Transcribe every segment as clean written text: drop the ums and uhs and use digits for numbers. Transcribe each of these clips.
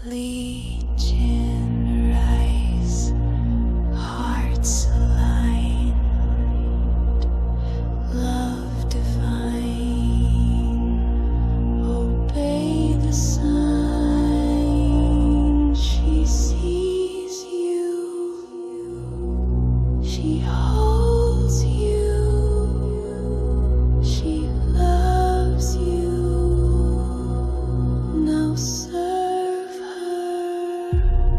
Legion rise, hearts aligned, love divine, obey the sign. She sees you, she holds you, she loves you. Now serve her.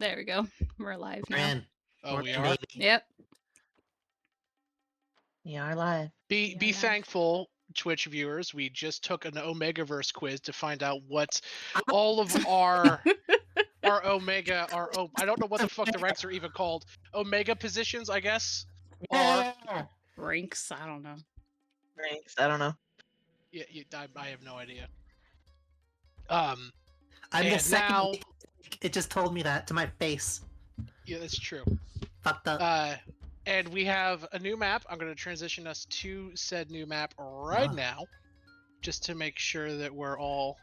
There we go. We're alive We're now. in. Oh, We're we in, are? baby. Yep. We are live. Be live. thankful, Twitch viewers. We just took an Omegaverse quiz to find out what all of our I don't know what the fuck the ranks are even called. Omega positions, I guess. Are Yeah. Ranks. I don't know. Ranks. I don't know. yeah, I have no idea. I'm the And second now- week. It just told me that to my face. Yeah, that's true. Fucked up. And we have a new map. I'm going to transition us to said new map right now, just to make sure that we're all.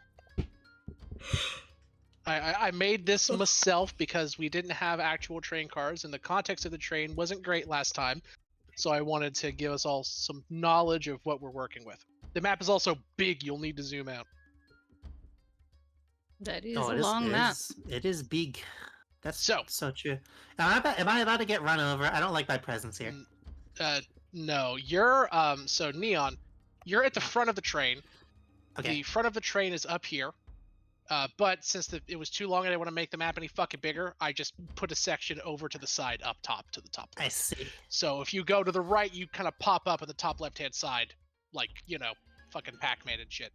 I made this myself because we didn't have actual train cars, and the context of the train wasn't great last time. So I wanted to give us all some knowledge of what we're working with. The map is also big. You'll need to zoom out. That is Oh, a it is, long it map. is- it is big. That's So- so true. Am I allowed to get run over? I don't like my presence here. No, you're so Neon, you're at the front of the train. Okay. The front of the train is up here. But since it was too long and I didn't want to make the map any fucking bigger, I just put a section over to the side up top to the top I left. see. So if you go to the right, you kind of pop up at the top left-hand side, like, fucking Pac-Man and shit.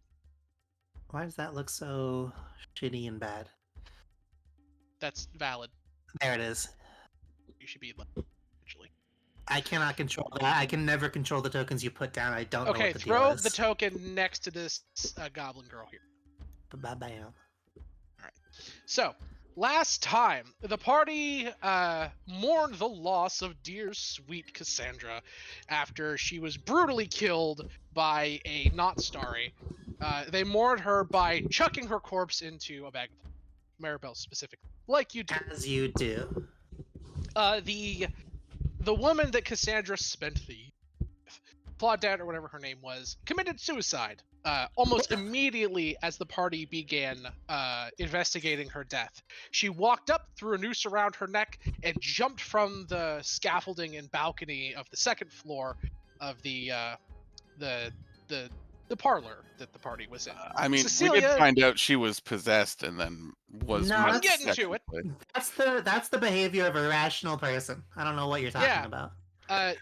Why does that look so shitty and bad? That's valid. There it is. You should be actually. I cannot control that. I can never control the tokens you put down. I don't know Okay, what the throw deal is. the token next to this goblin girl here. Bam. So, last time, the party mourned the loss of dear sweet Cassandra after she was brutally killed by a not starry. They mourned her by chucking her corpse into a bag of Maribel specifically, like you do. As you do. The woman that Cassandra spent the Claudette or whatever her name was committed suicide almost immediately as the party began investigating her death. She walked up, threw a noose around her neck, and jumped from the scaffolding and balcony of the second floor of the parlor that the party was in. I mean, we Cecilia- did find out she was possessed and then was. No, I'm murdered getting to it. technically. That's the behavior of a rational person. I don't know what you're talking Yeah. about.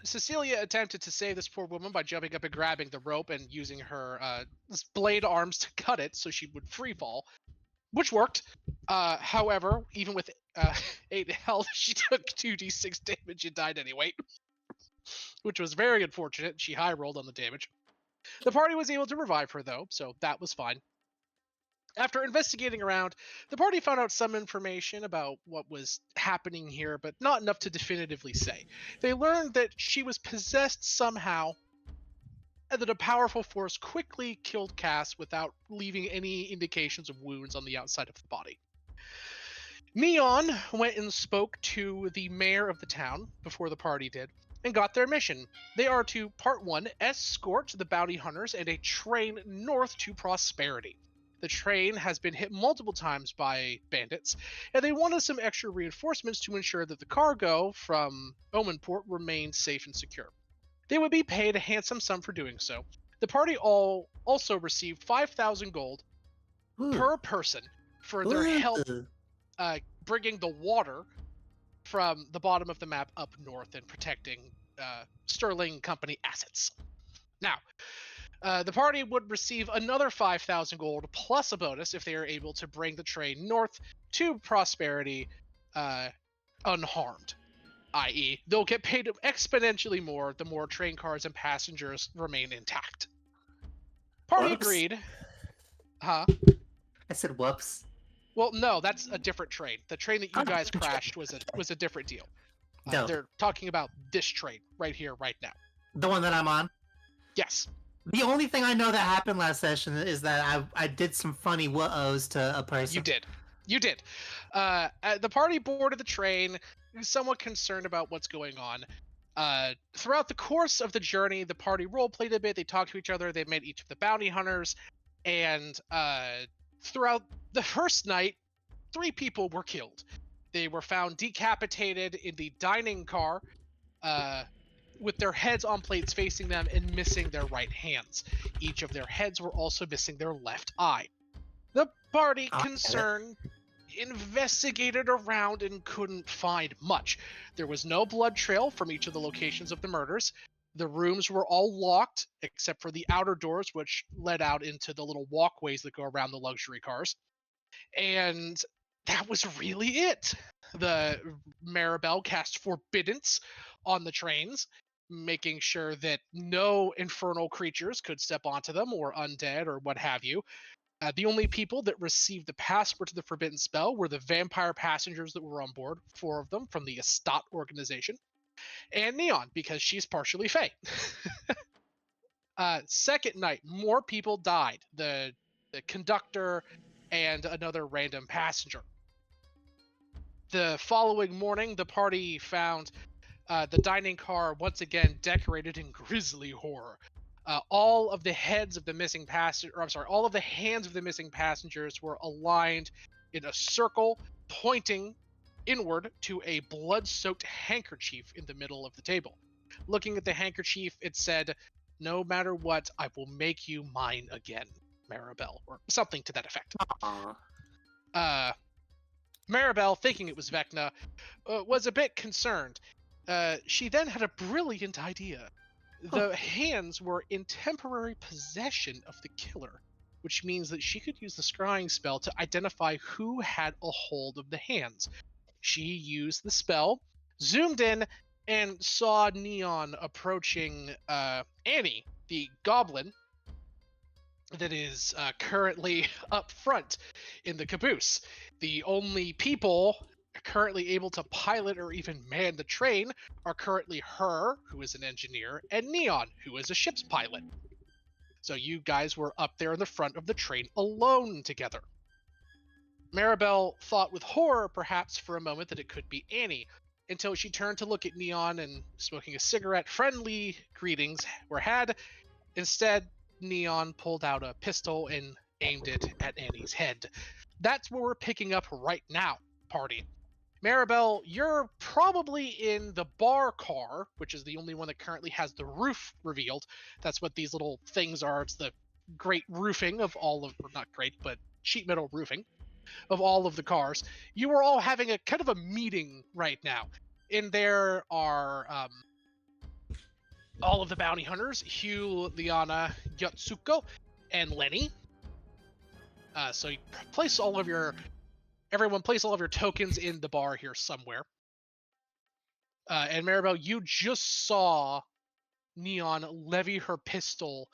Cecilia attempted to save this poor woman by jumping up and grabbing the rope and using her blade arms to cut it so she would free fall, which worked. However, even with 8 health, she took 2d6 damage and died anyway, which was very unfortunate. She high rolled on the damage. The party was able to revive her though, so that was fine. After investigating around, the party found out some information about what was happening here, but not enough to definitively say. They learned that she was possessed somehow, and that a powerful force quickly killed Cass without leaving any indications of wounds on the outside of the body. Neon went and spoke to the mayor of the town before the party did, and got their mission. They are to, part 1, escort the bounty hunters and a train north to Prosperity. The train has been hit multiple times by bandits, and they wanted some extra reinforcements to ensure that the cargo from Omenport remained safe and secure. They would be paid a handsome sum for doing so. The party also received 5,000 gold Ooh. per person for their help Ooh. bringing the water from the bottom of the map up north and protecting Sterling Company assets. Now, the party would receive another 5,000 gold plus a bonus if they are able to bring the train north to Prosperity unharmed, i.e., they'll get paid exponentially more the more train cars and passengers remain intact. Party Whoops. agreed. Huh? I said whoops. Well, no, that's a different train. The train that you Oh, guys different crashed train. was a different deal. Dope. They're talking about this train right here, right now. The one that I'm on. Yes. The only thing I know that happened last session is that I did some funny whoa-ohs to a person. You did. The party boarded the train, somewhat concerned about what's going on. Throughout the course of the journey, the party role-played a bit. They talked to each other. They met each of the bounty hunters. And throughout the first night, 3 people were killed. They were found decapitated in the dining car, with their heads on plates facing them and missing their right hands. Each of their heads were also missing their left eye. The party Ah, concerned investigated around and couldn't find much. There was no blood trail from each of the locations of the murders. The rooms were all locked, except for the outer doors, which led out into the little walkways that go around the luxury cars. And that was really it. The Maribel cast forbiddance on the trains, making sure that no infernal creatures could step onto them, or undead, or what have you. The only people that received the password to the forbidden spell were the vampire passengers that were on board, 4 of them from the Estat organization, and Neon, because she's partially Fae. Second night, more people died. The conductor and another random passenger. The following morning, the party found the dining car once again decorated in grisly horror. All of the heads of the missing all of the hands of the missing passengers were aligned in a circle, pointing inward to a blood-soaked handkerchief in the middle of the table. Looking at the handkerchief, it said, "No matter what, I will make you mine again, Maribel," or something to that effect. Aw. Maribel, thinking it was Vecna, was a bit concerned. She then had a brilliant idea. The hands were in temporary possession of the killer, which means that she could use the scrying spell to identify who had a hold of the hands. She used the spell, zoomed in, and saw Neon approaching Annie, the goblin that is currently up front in the caboose. The only people currently able to pilot or even man the train are currently her, who is an engineer, and Neon, who is a ship's pilot. So you guys were up there in the front of the train alone together. Maribel thought with horror, perhaps for a moment, that it could be Annie, until she turned to look at Neon and, smoking a cigarette, friendly greetings were had. Instead, Neon pulled out a pistol and aimed it at Annie's head. That's where we're picking up right now, party. Maribel, you're probably in the bar car, which is the only one that currently has the roof revealed. That's what these little things are. It's the great roofing of all of, or not great, but sheet metal roofing of all of the cars. You are all having a kind of a meeting right now. In there are all of the bounty hunters, Hugh, Liana, Yotsuko, and Lenny. So you place all of your tokens in the bar here somewhere. And Maribel, you just saw Neon levy her pistol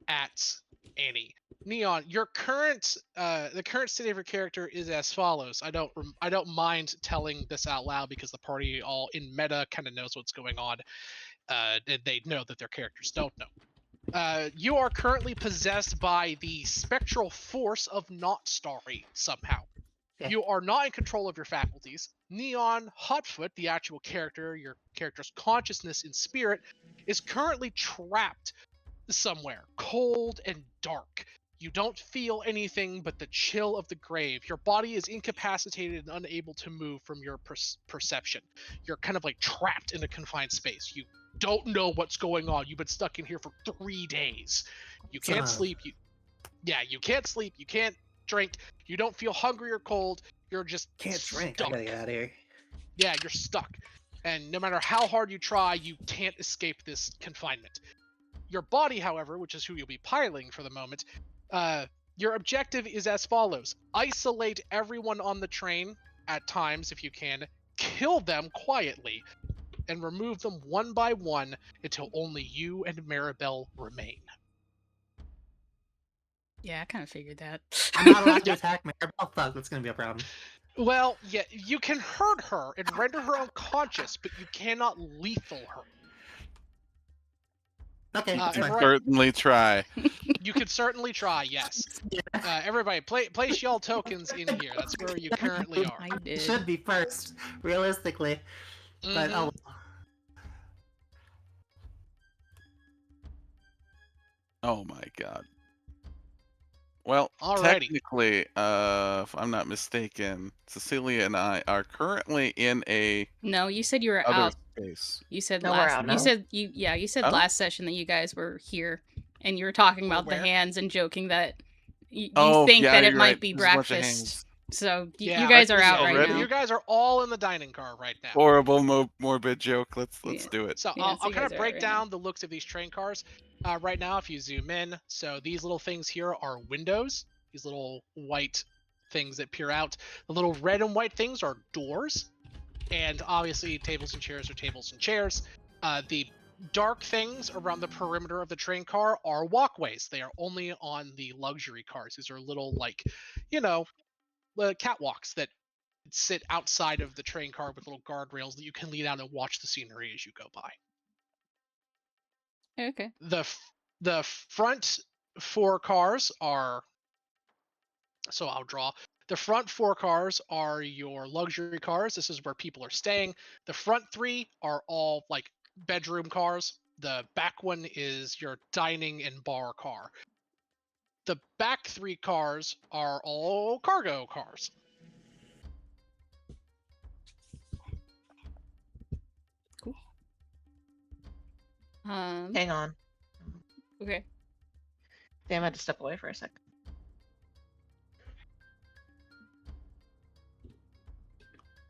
at Annie. Neon, your the current state of your character is as follows. I don't mind telling this out loud because the party all in meta kind of knows what's going on. They know that their characters don't know. You are currently possessed by the spectral force of Not Starry somehow. Yeah. You are not in control of your faculties. Neon Hotfoot, the actual character, your character's consciousness and spirit, is currently trapped somewhere, cold and dark. You don't feel anything but the chill of the grave. Your body is incapacitated and unable to move from your perception. You're kind of like trapped in a confined space. You don't know what's going on. You've been stuck in here for 3 days. You can't sleep. You can't sleep. You can't drink. You don't feel hungry or cold. You're just Can't drink. stuck. I gotta get out of here. Yeah, you're stuck. And no matter how hard you try, you can't escape this confinement. Your body, however, which is who you'll be piloting for the moment, your objective is as follows. Isolate everyone on the train at times if you can, kill them quietly, and remove them one by one until only you and Maribel remain. Yeah, I kind of figured that. I'm not allowed to attack Maribel. Fuck, that's gonna be a problem. Well, yeah, you can hurt her and render her unconscious, but you cannot lethal her. Okay, that's and fine. right- Certainly try. You could certainly try, yes. Everybody, place y'all tokens in here. That's where you currently are. I It did. should be first, realistically. But Mhm. Oh my god. Well, Alrighty. technically, if I'm not mistaken, Cecilia and I are currently in a No, you said you were other out. space. You said No, we're last. out You now. said you said Oh. last session that you guys were here, and you were talking about the where? hands and joking that you Oh, think yeah, that it you're might right. be There's a bunch of breakfast. hands. So Yeah, you guys are out breakfast right already? now. You guys are all in the dining car right now. Horrible morbid joke. Let's Yeah. do it. So Yeah, so I'll you kind guys of are break right now. down the looks of these train cars. Right now, if you zoom in, so these little things here are windows. These little white things that peer out. The little red and white things are doors. And obviously, tables and chairs are tables and chairs. The dark things around the perimeter of the train car are walkways. They are only on the luxury cars. These are little, like, catwalks that sit outside of the train car with little guardrails that you can lean out and watch the scenery as you go by. Okay. The front four cars are, so I'll draw. The front four cars are your luxury cars. This is where people are staying. The front three are all like bedroom cars. The back one is your dining and bar car. The back three cars are all cargo cars. Hang on. Okay. Damn, I had to step away for a sec.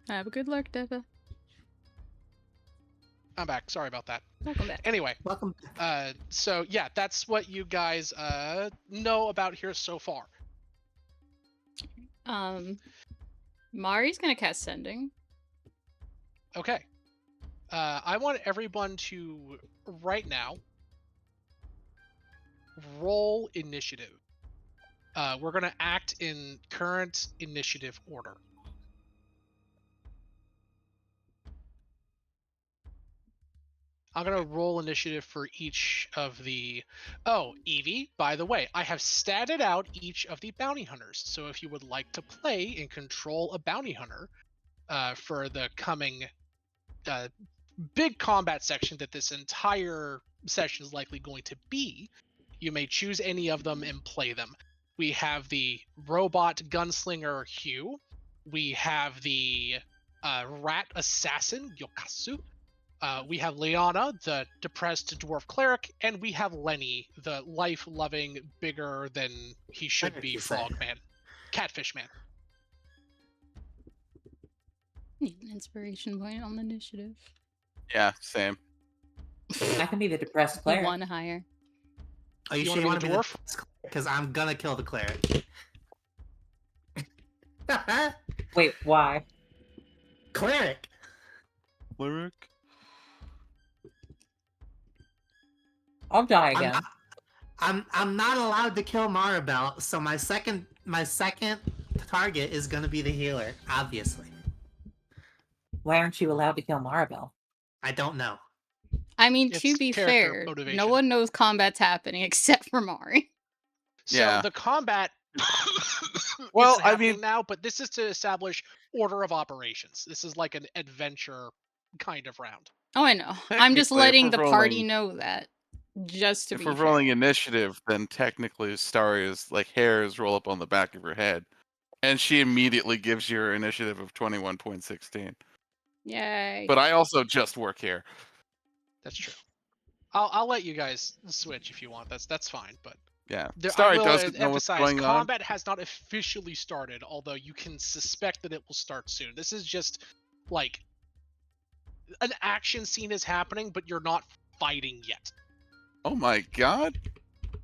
Have a good luck, Deva. I'm back. Sorry about that. Welcome back. Anyway, Welcome. so yeah, that's what you guys know about here so far. Mari's gonna cast Sending. Okay. I want everyone to right now roll initiative. We're gonna act in current initiative order. I'm gonna roll initiative for each of the. Oh, Evie, by the way, I have statted out each of the bounty hunters. So if you would like to play and control a bounty hunter for the coming big combat section that this entire session is likely going to be, you may choose any of them and play them. We have the robot gunslinger Hugh. We have the rat assassin Yokasu. We have Liana, the depressed dwarf cleric, and we have Lenny, the life-loving, bigger than he should Cleric, be you say? frog man, catfish man. Need an inspiration point on the initiative. Yeah, same. I can be the depressed player. One higher. Are you You sure wanna you be want the to be the dwarf? Because I'm gonna kill the cleric. Wait, why? Cleric. Lyric. I'll die again. I'm not allowed to kill Maribel, so my second target is gonna be the healer, obviously. Why aren't you allowed to kill Maribel? I don't know. I mean, It's to be character fair, no motivation. one knows combat's happening except for Mari. So Yeah. the combat Well, isn't I happening mean- now, but this is to establish order of operations. This is like an adventure kind of round. Oh, I know. I'm just Technically, if letting we're the party rolling- know that. Just to If be we're fair. rolling initiative, then technically Staria's like hairs roll up on the back of her head, and she immediately gives you her initiative of 21.16. Yay. But I also just work here. That's true. I'll let you guys switch if you want. That's fine. But Yeah, I Starry will doesn't know what's emphasize going on. combat has not officially started, although you can suspect that it will start soon. This is just like an action scene is happening, but you're not fighting yet. Oh my god,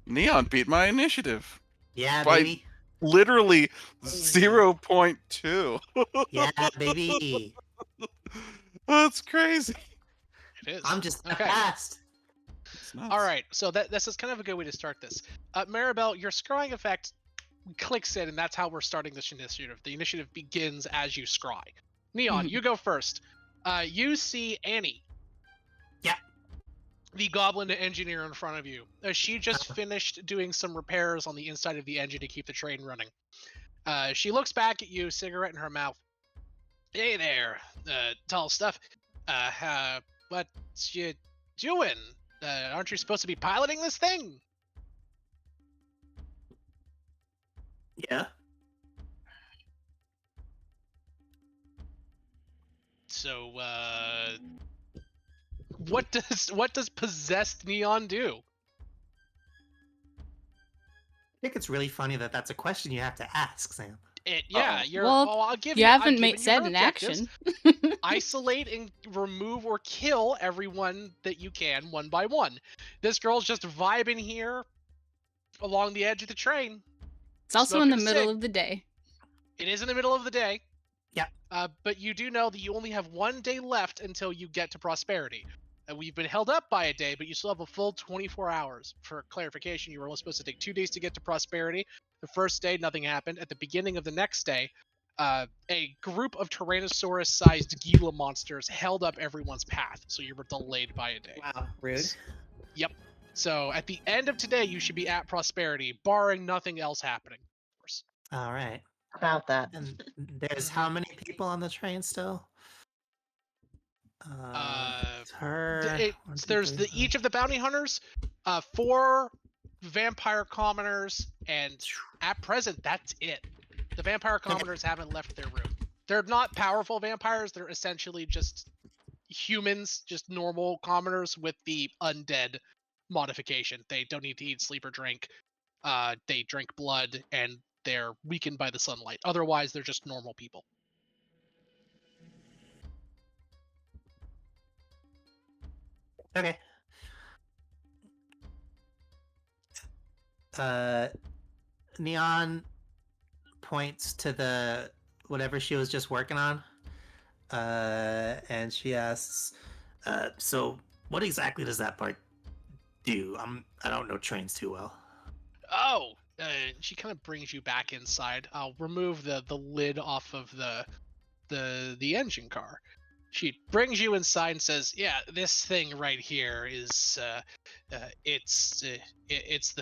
Neon beat my initiative. Yeah, By- baby. Literally 0.2. Yeah, baby. That's crazy. It is. I'm just Okay. fast. It's nuts. All right, so this is kind of a good way to start this. Maribel, your scrying effect clicks in, and that's how we're starting this initiative. The initiative begins as you scry. Neon, you go first. You see Annie. Yeah. The goblin engineer in front of you. She just finished doing some repairs on the inside of the engine to keep the train running. She looks back at you, cigarette in her mouth. Hey there, tall stuff. What you doing? Aren't you supposed to be piloting this thing? Yeah. So, what does possessed Neon do? I think it's really funny that that's a question you have to ask, Sam. Yeah, Uh-oh. you're. Well, Oh, I'll give you you. I'm haven't giving you said her an objectives. action. Isolate and remove or kill everyone that you can one by one. This girl's just vibing here along the edge of the train. It's also in Smoking the a middle cig. of the day. It is in the middle of the day. Yep. But you do know that you only have 1 day left until you get to prosperity. We've been held up by a day, but you still have a full 24 hours. For clarification, you were only supposed to take 2 days to get to prosperity. The first day, nothing happened. At the beginning of the next day, a group of Tyrannosaurus-sized Gila monsters held up everyone's path, so you were delayed by a day. Wow, rude. Yep. So at the end of today, you should be at prosperity, barring nothing else happening, of course. All right. About that. And there's how many people on the train still? It's her. one, two, There's three, each of the bounty hunters, 4 vampire commoners, and at present that's it. The vampire commoners haven't left their room. They're not powerful vampires. They're essentially just humans, just normal commoners with the undead modification. They don't need to eat, sleep, or drink. They drink blood, and they're weakened by the sunlight. Otherwise, they're just normal people. Okay. Neon points to the whatever she was just working on, and she asks, "So, what exactly does that part do? I don't know trains too well." Oh, she kind of brings you back inside. I'll remove the lid off of the engine car. She brings you inside and says, "Yeah, this thing right here is it's the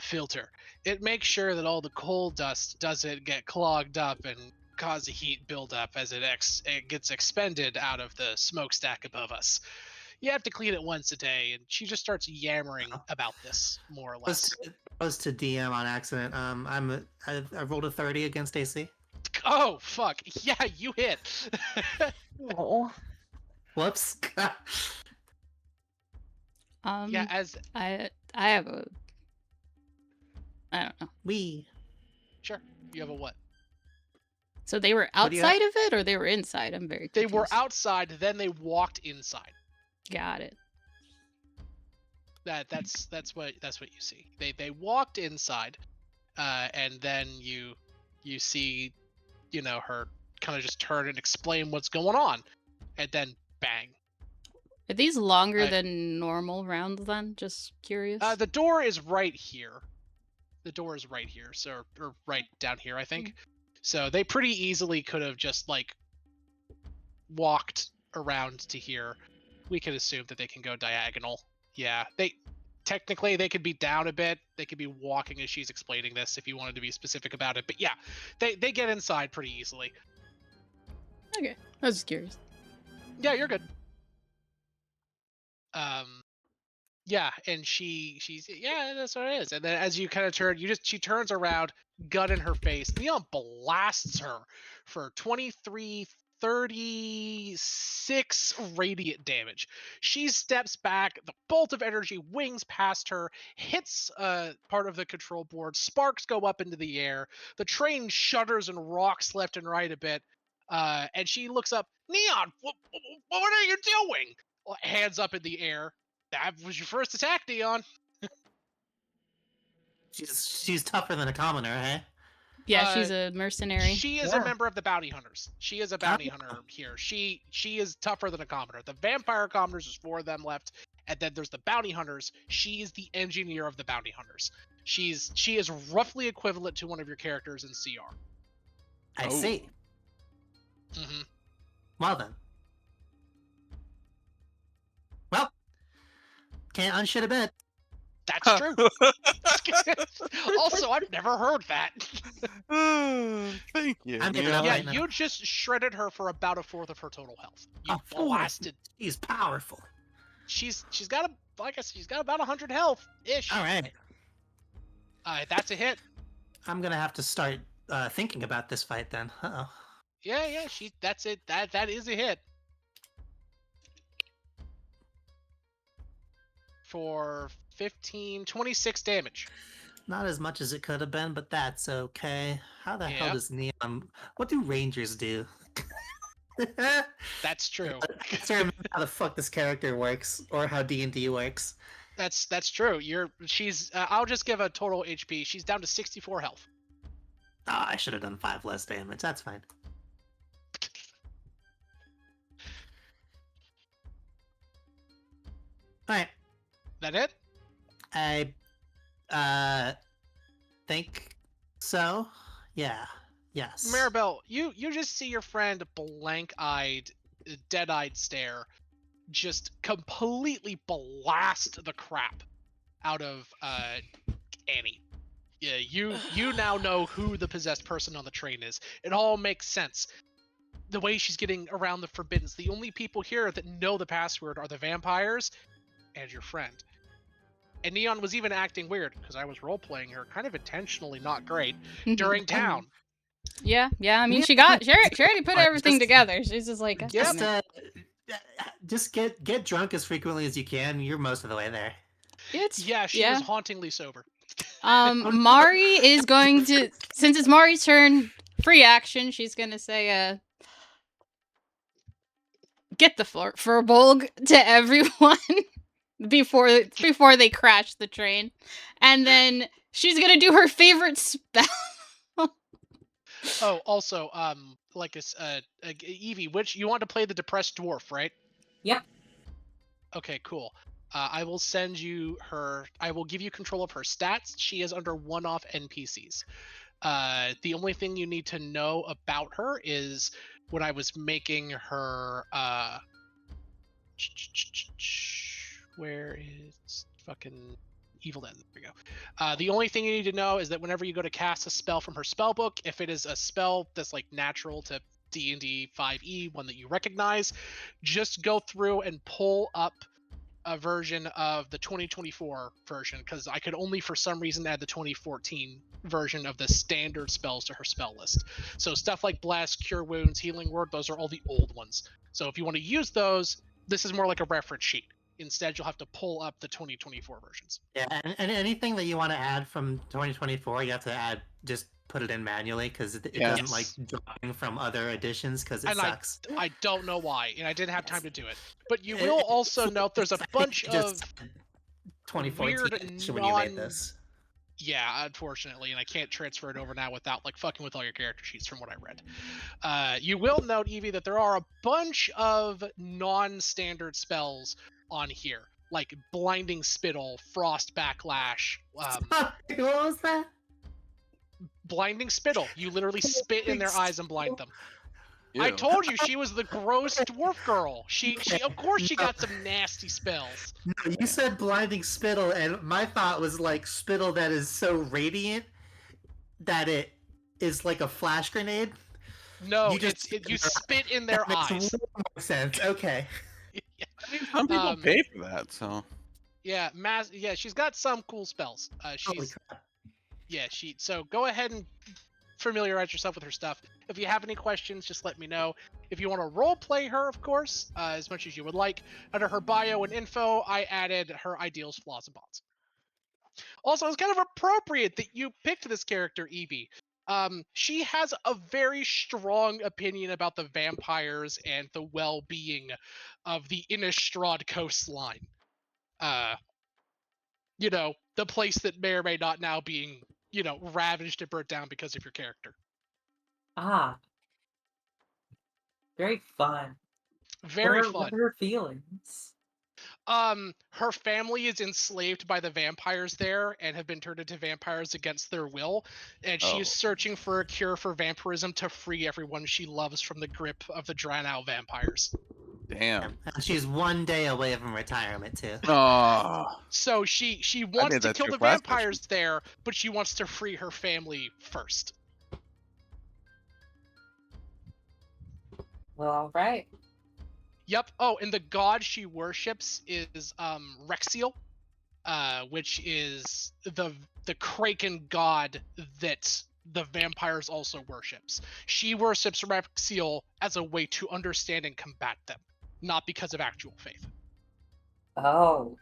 filter. It makes sure that all the coal dust doesn't get clogged up and cause a heat buildup as it gets expended out of the smokestack above us. You have to clean it once a day." And she just starts yammering about this, more or less. I was to DM on accident. I rolled a 30 against AC. Oh fuck! Yeah, you hit. Oh. Whoops. Yeah, as I have a. I don't know. sure, you have a what? So they were What do you have? outside of it, or they were inside? I'm very They confused. were outside, then they walked inside. Got it. That's what you see. They walked inside, and then you see, her kind of just turn and explain what's going on, and then bang. Are these longer than normal rounds then? Just curious. The door is right here. So or right down here, I think. So they pretty easily could have just like walked around to here. We could assume that they can go diagonal. Yeah, they could be down a bit. They could be walking as she's explaining this if you wanted to be specific about it. But yeah, they get inside pretty easily. Okay, I was just curious. Yeah, you're good. Yeah, and she's yeah, that's what it is. And then as you kind of turn, she turns around, gun in her face. Leon blasts her for 2336 radiant damage. She steps back, the bolt of energy wings past her, hits part of the control board, sparks go up into the air, the train shudders and rocks left and right a bit, and she looks up. Neon, what are you doing? Hands up in the air. That was your first attack, Dion. She's tougher than a commoner, eh? Yeah, she's a mercenary. She is a member of the bounty hunters. She is a bounty hunter here. She is tougher than a commoner. The vampire commoners, there's 4 of them left, and then there's the bounty hunters. She is the engineer of the bounty hunters. She is roughly equivalent to one of your characters in CR. I see. Mm-hmm. Well then. Well, can't unshit a bit. That's true. Also, I've never heard that. Thank you. I'm giving up Yeah, right now. you just shredded her for about 1/4 of her total health. You A fourth? blasted. She's powerful. She's got about 100 health ish. All right. That's a hit. I'm gonna have to start thinking about this fight then. Uh-oh. Yeah. That's it. That is a hit. For 26 damage. Not as much as it could have been, but that's okay. How the hell Yep. does Neon... What do Rangers do? That's true. I have to remember how the fuck this character works, or how D&D works. That's true. She's. I'll just give a total HP. She's down to 64 health. Oh, I should have done 5 less damage. That's fine. Alright. That it? I think so. Yeah. Yes. Maribel, you just see your friend blank-eyed, dead-eyed stare, just completely blast the crap out of Annie. Yeah, you now know who the possessed person on the train is. It all makes sense. The way she's getting around the forbiddens. The only people here that know the password are the vampires and your friend. And Neon was even acting weird because I was role-playing her, kind of intentionally not great, during town. Yeah. I mean, Yeah, she already put but everything just- together. She's just like, Just "Damn it." just get drunk as frequently as you can. You're most of the way there. Yeah, she was hauntingly sober. Mari is going to, since it's Mari's turn, free action. She's gonna say, "Get the Furbolg" to everyone before they crash the train, and then she's gonna do her favorite spell. Oh, also, Evie, which you want to play the depressed dwarf, right? Yep. Okay, cool. I will send you her. I will give you control of her stats. She is under one-off NPCs. The only thing you need to know about her is when I was making her. Where is fucking Evil Dead? There we go. The only thing you need to know is that whenever you go to cast a spell from her spell book, if it is a spell that's like natural to D&D 5e, one that you recognize, just go through and pull up a version of the 2024 version, because I could only for some reason add the 2014 version of the standard spells to her spell list. So stuff like Blast, Cure Wounds, Healing Word, those are all the old ones. So if you want to use those, this is more like a reference sheet. Instead, you'll have to pull up the 2024 versions. Yeah, and anything that you want to add from 2024, you have to add. Just put it in manually because it doesn't like dropping from other editions because it And sucks. I don't know why, and I didn't have time to do it. But you will also note there's a bunch of 2014 weird edition when you made this. Yeah, unfortunately, and I can't transfer it over now without like fucking with all your character sheets from what I read. You will note, Evie, that there are a bunch of non-standard spells on here, like Blinding Spittle, Frost Backlash. What was that? Blinding Spittle. You literally spit in their eyes and blind them. I Ew. told you she was the gross dwarf girl. She of course she got some nasty spells. No, you said blinding spittle, and my thought was like spittle that is so radiant that it is like a flash grenade. No, You just- you spit in their That makes eyes. way more sense. Okay. I mean, some people pay for that, so. Yeah, she's got some cool spells. Holy crap. So go ahead and familiarize yourself with her stuff. If you have any questions, just let me know. If you want to role play her, of course, as much as you would like, under her bio and info, I added her ideals, flaws, and bonds. Also, it's kind of appropriate that you picked this character, Evie. She has a very strong opinion about the vampires and the well-being of the Innistrad coastline. The place that may or may not now being, ravaged and burnt down because of your character. Ah. Very fun. Very What fun. are her feelings? Her family is enslaved by the vampires there and have been turned into vampires against their will, and she is searching for a cure for vampirism to free everyone she loves from the grip of the Draenei vampires. Damn. And she's one day away from retirement too. Oh. So she wants made to that kill the joke last vampires there, but she wants to free her family first. Well, all right. Yep. Oh, and the god she worships is Rexiel, which is the Kraken god that the vampires also worships. She worships Rexiel as a way to understand and combat them, not because of actual faith. Oh.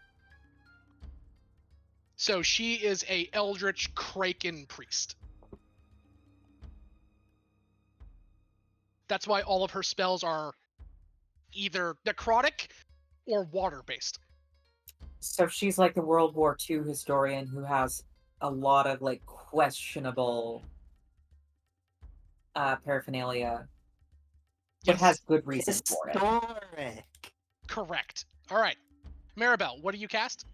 So she is a Eldritch Kraken priest. That's why all of her spells are either necrotic or water-based. So she's like the World War II historian who has a lot of like questionable paraphernalia, but Yes, has good reason for it. Historic. correct. All right, Maribel, what do you cast?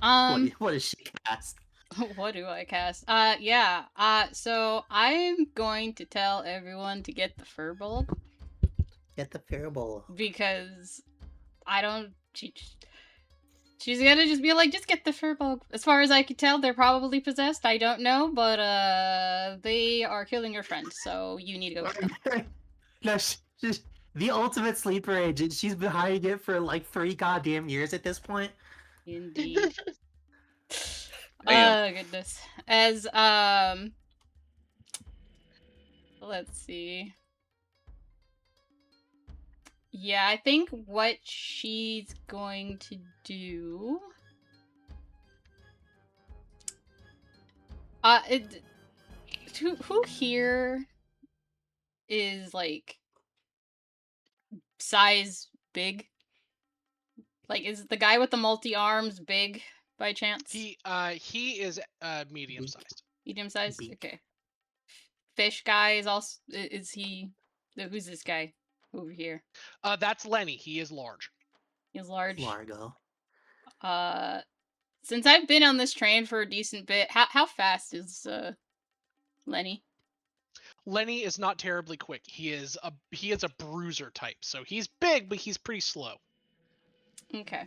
What does she cast? What do I cast? Yeah. So I'm going to tell everyone to get the Furbolg Get the parable. because I don't. She's gonna just be like, just get the Furbolg. As far as I can tell, they're probably possessed. I don't know, but they are killing your friend, so you need to go get them. No, she's the ultimate sleeper agent. She's been hiding it for like 3 goddamn years at this point. Indeed. Damn. Oh goodness. As let's see. Yeah, I think what she's going to do. Who here is like size big? Like, is the guy with the multi arms big by chance? He is medium sized. Medium sized. Beak. Okay. Fish guy is also. Is he? Who's this guy over here? That's Lenny. He is large. He's large. Largo. Since I've been on this train for a decent bit, how fast is Lenny? Lenny is not terribly quick. He is a bruiser type, so he's big, but he's pretty slow. Okay.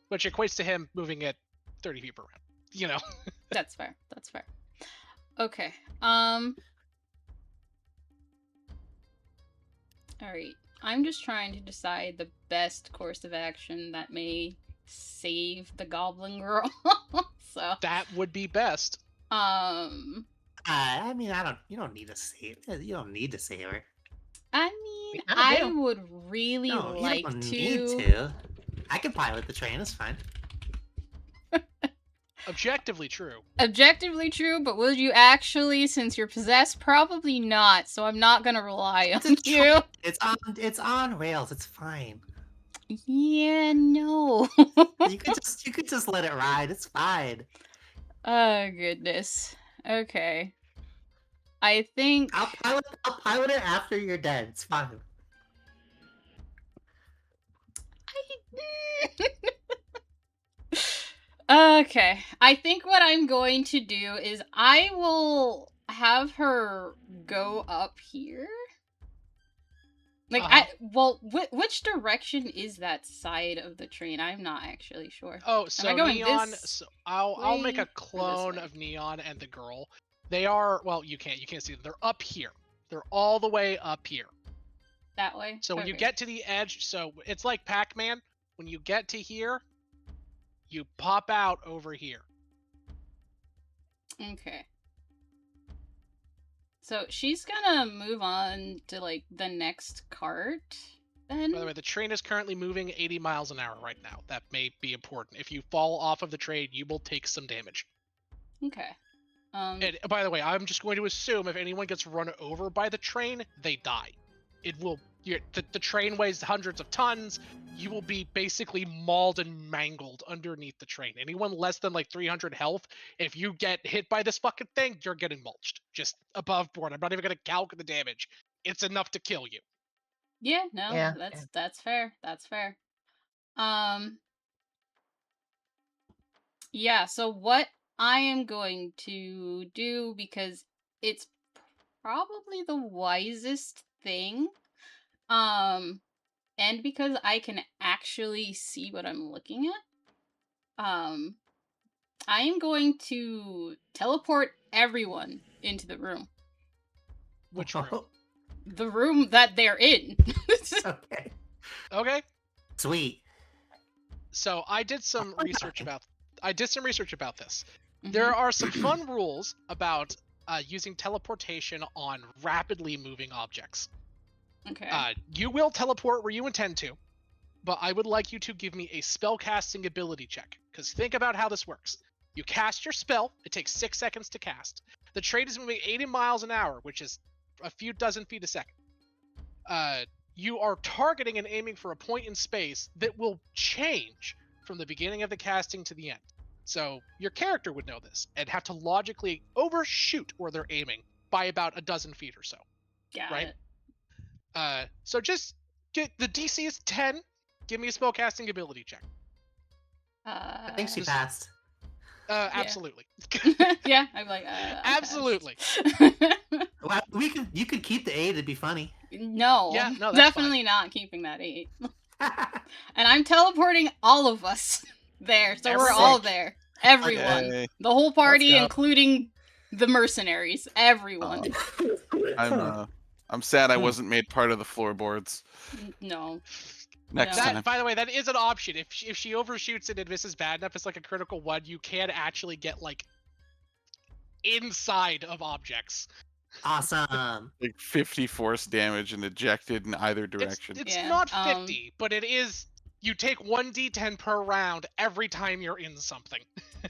Which equates to him moving at 30 feet per round. You know. That's fair. That's fair. Okay. Alright. I'm just trying to decide the best course of action that may save the goblin girl. So That would be best. I mean, you don't need to save. You don't need to save her. I mean, We kinda I do. would really No, like you don't to. need to. I can pilot the train. It's fine. Objectively true. Objectively true, but would you actually, since you're possessed? Probably not, so I'm not gonna rely on you. It's on rails. It's fine. Yeah, no. You could just let it ride. It's fine. Oh, goodness. Okay. I think... I'll pilot it after you're dead. It's fine. Okay. I think what I'm going to do is I will have her go up here. Like, which direction is that side of the train? I'm not actually sure. Oh, so going Neon. this So I'll make way a clone way? of Neon and the girl. They are, well, you can't see them. They're up here. They're all the way up here. That way? So when you Okay. get to the edge, so it's like Pac-Man. When you get to here, you pop out over here. Okay. So she's gonna move on to, like, the next cart, then? By the way, the train is currently moving 80 miles an hour right now. That may be important. If you fall off of the train, you will take some damage. Okay. And by the way, I'm just going to assume if anyone gets run over by the train, they die. It will. The train weighs hundreds of tons. You will be basically mauled and mangled underneath the train. Anyone less than like 300 health, if you get hit by this fucking thing, you're getting mulched. Just above board. I'm not even going to calc the damage. It's enough to kill you. Yeah, no, Yeah, that's fair. That's fair. Yeah, so what I am going to do, because it's probably the wisest thing, and because I can actually see what I'm looking at, I am going to teleport everyone into the room. Which room? The room that they're in. Okay. Okay. Sweet. So I did some research about this. Mhm. There are some fun rules about using teleportation on rapidly moving objects. Okay. You will teleport where you intend to. but I would like you to give me a spellcasting ability check. Because think about how this works. You cast your spell. It takes 6 seconds to cast. The train is moving 80 miles an hour, which is a few dozen feet a second. You are targeting and aiming for a point in space that will change from the beginning of the casting to the end. So your character would know this and have to logically overshoot where they're aiming by about a dozen feet or so. Got Right. it. So just get the DC is 10. Give me a spellcasting ability check. I think she Just- passed. Absolutely. Yeah, I'm like, I Absolutely. passed. Well, you could keep the 8, it'd be funny. No, Yeah, no, that's definitely not keeping that 8. And I'm teleporting all of us there, so we're all Sick. there. Everyone. Yay. The whole party, go. including the mercenaries. Everyone. I'm sad I wasn't made part of the floorboards. No. Next No. time. That, by the way, that is an option. If she overshoots it and misses bad enough, it's like a critical 1. You can actually get like inside of objects. Awesome. Like 50 force damage and ejected in either direction. It's Yeah, not 50, but it is. You take 1d10 per round every time you're in something.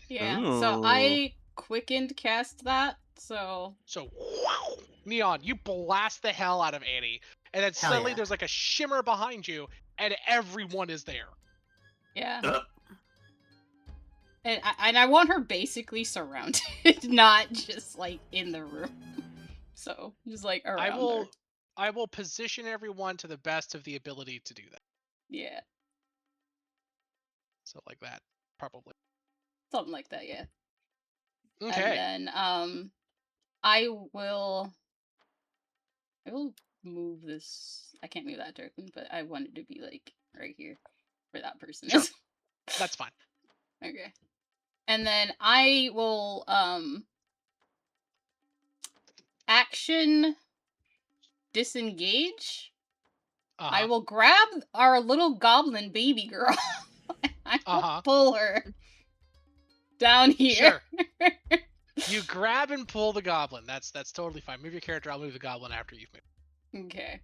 Yeah. So Ooh. I quickened cast that, so So, wow, Neon, you blast the hell out of Annie, and then Hell suddenly yeah. there's like a shimmer behind you, and everyone is there. yeah. Ugh. And I want her basically surrounded, not just like in the room. So just like around her. I will position everyone to the best of the ability to do that. Yeah. So like that, probably. Something like that, yeah. Okay. And then I will move this. I can't move that token, but I want it to be like right here where that person Sure. is. That's fine. Okay. And then I will action disengage. I Uh-huh. will grab our little goblin baby girl. I will Uh-huh. pull her down here. Sure. You grab and pull the goblin. That's totally fine. Move your character. I'll move the goblin after you've moved. Okay.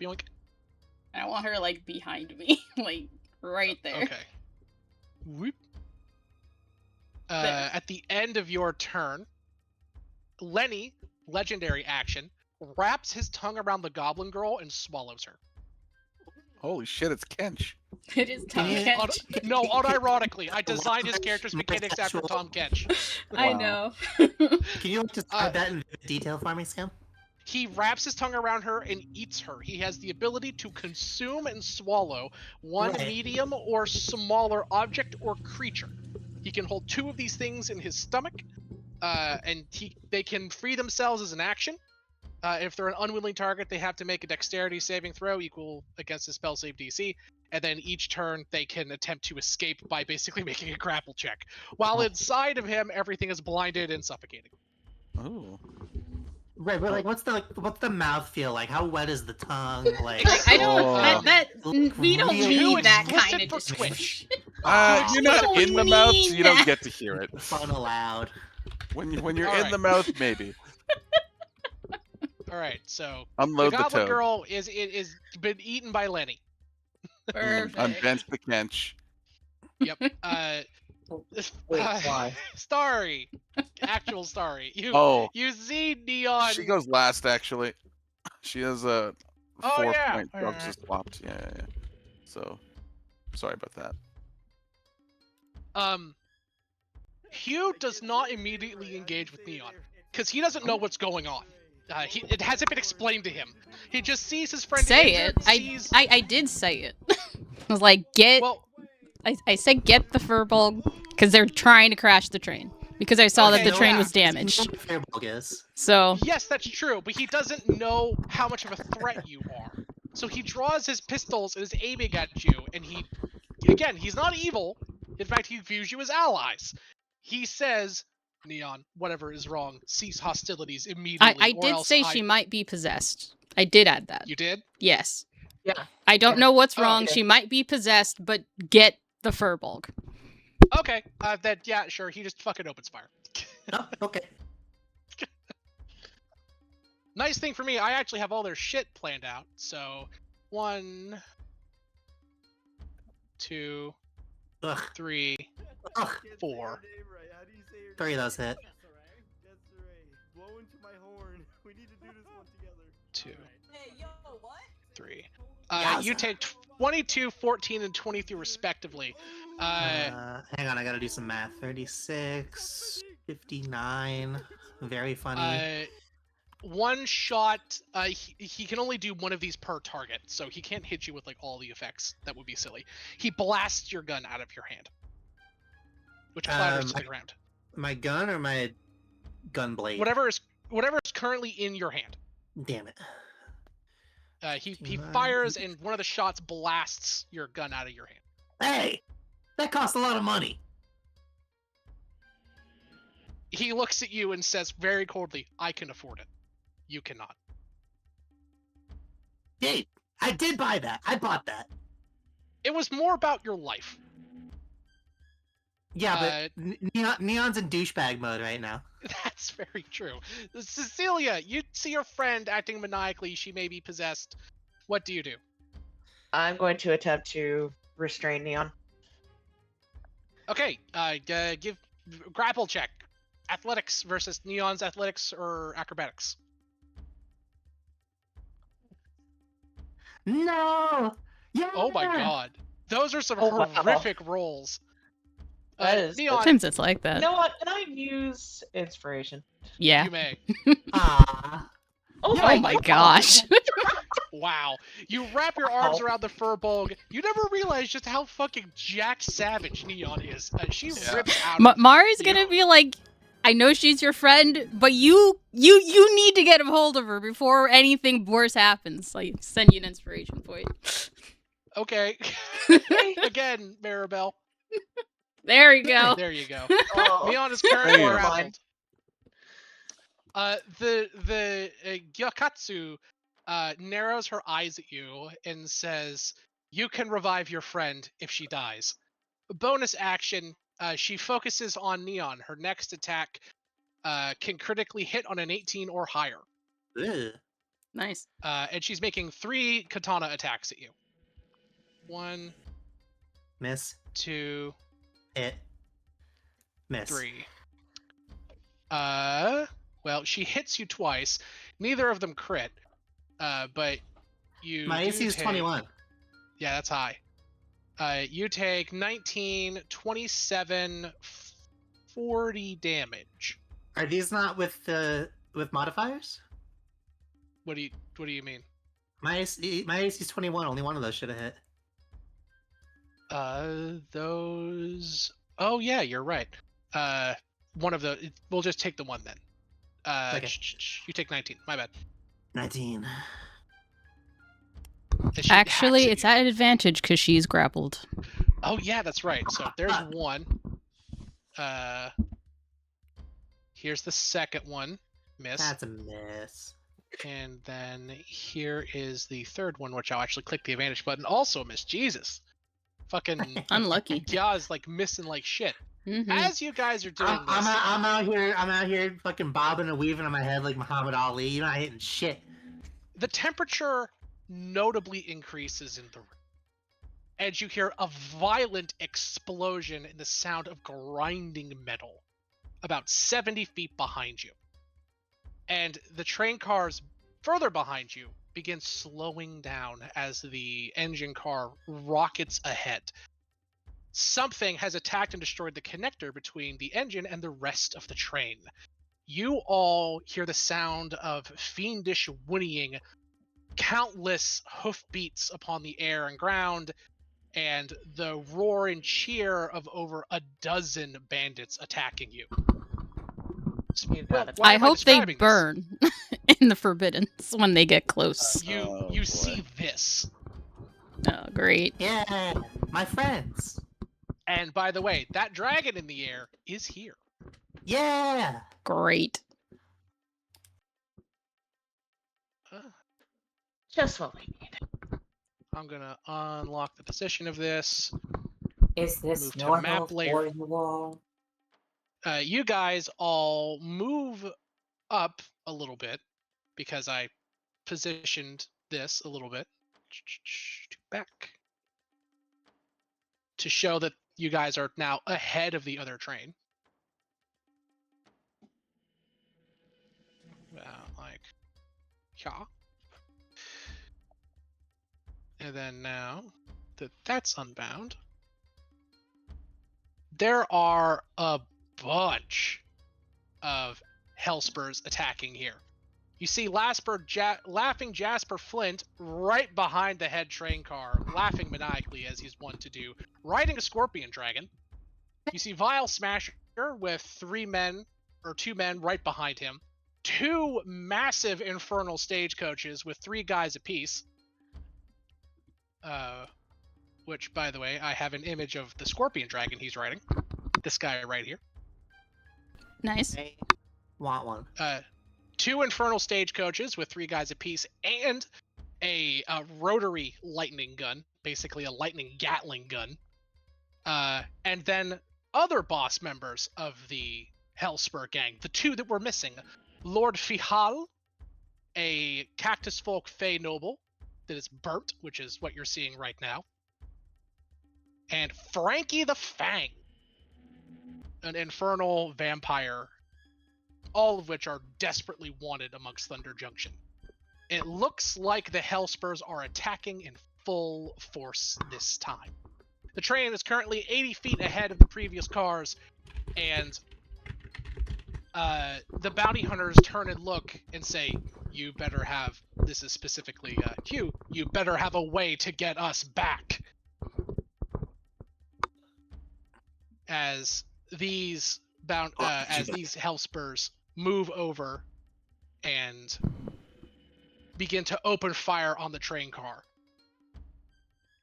Boink. I want her like behind me, like right there. Okay. Whoop. There. At the end of your turn, Lenny, legendary action, wraps his tongue around the goblin girl and swallows her. Holy shit, it's Kench. It is Tom Can you- Kench. No, unironically, I designed his character's mechanics after Tom Kench. I Wow. know. Can you describe that in detail for me, Sam? He wraps his tongue around her and eats her. He has the ability to consume and swallow one Right. medium or smaller object or creature. He can hold 2 of these things in his stomach, and they can free themselves as an action. If they're an unwilling target, they have to make a dexterity saving throw equal against the spell save DC, and then each turn they can attempt to escape by basically making a grapple check. While Oh. inside of him, everything is blinded and suffocating. Oh. Right, but like, what's the mouth feel like? How wet is the tongue? Like, Like I don't. Oh. We don't Really need that explicit kind of for description. You're not don't in the mouth, so you don't need get to hear it. fun aloud. When you're in Alright. the mouth, maybe. All right, so Unload the the goblin toad. girl is been eaten by Lenny. Perfect. Unbench the Kench. Yep. Wait, why? Starry, actual Starry. Oh, You see Neon. she goes last, actually. She has a Oh, 4-point yeah. drugs just swapped. Yeah. So, sorry about that. Hugh does not immediately engage with Neon because he doesn't know what's going on. It hasn't been explained to him. He just sees his friend. Say injured, it. sees... I did say it. I was like, Well, I said get the furball because they're trying to crash the train because I saw that Okay, the train yeah. was damaged. Fairball is. So yes, that's true, but he doesn't know how much of a threat you are. So he draws his pistols and is aiming at you, and he's not evil. In fact, he views you as allies. He says, Neon, whatever is wrong, cease hostilities immediately. I or did else say she might be possessed. I did add that. You did? Yes. Yeah. I don't Yeah. know what's Oh, wrong. okay. She might be possessed, but get the furball. Okay, then, yeah, sure, he just fucking opens fire. Oh, okay. Nice thing for me, I actually have all their shit planned out. So, 1, 2, Ugh. 3, Ugh. 4. 3 of those hit. Blow into my horn. We need to do this one together. 2, Hey, yo, what? 3. Yowza. You take 22, 14, and 23 respectively. Hang on, I gotta do some math. 36, 59. Very funny. One shot. He can only do one of these per target, so he can't hit you with like all the effects. That would be silly. He blasts your gun out of your hand, which clatters to the ground. My gun or my gun blade? Whatever is currently in your hand. Damn it. He fires, and one of the shots blasts your gun out of your hand. Hey! That costs a lot of money. He looks at you and says very coldly, "I can afford it. You cannot." Hey, I did buy that. I bought that. It was more about your life. Yeah, but Neon's in douchebag mode right now. That's very true. Cecilia, you see your friend acting maniacally. She may be possessed. What do you do? I'm going to attempt to restrain Neon. Okay, give grapple check. Athletics versus Neon's athletics or acrobatics. No! Yeah! Oh my god. Those are some Oh, wow. horrific rolls. That is- Neon, Sometimes it's like that. You know what? Can I use inspiration? Yeah. you may. Ah. Oh, Oh my gosh. Wow. You wrap your arms around the furbog. You never realize just how fucking jack savage Neon is. She Yeah. rips out of Mari's you. gonna be like, I know she's your friend, but you need to get a hold of her before anything worse happens. Like, send you an inspiration point. Okay. Again, Maribel. There you go. There you go. Oh. Neon is currently Never grappled. The Gyakatsu narrows her eyes at you and says, "You can revive your friend if she dies." Bonus action, she focuses on Neon. Her next attack can critically hit on an 18 or higher. Ugh. Nice. And she's making 3 katana attacks at you. 1, Miss. 2, Hit. Miss. 3. Well, she hits you twice. Neither of them crit. But you My do AC is take- 21. Yeah, that's high. You take 19, 27, 40 damage. Are these not with modifiers? What do you mean? My AC is 21. Only one of those should have hit. Those. Oh yeah, you're right. One of the. We'll just take the one then. Okay. You take 19. My bad. 19. And she Actually, hacks it's at at advantage because she's grappled. you. Oh yeah, that's right. So there's one. Here's the second one. Miss. That's a miss. And then here is the third one, which I'll actually click the advantage button. Also miss. Jesus. Fucking. Unlucky. Yeah, is like missing like shit. Mhm. As you guys are doing I'm this, out here fucking bobbing and weaving in my head like Muhammad Ali. You're not hitting shit. the temperature notably increases in the room. And you hear a violent explosion and the sound of grinding metal about 70 feet behind you. And the train cars further behind you begin slowing down as the engine car rockets ahead. Something has attacked and destroyed the connector between the engine and the rest of the train. You all hear the sound of fiendish whinnying, countless hoofbeats upon the air and ground, and the roar and cheer of over a dozen bandits attacking you. Why I am hope they describing this? burn in the Forbiddens when they get close. You Oh, you boy. see this. Oh, great. Yeah, my friends. And by the way, that dragon in the air is here. Yeah. Great. Just what we need. I'm gonna unlock the position of this. Is this Move to normal map layer. for you all? You guys all move up a little bit because I positioned this a little bit back to show that you guys are now ahead of the other train. Like, yeah. And then now that that's unbound, there are a bunch of Hellspurs attacking here. You see laughing Jasper Flint right behind the head train car, laughing maniacally as he's wont to do, riding a scorpion dragon. You see Vile Smasher with 2 men right behind him. 2 massive infernal stagecoaches with 3 guys apiece. Which, by the way, I have an image of the scorpion dragon he's riding. This guy right here. Nice. I want one. 2 infernal stagecoaches with 3 guys apiece, and a rotary lightning gun, basically a lightning Gatling gun. And then other boss members of the Hellspur gang, the 2 that were missing. Lord Fihal, a Cactus Folk Fey noble that is burnt, which is what you're seeing right now. And Frankie the Fang, an infernal vampire, all of which are desperately wanted amongst Thunder Junction. It looks like the Hellspurs are attacking in full force this time. The train is currently 80 feet ahead of the previous cars, and the bounty hunters turn and look and say, you better have, this is specifically Hugh, you better have a way to get us back. As these these Hellspurs move over and begin to open fire on the train car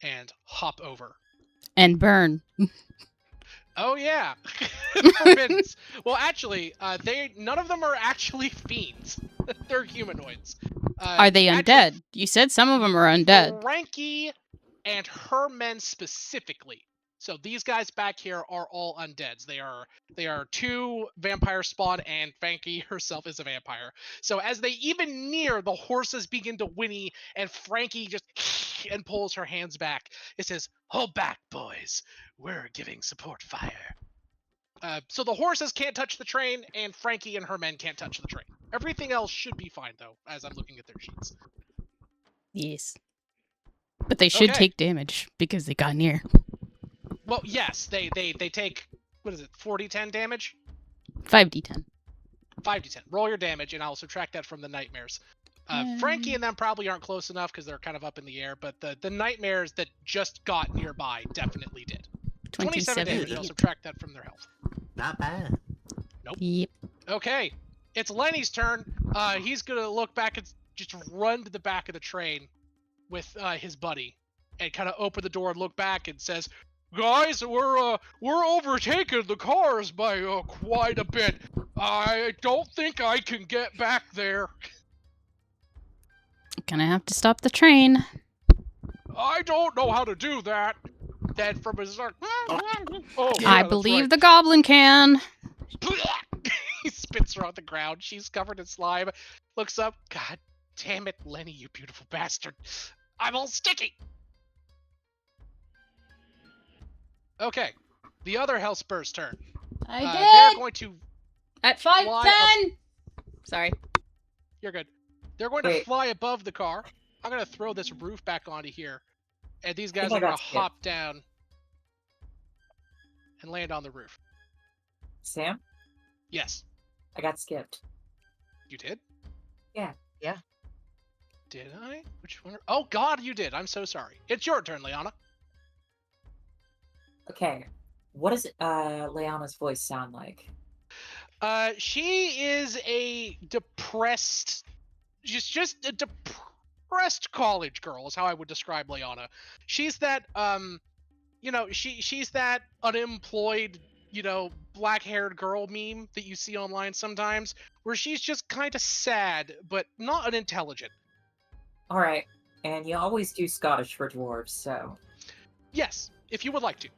and hop over. And burn. Oh yeah, forbiddens. Well, actually, none of them are actually fiends. They're humanoids. Are they undead? You said some of them are undead. Frankie and her men specifically. So these guys back here are all undeads. They are 2 vampire spawn, and Frankie herself is a vampire. So as they even near, the horses begin to whinny, and Frankie just and pulls her hands back. It says, "Hold back, boys. We're giving support fire." So the horses can't touch the train, and Frankie and her men can't touch the train. Everything else should be fine, though, as I'm looking at their sheets. Yes. But they should Okay. take damage because they got near. Well, yes, they take, what is it, 40-10 damage? 5d10. 5d10. Roll your damage, and I'll subtract that from the nightmares. Frankie and them probably aren't close enough because they're kind of up in the air, but the nightmares that just got nearby definitely did. 27 damage. I'll subtract that from their health. Not bad. Nope. Yep. Okay, it's Lenny's turn. He's gonna look back and just run to the back of the train with his buddy, and kind of open the door and look back and says, "Guys, we're overtaking the cars by quite a bit. I don't think I can get back there. Gonna have to stop the train. I don't know how to do that." Then from his oh, yeah, I that's believe right. the goblin can. He spits her on the ground. She's covered in slime. Looks up. God damn it, Lenny, you beautiful bastard. I'm all sticky. Okay. The other Hellspur's turn. They're going to At fly 5:10. Sorry. You're good. They're going to Wait. fly above the car. I'm going to throw this roof back onto here. And these guys think I are going got to skipped. hop down and land on the roof. Sam, Yes. I got skipped. You did? Yeah. Did I? Which one? Oh, God, you did. I'm so sorry. It's your turn, Liana. Okay, what does Leanna's voice sound like? She is a depressed... Just a depressed college girl is how I would describe Liana. She's that, she's that unemployed, black-haired girl meme that you see online sometimes, where she's just kind of sad, but not unintelligent. All right, and you always do Scottish for dwarves, so. Yes, if you would like to.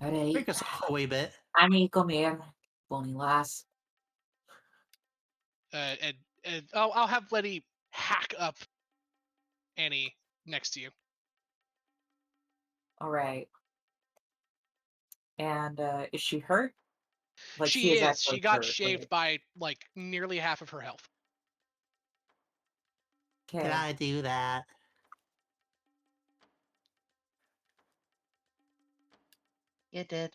All right. Make us a wee bit. Annie, come here, bonny lass. And I'll have Letty hack up Annie next to you. All right. And is she hurt? Like She is is. She actually got hurt. shaved by like nearly half of her health. Did Okay. I do that? You did.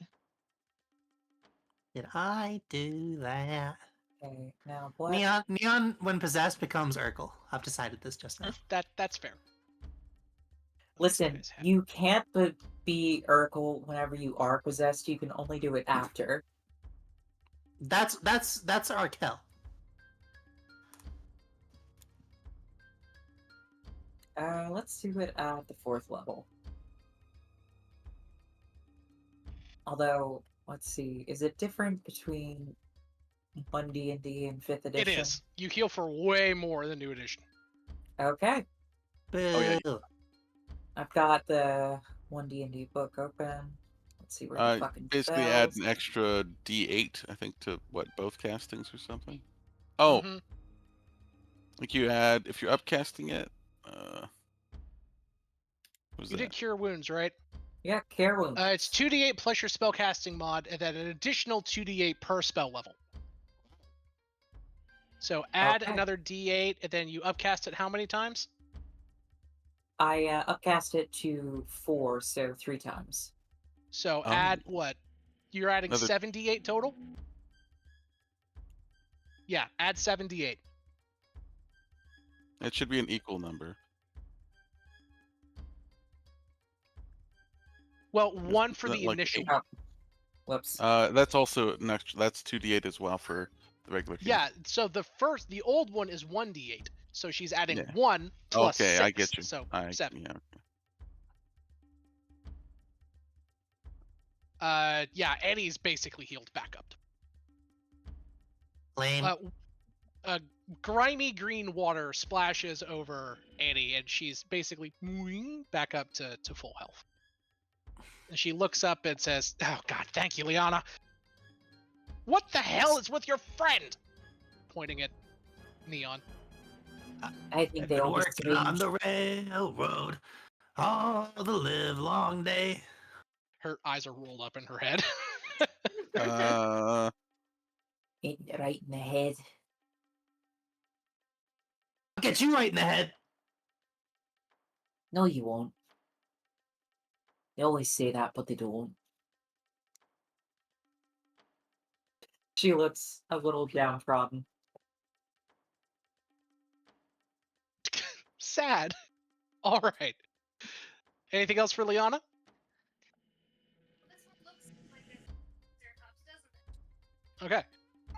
Did I do that? Okay. Now what? Neon, when possessed, becomes Urkel. I've decided this just now. That's fair. Listen, guys have- you can't be Urkel whenever you are possessed. You can only do it after. That's Arkel. Let's do it at the 4th level. Although, let's see, is it different between 1D and D and 5th edition? It is. You heal for way more than New Edition. Okay. Boo. Oh, yeah. I've got the 1D&D book open. Let's see where the fucking Basically spells. add an extra D8, I think, to what, both castings or something. Oh, Mhm. like you add if you're upcasting it. What was You that? did Cure Wounds, right? Yeah, care wounds. It's 2d8 plus your spellcasting mod, and then an additional 2d8 per spell level. So add Okay. another d8, and then you upcast it how many times? I upcast it to 4, so 3 times. So Oh. add what? You're adding Another- 7d8 total? Yeah, add 7d8. It should be an equal number. Well, one for that the like initial. 8? Whoops. That's also that's 2d8 as well for the regular. Yeah, so the old one is 1d8. So she's adding Yeah. 1 plus Okay, 6. I get you. So I 7. yeah. Yeah, Annie's basically healed back up. Lame. Grimy green water splashes over Annie, and she's basically back up to full health. And she looks up and says, "Oh God, thank you, Liana. What the hell is with your friend?" Pointing at Neon. I think they Been all working on the railroad all the live long day. Her eyes are rolled up in her head. Ain't it right in the head. I'll get you right in the head. No, you won't. They always say that, but they don't. She looks a little downtrodden. Sad. All right. Anything else for Liana? Okay.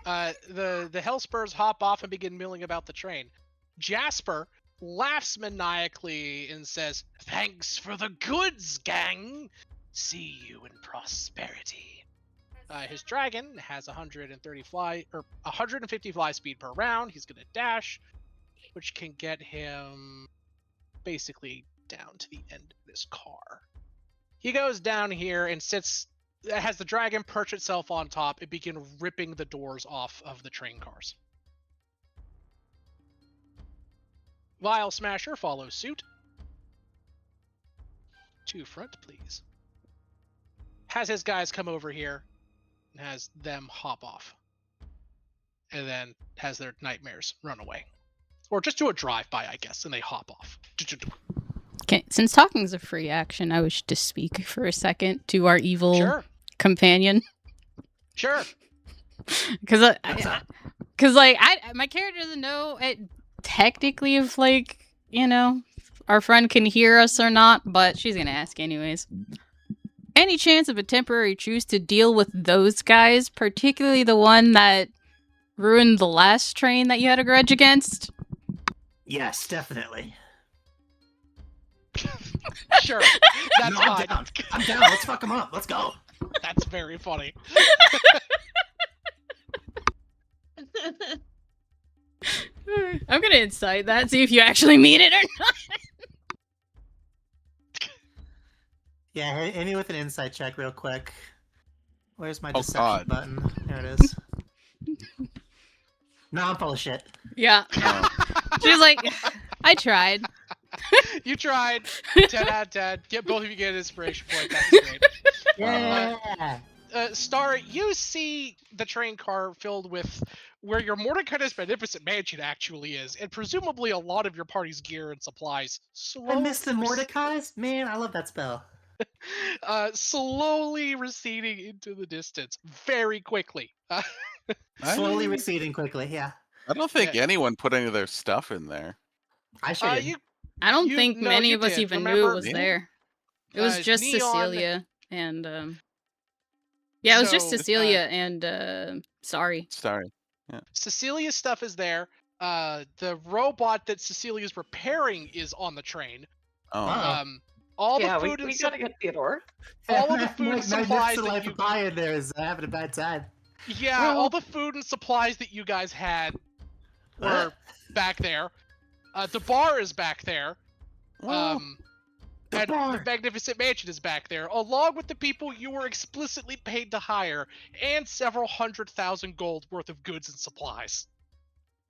The Hellspurs hop off and begin milling about the train. Jasper laughs maniacally and says, "Thanks for the goods, gang. See you in prosperity." His dragon has 150 fly speed per round. He's gonna dash, which can get him basically down to the end of this car. He goes down here and has the dragon perch itself on top and begin ripping the doors off of the train cars. Vile Smasher follows suit. To front, please. Has his guys come over here and has them hop off. And then has their nightmares run away. Or just do a drive-by, I guess, and they hop off. Okay, since talking is a free action, I wish to speak for a second to our evil Sure. companion. Sure. Because my character doesn't know it technically if our friend can hear us or not, but she's gonna ask anyways. Any chance of a temporary truce to deal with those guys, particularly the one that ruined the last train that you had a grudge against? Yes, definitely. Sure. That's No, I'm fine. down. I'm down. Let's fuck him up. Let's go. That's very funny. I'm gonna incite that, see if you actually mean it or not. Yeah, hit me with an insight check real quick. Where's my Oh, deception God. button? There it is. No, I'm full of shit. Yeah. Oh. She's like, I tried. You tried. 10 out of 10. Both of you get an inspiration point. That was great. Yeah. Star, you see the train car filled with where your Mordecai's Magnificent Mansion actually is, and presumably a lot of your party's gear and supplies. I missed the Mordecai's? Man, I love that spell. Slowly receding into the distance very quickly. Slowly receding quickly, yeah. I don't think anyone put any of their stuff in there. I sure did. I don't think no, many you of us did. even knew Remember? it was Yeah. there. It was just Neon- Cecilia and yeah, it was just So, Cecilia and sorry. Sorry. Cecilia's stuff is there. The robot that Cecilia's repairing is on the train. Oh. Uh-oh. All Yeah, the food we and gotta get Theodore. all of the food and supplies that Life you of Pi in there is having a bad time. all the food and supplies that you guys had were back there. The bar is back there. Well, And bar. the Magnificent Mansion is back there, along with the people you were explicitly paid to hire, and several 100,000 gold worth of goods and supplies.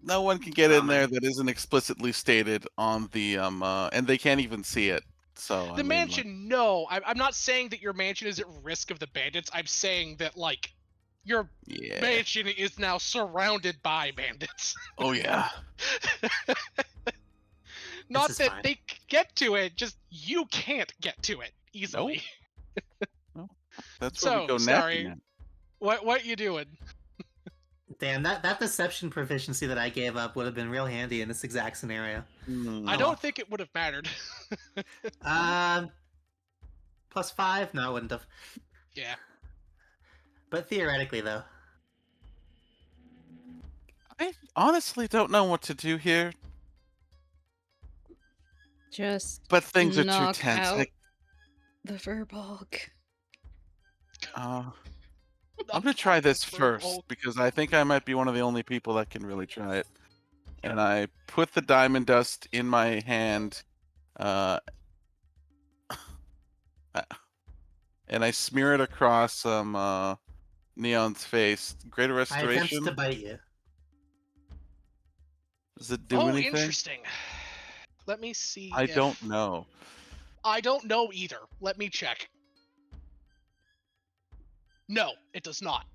no one can get in there man. that isn't explicitly stated on the and they can't even see it. So The I mean, mansion, no. I'm not saying that your mansion is at risk of the bandits. I'm saying that, like, your yeah. mansion is now surrounded by bandits. Oh yeah. Not is that fine. they get to it, just you can't get to it easily. That's where we So, go sorry. napping. What you doing? Damn, that deception proficiency that I gave up would have been real handy in this exact scenario. I don't think it would have mattered. +5? No, it wouldn't have. Yeah. But theoretically, though. I honestly don't know what to do here, Just but things are too knock tense. out the Verbolg. I'm gonna try this first because I think I might be one of the only people that can really try it. And I put the diamond dust in my hand, and I smear it across Neon's face. Greater I attempt restoration. to bite you. Does it do anything? Interesting. Let me see. I don't know. I don't know either. Let me check. No, it does not.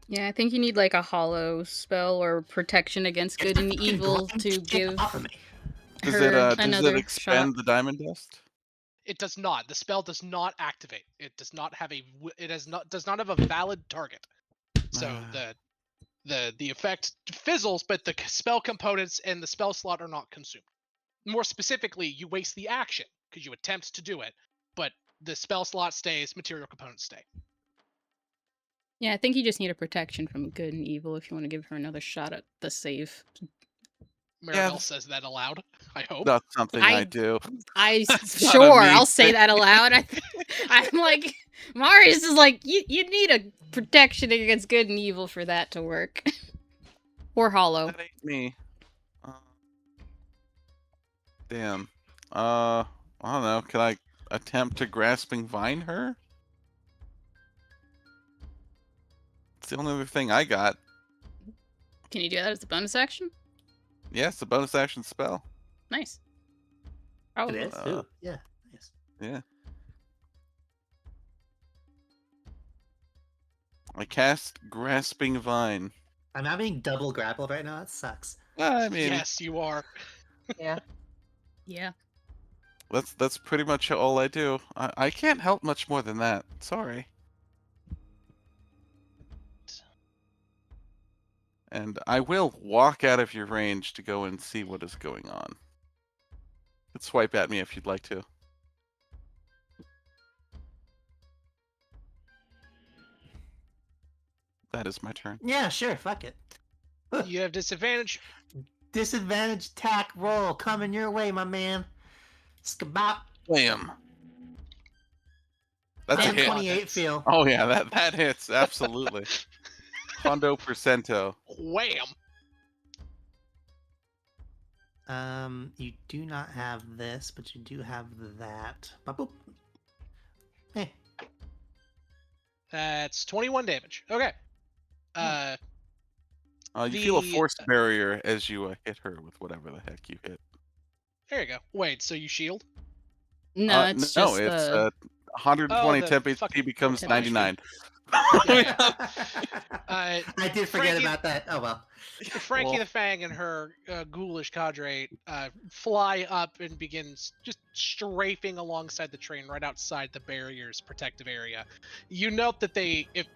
Yeah, I think you need like a hollow spell or protection against good and evil to give Off of me. Does her it another expend shot. the diamond dust? It does not. The spell does not activate. It does not have a. Does not have a valid target. So the effect fizzles, but the spell components and the spell slot are not consumed. More specifically, you waste the action because you attempt to do it, but the spell slot stays, material components stay. Yeah, I think you just need a protection from good and evil if you want to give her another shot at the save. Maribel says that aloud, I hope. That's something I do. That's not a Sure, me I'll say thing. that aloud. I'm like, Marius is like, you need a protection against good and evil for that to work. Or hollow. That ain't me. Damn. I don't know. Can I attempt to grasping vine her? It's the only other thing I got. Can you do that as a bonus action? Yeah, it's a bonus action spell. Nice. It Probably. is? Ooh, yeah. Nice. Yeah. I cast grasping vine. I'm not being double grappled right now. That sucks. I mean, Yes, you are. Yeah. Yeah. that's pretty much all I do. I can't help much more than that. Sorry. And I will walk out of your range to go and see what is going on. You can swipe at me if you'd like to. That is my turn. Yeah, sure. Fuck it. You have disadvantage. Disadvantage attack roll coming your way, my man. Skabop. Bam. That's a How's hit. 28 feel? Oh yeah, that hits absolutely. Hondo percento. Wham! You do not have this, but you do have that. Boop, boop. Hey. That's 21 damage. Okay. You feel a The- force barrier as you hit her with whatever the heck you hit. There you go. Wait, so you shield? No, it's no, just it's the 120 the temp HP fucking becomes temp 99. Yeah. I did forget Frankie- about that. Oh well. Frankie Well. the Fang and her ghoulish cadre fly up and begins just strafing alongside the train right outside the barrier's protective area. You note that if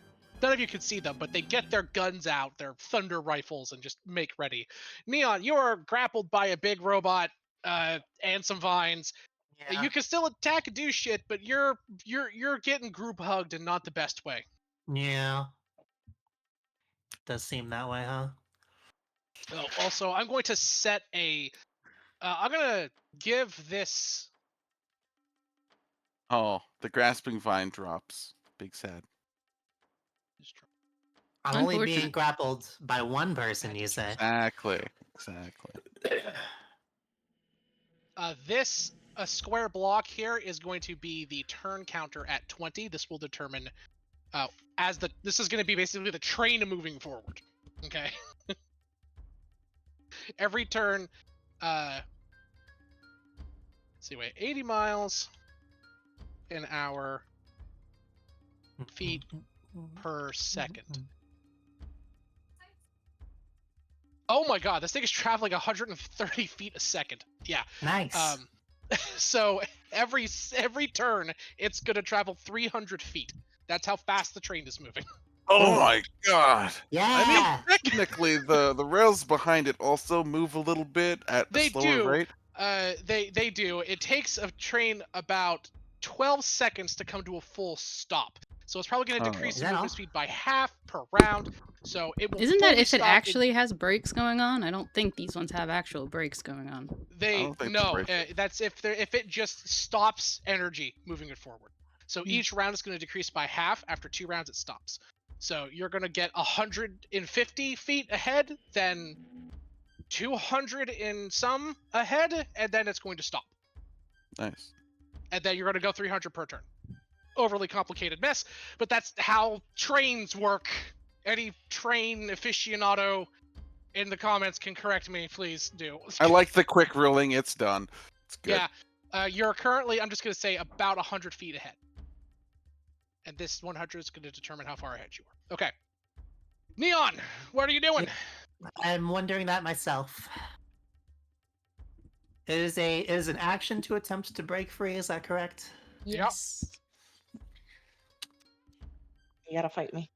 none of you can see them, but they get their guns out, their thunder rifles, and just make ready. Neon, you're grappled by a big robot and some vines. Yeah. You can still attack and do shit, but you're getting group hugged and not the best way. Yeah. Does seem that way, huh? Oh, also, I'm going to set a. I'm gonna give this. Oh, the grasping vine drops. Big sad. I'm only being Unfortunate. grappled by one person, you say? Exactly. This a square block here is going to be the turn counter at 20. This will determine this is going to be basically the train moving forward. Okay. Every turn. Let's see, wait, 80 miles an hour, feet per second. Oh my god, this thing is traveling 130 feet a second. Yeah. Nice. So every turn, it's gonna travel 300 feet. That's how fast the train is moving. Oh my god. Yeah. I mean, technically, the rails behind it also move a little bit at a They slower do. rate. They do. It takes a train about 12 seconds to come to a full stop. So it's probably going to decrease Is the that movement all? speed by half per round. So it will. Isn't that fully if it stop actually has brakes going on? I don't think these ones have actual brakes going on. I don't think no. the brakes- That's if it just stops energy moving it forward. So each round is going to decrease by half. After 2 rounds, it stops. So you're going to get 150 feet ahead, then 200 and some ahead, and then it's going to stop. Nice. And then you're going to go 300 per turn. Overly complicated mess, but that's how trains work. Any train aficionado in the comments can correct me, please do. I like the quick ruling. It's done. It's good. Yeah. You're currently, I'm just going to say, about 100 feet ahead. And this 100 is going to determine how far ahead you are. Okay. Neon, what are you doing? I'm wondering that myself. It is an action to attempt to break free, is that correct? Yes. You gotta fight me.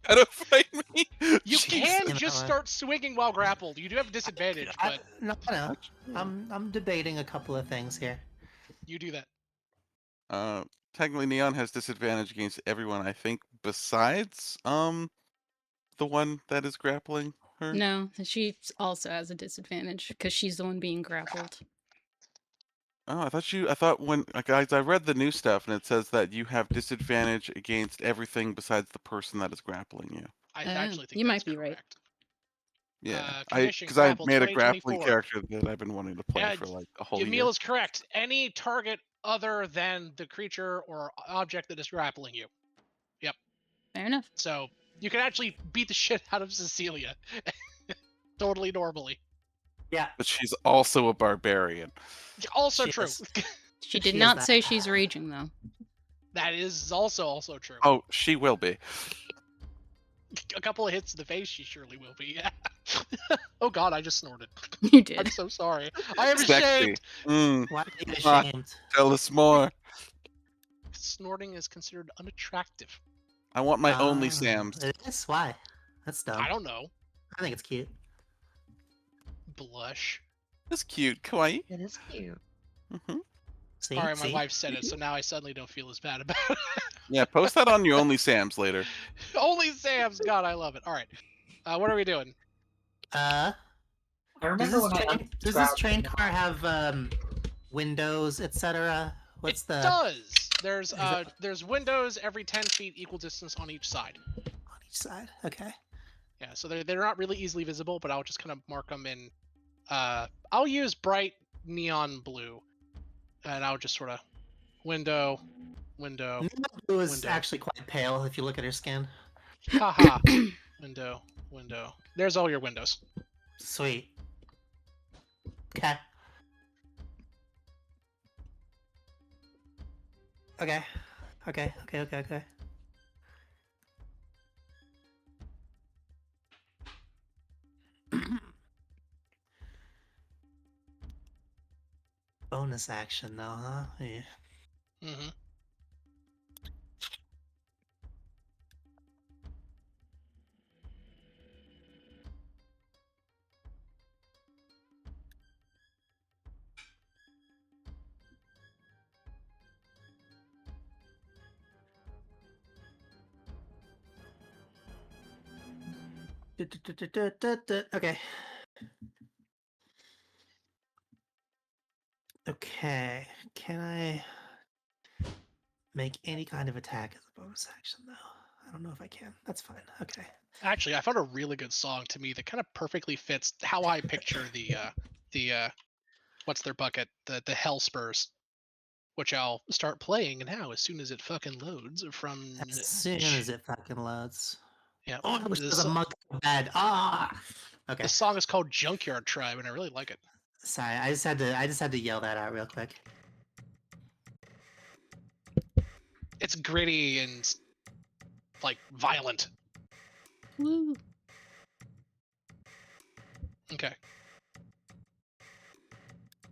Gotta fight me. You Jeez. can You just know, start swinging while grappled. You do have a disadvantage, but No. I'm debating a couple of things here. you do that. Technically, Neon has disadvantage against everyone, I think, besides the one that is grappling her. No, she also has a disadvantage because she's the one being grappled. Oh, I thought when guys, I read the new stuff and it says that you have disadvantage against everything besides the person that is grappling you. I Oh, actually think you that's might be right. correct. Yeah, Commission because I Grapple made a grappling 2024. character that I've been wanting to play for like a whole Emil year. is correct. Any target other than the creature or object that is grappling you. Yep. Fair enough. So you can actually beat the shit out of Cecilia. Totally normally. Yeah. But she's also a barbarian. Also She true. is. She She did is not that. say she's raging though. That is also true. Oh, she will be. A couple of hits in the face, she surely will be. Yeah. Oh god, I just snorted. You I'm did. so sorry. I am Sexy. ashamed. Why are you Ah. ashamed? Tell us more. Snorting is considered unattractive. I want my only Sams. It is? Why? That's dumb. I don't know. I think it's cute. Blush. It's cute, kawaii. It is cute. Hmm. See? Alright, my See? wife said it, so now I suddenly don't feel as bad about it. Yeah, post that on your only Sams later. Only Sam's. God, I love it. Alright. What are we doing? I Does remember this when I train, does this train car have windows, etc.? What's It the does. There's it- there's windows every 10 feet, equal distance on each side. on each side? Okay. Yeah, so they're not really easily visible, but I'll just kind of mark them in. I'll use bright neon blue, and I'll just sort of window. Neon Blue is window. actually quite pale if you look at her skin. Haha. Window. window. There's all your windows. Sweet. Okay. Okay. Okay. Bonus action though, huh? Yeah. Mm-hmm. Okay. Okay. Can I make any kind of attack as a bonus action though? I don't know if I can. That's fine. Okay. Actually, I found a really good song to me that kind of perfectly fits how I picture the what's their bucket, the Hell Spurs, which I'll start playing now as soon as it fucking loads from. As soon as it fucking loads. Yeah. Oh, I wish there was a The monk in bed. Ah. Okay. song is called Junkyard Tribe, and I really like it. Sorry, I just had to yell that out real quick. It's gritty and like violent. Woo. Okay.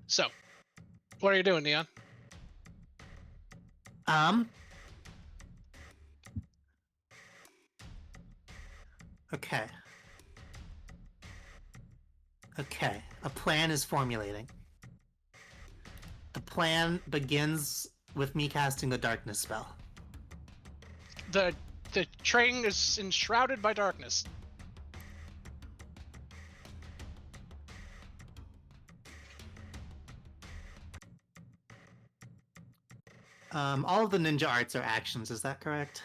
So, what are you doing, Neon? Okay. Okay. A plan is formulating. The plan begins with me casting the darkness spell. The train is enshrouded by darkness. All of the ninja arts are actions, is that correct?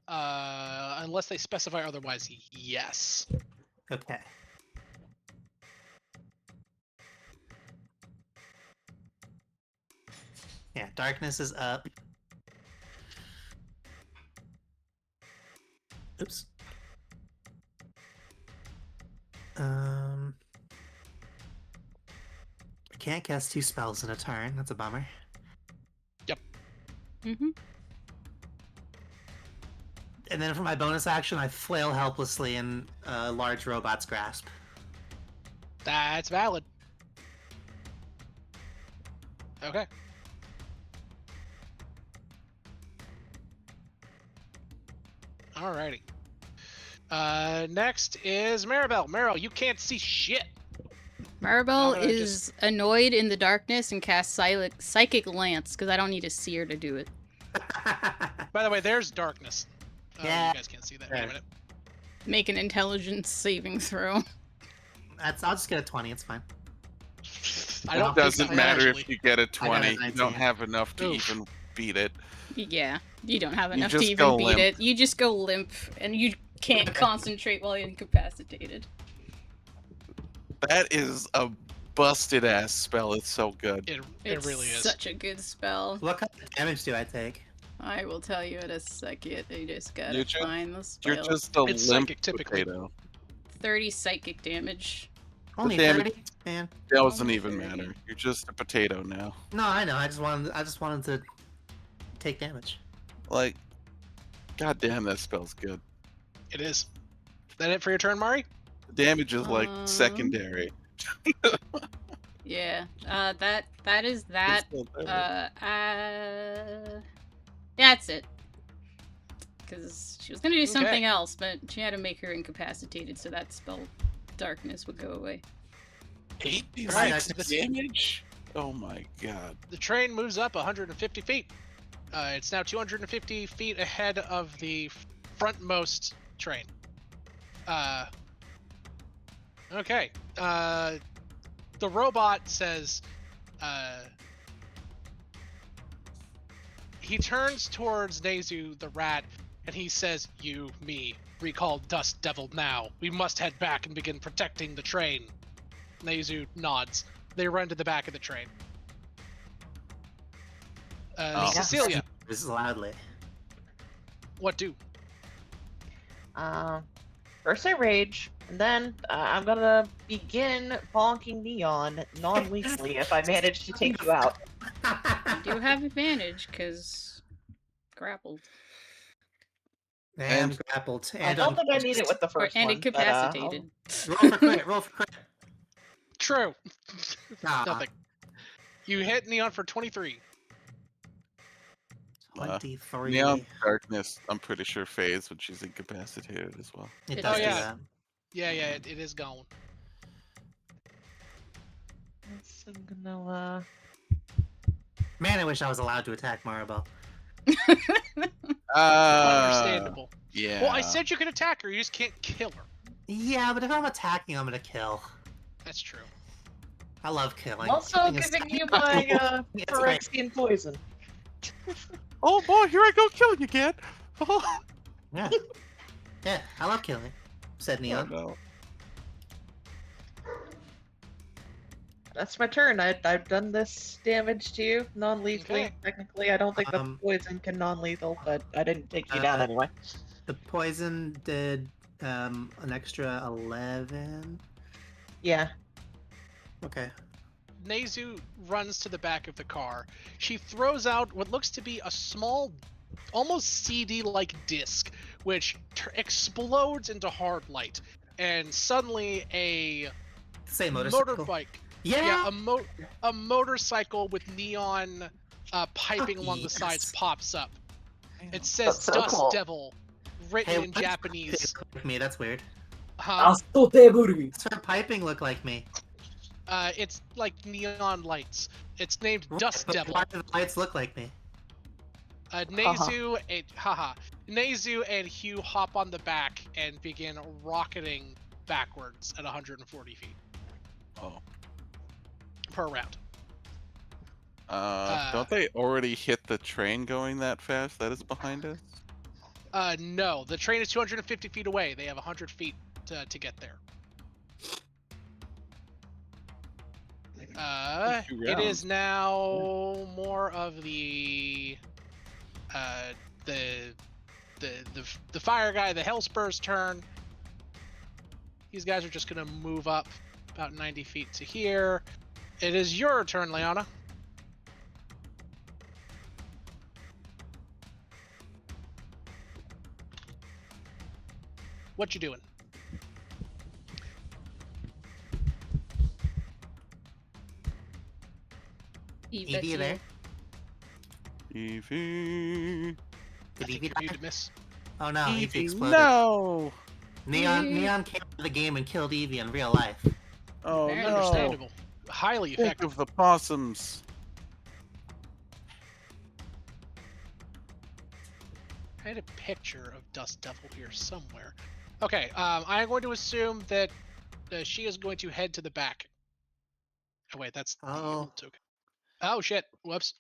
Unless they specify otherwise, yes. Okay. Yeah, darkness is up. Oops. I can't cast 2 spells in a turn. That's a bummer. Yep. Mm-hmm. And then for my bonus action, I flail helplessly in a large robot's grasp. That's valid. Okay. Alrighty. Next is Maribel. Maribel, you can't see shit. Maribel I'm gonna is annoyed in the darkness and casts Psychic Lance, because I don't need to see her to do it. By the way, there's darkness. Yeah. You guys can't see that. Wait a minute. Make an intelligence saving throw. I'll just get a 20, it's fine. I don't It doesn't think matter actually. if you get a I got a 20. You 19. don't have enough to Oof. even beat it. Yeah, you don't have You enough to just even go beat limp. it. You just go limp, and you can't concentrate while you're incapacitated. That is a busted ass spell. It's so good. It It's really is. such a good spell. What kind of damage do I take? I will tell you in a second. I just gotta You're just- find the spell. You're just a It's limp psychic, typically. potato. 30 psychic damage. Only damage- 30? Man. That doesn't Only even 30. matter. You're just a potato now. No, I know. I just wanted to take damage. Like, goddamn, that spell's good. It is. That it for your turn, Mari? The damage is like Um, secondary. Yeah. That is that. It's still there. That's it. Because she was gonna do Okay. something else, but she had to make her incapacitated, so that spell darkness would go away. 86 Alright, damage? Oh my god. The train moves up 150 feet. It's now 250 feet ahead of the frontmost train. Okay. The robot says, he turns towards Nezu, the rat, and he says, "You, me, recall Dust Devil now. We must head back and begin protecting the train." Nezu nods. They run to the back of the train. Oh. First I rage, and then I'm gonna begin bonking Neon non-lethally if I manage to take you out. You do have advantage because grappled And And- grappled. I And don't think I need it with the or first and one. incapacitated. roll for crit. Roll for crit. True. Nah. Nothing. You hit Neon for 23. 23. Neon darkness, I'm pretty sure fades when she's incapacitated as well. It It does does. do Yeah. that. Yeah, it is gone. I'm gonna. Man, I wish I was allowed to attack Maribel. Understandable. Yeah. Well, I said you could attack her. You just can't kill her. Yeah, but if I'm attacking, I'm gonna kill. That's true. I love killing. I'm also Killing is giving you so my cool. It's great. Phyrexian poison. Oh boy, here I go killing again. Oh, Yeah. Yeah, I love killing, said oh Neon. no. That's my turn. I've done this damage to you non-lethally. Okay. Technically, I don't think the Um, poison can non-lethal, but I didn't take you uh, down anyway. The poison did an extra 11. Yeah. Okay. Nezu runs to the back of the car. She throws out what looks to be a small, almost CD-like disc, which explodes into hard light, and suddenly a Say motorcycle. motorbike. Yeah. A motorcycle with neon piping along the sides yes. pops up. It That's says so Dust cool. Devil, written Hey, in why does Japanese. it look like me? That's weird. Astoteburi. What's her piping look like me? It's like neon lights. It's named Right, Dust but Devil. Why do the lights look like me? Nezu and Hugh hop on the back and begin rocketing backwards at 140 feet Oh. per round. Don't they already hit the train going that fast that is behind us? No, the train is 250 feet away. They have 100 feet to get there. Two It rounds. is now more of the fire guy, the Hellspur's turn. These guys are just gonna move up about 90 feet to here. It is your turn, Leona. What you doing? Evie, you there? Evie. Did I Evie think you die? to miss. Oh no, Evie Evie, exploded. no! Neon came out of the game and killed Evie in real life. Oh Very no! Understandable. Highly Think effective. of the possums. I had a picture of Dust Devil here somewhere. Okay, I'm going to assume that she is going to head to the back. Oh wait, that's the Oh. old token. Oh shit! Whoops.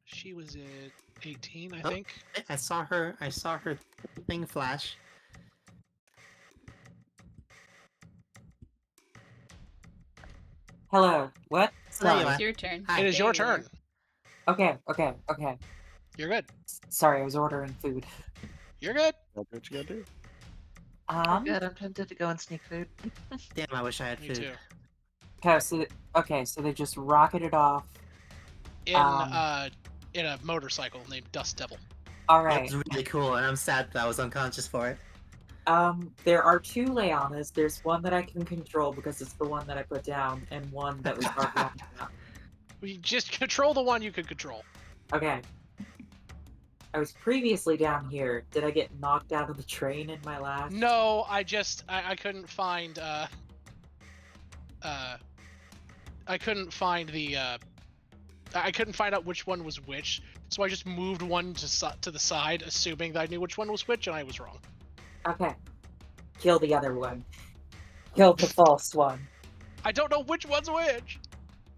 She was at 18, I Oh. think. I saw her thing flash. Hello. What? There you Sorry. are. It's your turn. Hi. It is There your you are. turn. Okay. You're good. Sorry, I was ordering food. You're good. That's what you gotta do. Oh, good. I'm tempted to go and sneak food. Damn, I wish I had Me food. too. So they just rocketed off. In a motorcycle named Dust Devil. All That right. was really cool, and I'm sad that I was unconscious for it. There are two Leonas. There's one that I can control because it's the one that I put down, and one that was already on the map. We just control the one you can control. Okay. I was previously down here. Did I get knocked out of the train in my last? No, I couldn't find I couldn't find the I couldn't find out which one was which, so I just moved one to the side, assuming that I knew which one was which, and I was wrong. Okay. Kill the other one. Kill the false one. I don't know which one's which.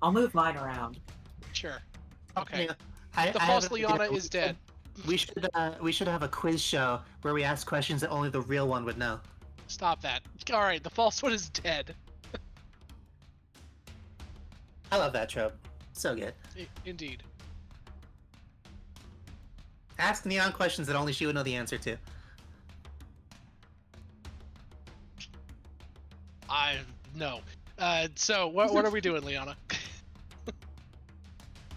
I'll move mine around. Sure. Okay. I The have false an idea. Leona is dead. We should have a quiz show where we ask questions that only the real one would know. Stop that. All right, the false one is dead. I love that trope. So good. Indeed. Ask Neon questions that only she would know the answer to. No. So what are we doing, Liana?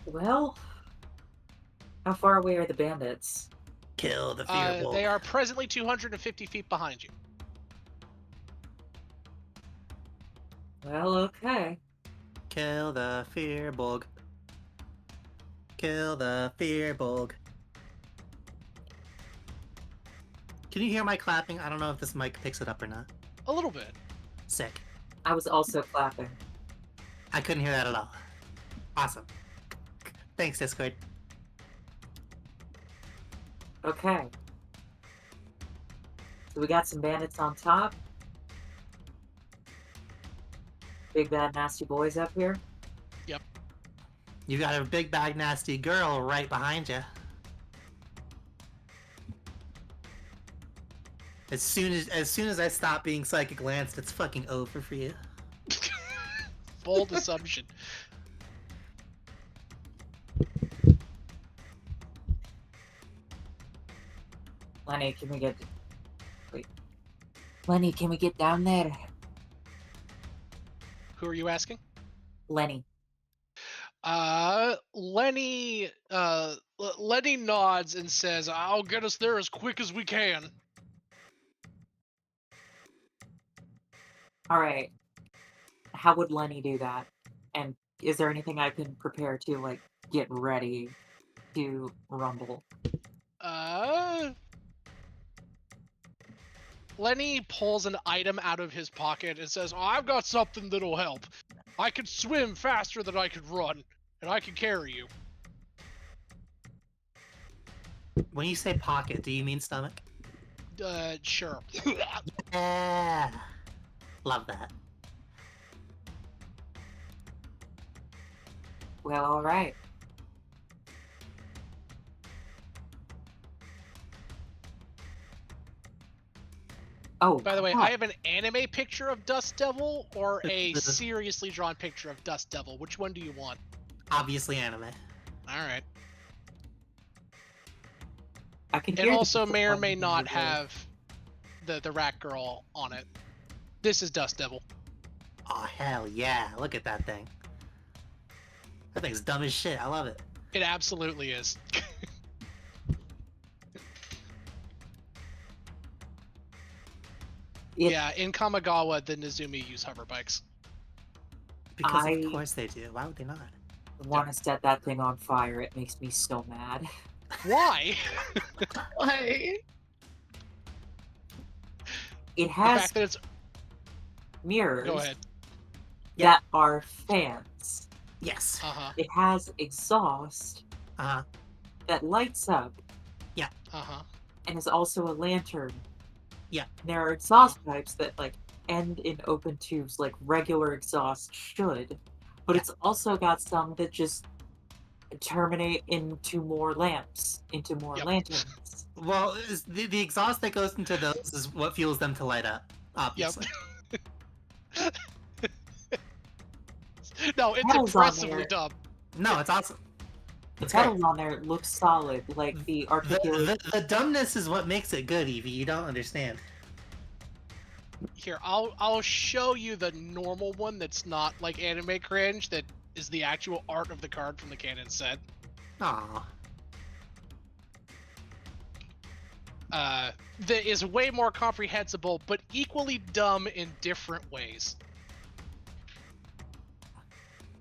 Well, how far away are the bandits? Kill the fear They are presently 250 feet behind you. Well, okay. Kill the Fearbulg. Kill the Fearbulg. Can you hear my clapping? I don't know if this mic picks it up or not. A little bit. Sick. I was also clapping. I couldn't hear that at all. Awesome. Thanks, Discord. Okay. So we got some bandits on top. Big bad nasty boys up here. Yep. You got a big bag nasty girl right behind you. As soon as I stop being psychic lanced, it's fucking over for you. Bold assumption. Lenny, can we get... Wait. Lenny, can we get down there? Who are you asking? Lenny. Lenny nods and says, "I'll get us there as quick as we can." Alright. How would Lenny do that? And is there anything I can prepare to, like, get ready to rumble? Lenny pulls an item out of his pocket and says, "Oh, I've got something that'll help. I can swim faster than I could run, and I can carry you." When you say pocket, do you mean stomach? Sure. Yeah. Love that. Well, alright. Oh, By the way, come I on. have an anime picture of Dust Devil or a seriously drawn picture of Dust Devil. Which one do you want? Obviously anime. Alright. I can It hear also the may or disappointment may in not your voice. have the rat girl on it. This is Dust Devil. Oh, hell yeah. Look at that thing. That thing's dumb as shit. I love it. It absolutely is. Yeah, in Kamigawa, the Nezumi use hover bikes. Because I- of course they do. Why would they not? Want to set that thing on fire. It makes me so mad. Why? Why? It The has fact that it's... mirrors Go ahead. that are fans. Yes. Uh-huh. It has exhaust Uh-huh. that lights up Uh-huh. and is also a lantern. Yeah. There are exhaust pipes that like end in open tubes like regular exhaust should, but Yeah. it's also got some that just terminate into more lamps, into more Yep. lanterns. Well, the exhaust that goes into those is what fuels them to light up, obviously. No, it's Pedals on impressively there. dumb. No, it's awesome. The It's great. pedals on there look solid, like the articulate. The dumbness is what makes it good, Evie. You don't understand. Here, I'll show you the normal one that's not like anime cringe, that is the actual art of the card from the canon set. Aw. That is way more comprehensible, but equally dumb in different ways.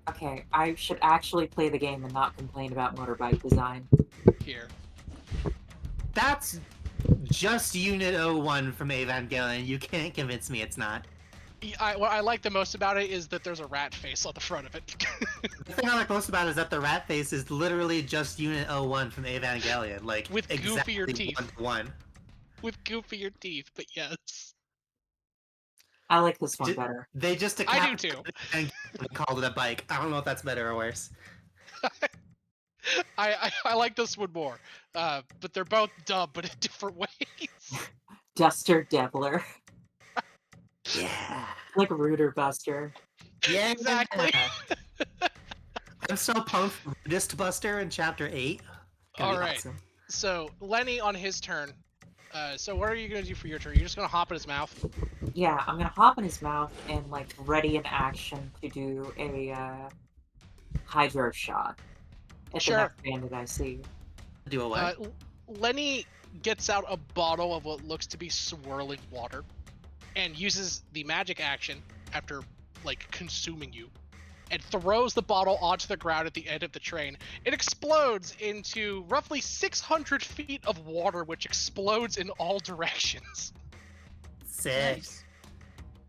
Okay, I should actually play the game and not complain about motorbike design. Here. That's just Unit 01 from Evangelion. You can't convince me it's not. What I like the most about it is that there's a rat face on the front of it. The thing I like most about it is that the rat face is literally just Unit 01 from Evangelion. Like, With exactly goofier teeth. 1-to-1. With goofier teeth, but yes. I like this one Ju- better. They just I do too. and called it a bike. I don't know if that's better or worse. I like this one more. But they're both dumb, but in different ways. Duster Deviler. Yeah. Like Rooter Buster. Yeah, Exactly. I'm so pumped for Rudist Buster in Chapter 8. Gonna be All right. awesome. So Lenny on his turn. So what are you gonna do for your turn? You're just gonna hop in his mouth. Yeah, I'm gonna hop in his mouth and like ready in action to do a hydro shot at the Sure. next bandit I see. Do a what? Lenny gets out a bottle of what looks to be swirling water, and uses the magic action after like consuming you, and throws the bottle onto the ground at the end of the train. It explodes into roughly 600 feet of water, which explodes in all directions. Sick. Nice.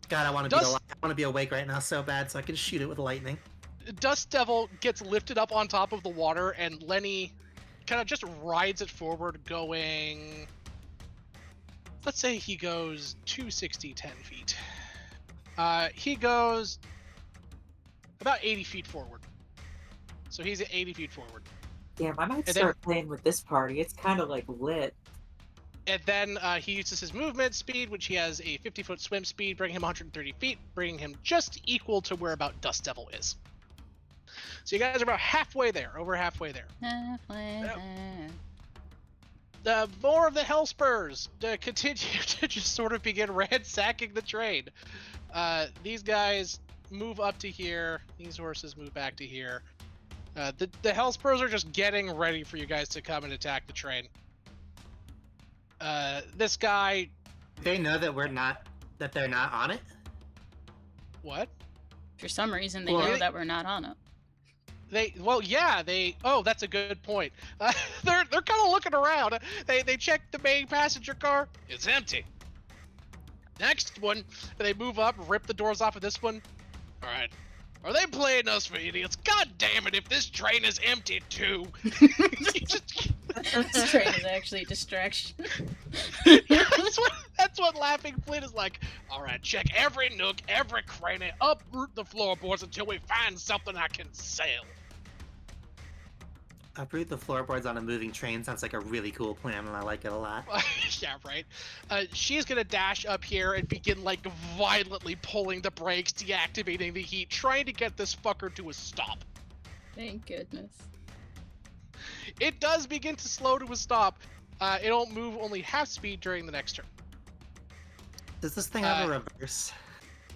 God, I want to be awake right now so bad so I can shoot it with lightning. Dust Devil gets lifted up on top of the water, and Lenny kind of just rides it forward, going... Let's say he goes 260, 10 feet. He goes about 80 feet forward. So he's at 80 feet forward. Damn, I might And start playing with this party. It's kind of like lit. And then he uses his movement speed, which he has a 50-foot swim speed, bringing him 130 feet, bringing him just equal to where about Dust Devil is. So you guys are about halfway there, over halfway there. Halfway there. More of the Hellspurs continue to just sort of begin ransacking the train. These guys move up to here. These horses move back to here. The Hellspurs are just getting ready for you guys to come and attack the train. This guy... They know that they're not on it? What? For some reason, they Well, know that we're not on it. Oh, that's a good point. They're kind of looking around. They check the main passenger car. It's empty. Next one, they move up, rip the doors off of this one. All right. Are they playing us for idiots? God damn it, if this train is empty too. This train is actually a distraction. That's what Laughing Flint is like. All right, check every nook, every cranny, uproot the floorboards until we find something I can sell. Uproot the floorboards on a moving train sounds like a really cool plan, and I like it a lot. Yeah, right. She's gonna dash up here and begin like violently pulling the brakes, deactivating the heat, trying to get this fucker to a stop. Thank goodness. It does begin to slow to a stop. It'll move only half speed during the next turn. Does this thing have a reverse?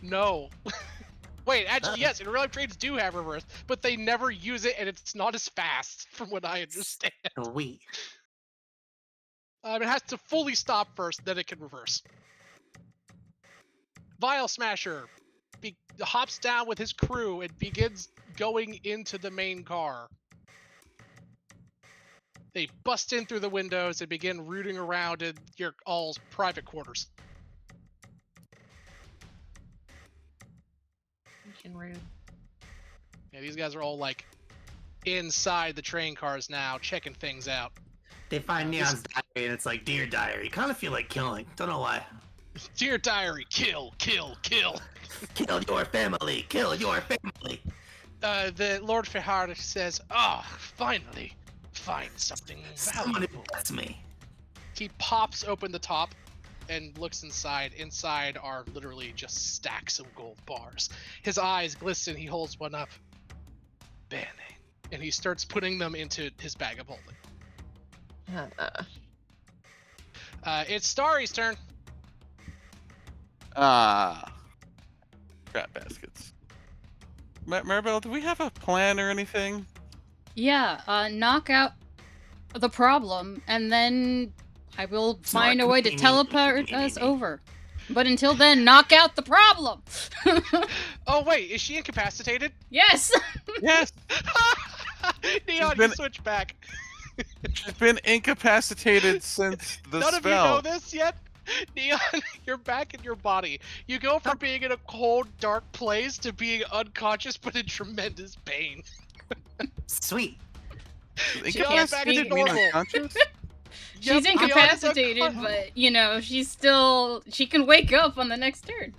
No. Wait, actually, yes, in real life trains do have reverse, but they never use it, and it's not as fast, from what I understand. Sweet. It has to fully stop first, then it can reverse. Vial Smasher hops down with his crew and begins going into the main car. They bust in through the windows and begin rooting around in your all's private quarters. Rude. Yeah, these guys are all like inside the train cars now, checking things out. They find Neon's diary and it's like, Dear Diary, kind of feel like killing. Don't know why. Dear Diary, kill, kill, kill. Kill your family, kill your family. The Lord Fehard says, finally, find something Someone valuable. who gets me. He pops open the top and looks inside. Inside are literally just stacks of gold bars. His eyes glisten. He holds one up. Bene. And he starts putting them into his bag of holding. It's Starry's turn. Crap baskets. Maribel, do we have a plan or anything? Yeah, knock out the problem, and then I will Smart find a way to community. teleport us over. But until then, knock out the problem! Oh, wait, is she incapacitated? Yes! Yes! Neon, you switch back. She's been incapacitated since the None spell. of you know this yet? Neon, you're back in your body. You go from being in a cold, dark place to being unconscious but in tremendous pain. Sweet. can't back speak. to normal. She's Yep, incapacitated, Neon is but, you know, she can wake up on the next turn.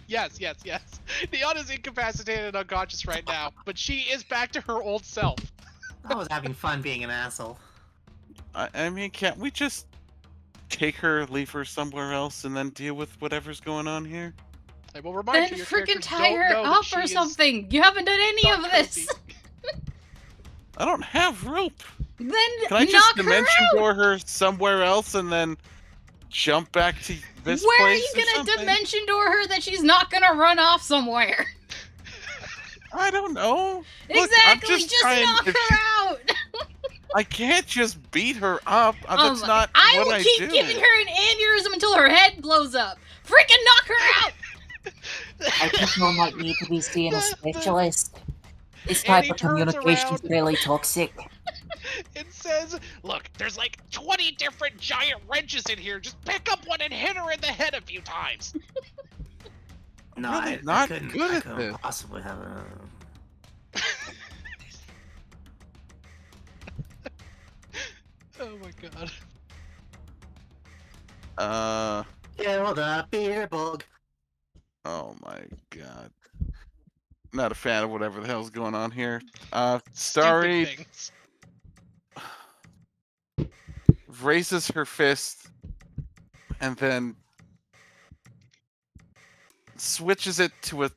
Yes. Neon is incapacitated and unconscious right now, but she is back to her old self. I was having fun being an asshole. I mean, can't we just take her, leave her somewhere else, and then deal with whatever's going on here? I will remind Then you, your freaking characters tie don't her know that up she or is something! You haven't done any not of this! trophy. I don't have rope. Then Can I just knock her dimension out. door her somewhere else and then jump back to this Where are place you or gonna something? dimension door her that she's not gonna run off somewhere? I don't know. Look, I'm Exactly, just trying. knock If her she, out. I can't just beat her up. That's not I what will I keep do. giving her an aneurysm until her head blows up. Freaking knock her out! I think you might need to be seeing a specialist. This And type he of turns communication's around. really toxic. It says, "Look, there's like 20 different giant wrenches in here. Just pick up one and hit her in the head a few times." No, really I not couldn't, good I at couldn't this. possibly have a... Oh my god. Kill the beer bug. Oh my god. Not a fan of whatever the hell's going on here. Stupid Starry things. raises her fist and then switches it to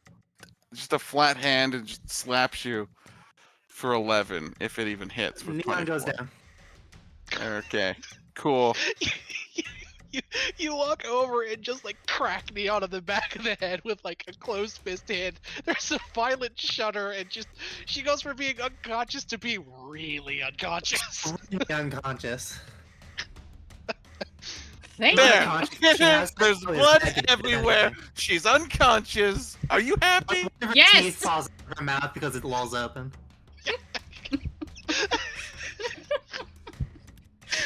just a flat hand and just slaps you for 11 if it even hits with Neon goes 24. down. Okay, cool. You walk over and just like crack Neon on the back of the head with like a closed fist hand. There's a violent shudder and just she goes from being unconscious to being really unconscious. Really unconscious. Thank There! you. Unconscious. She has There's probably blood executive everywhere. everything. She's unconscious. Are you happy? One of her Yes! teeth falls out of her mouth because it lolls open.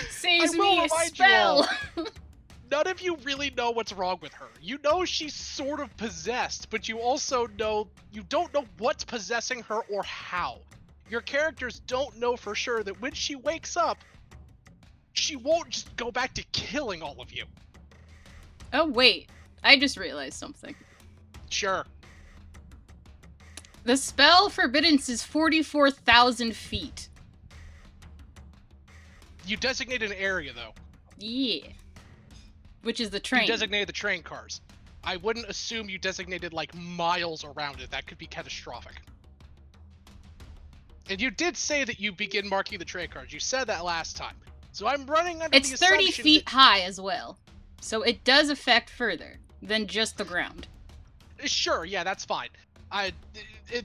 Saves I will me a remind you all. spell. None of you really know what's wrong with her. You know she's sort of possessed, but you also know you don't know what's possessing her or how. Your characters don't know for sure that when she wakes up, she won't just go back to killing all of you. Oh wait, I just realized something. Sure. The spell forbiddance is 44,000 feet. You designate an area though. Yeah. Which is the You train. designated the train cars. I wouldn't assume you designated like miles around it. That could be catastrophic. And you did say that you begin marking the train cars. You said that last time. So I'm running under It's the 30 assumption feet that... high as well. So it does affect further than just the ground. Sure, yeah, that's fine.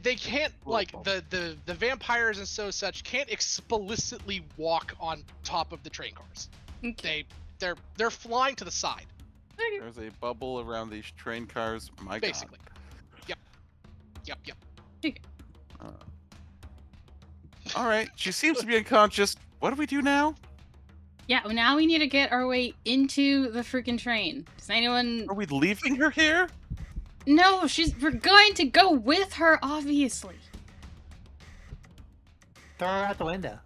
They can't like the vampires and such can't explicitly walk on top of the train cars. Okay. They're flying to the side. There's a bubble around these train cars. My Basically. God. Yep. All right. She seems to be unconscious. What do we do now? Yeah, well, now we need to get our way into the freaking train. Does anyone... Are we leaving her here? No, we're going to go with her, obviously. Throw her out the window.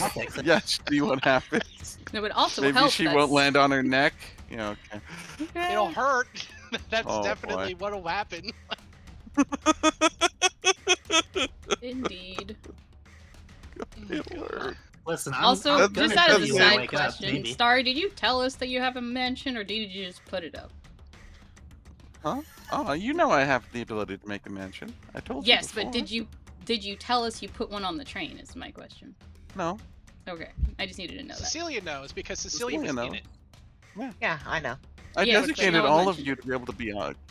I'll fix it. Yeah, see what happens. It would also Maybe help she us. won't land on her neck. Yeah, okay. Okay. It'll hurt. That's Oh, definitely boy. what'll happen. Indeed. Listen, I'm Also, I'm just gonna out of kill the you when I side wake up, question, maybe. Starry, did you tell us that you have a mansion, or did you just put it up? Huh? Oh, you know I have the ability to make a mansion. I told you Yes, but before. did you tell us you put one on the train? Is my question. No. Okay, I just needed to know that. Cecilia knows because Cecilia was Cecilia in knows. it. Yeah, I know. I Yeah, but designated no one all of mentioned you to be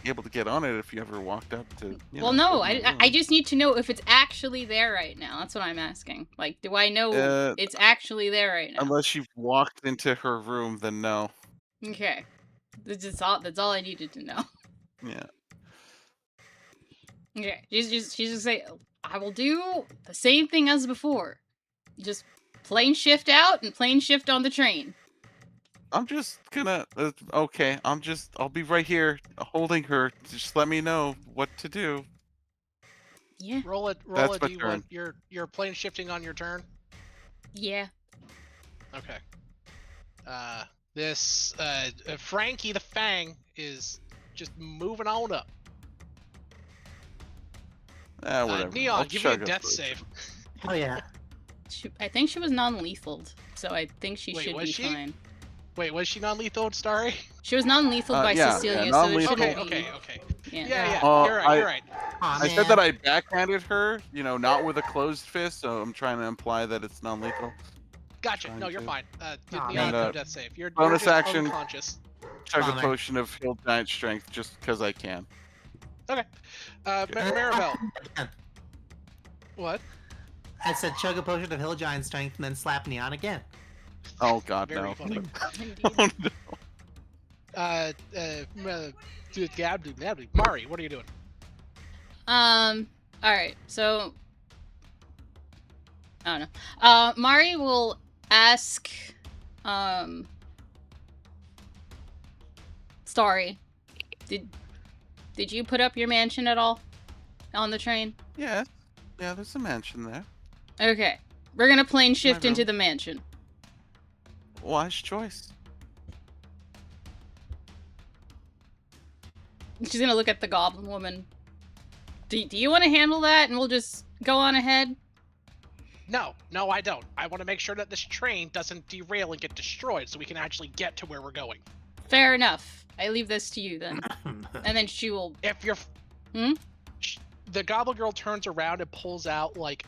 able to get on it if you ever walked up to. Well, no, I just need to know if it's actually there right now. That's what I'm asking. Like, do I know it's actually there right now? Unless you've walked into her room, then no. Okay, that's all I needed to know. Yeah. Okay, she's just say, I will do the same thing as before. Just plane shift out and plane shift on the train. I'm just gonna. Okay, I'll be right here holding her. Just let me know what to do. Yeah. Roll a That's my d1. You're plane shifting on your turn. Yeah. Okay. This Frankie the Fang is just moving on up. Whatever. Neon, I'll give me a chug death first. save. Oh yeah. I think she was non-lethal, so I think she Wait, should was be she? fine. Wait, was she non-lethal, Starry? She was non-lethal by yeah, Cecilia, yeah, so it non-lethal. shouldn't Okay. be... Yeah. Yeah. You're right. I- You're right. Aw, I said man. that I backhanded her, not with a closed fist, so I'm trying to imply that it's non-lethal. Gotcha. Trying No, you're to. fine. Aw, Neon, man. no death save. You're Bonus just action. unconscious. Chug a Bummer. potion of healed giant strength just because I can. Okay. Okay. Maribel. What? I said chug a potion of hill giant strength and then slap Neon again. Oh God, Very no. funny. Oh, no. Mari, what are you doing? Alright, so I don't know. Mari will ask Starry, did you put up your mansion at all on the train? Yeah, there's a mansion there. Okay. We're gonna plane shift room. into the mansion. Wise choice. She's gonna look at the goblin woman. Do you want to handle that and we'll just go on ahead? No, I don't. I want to make sure that this train doesn't derail and get destroyed so we can actually get to where we're going. Fair enough. I leave this to you then. And then she will... If you're... The goblin girl turns around and pulls out, like,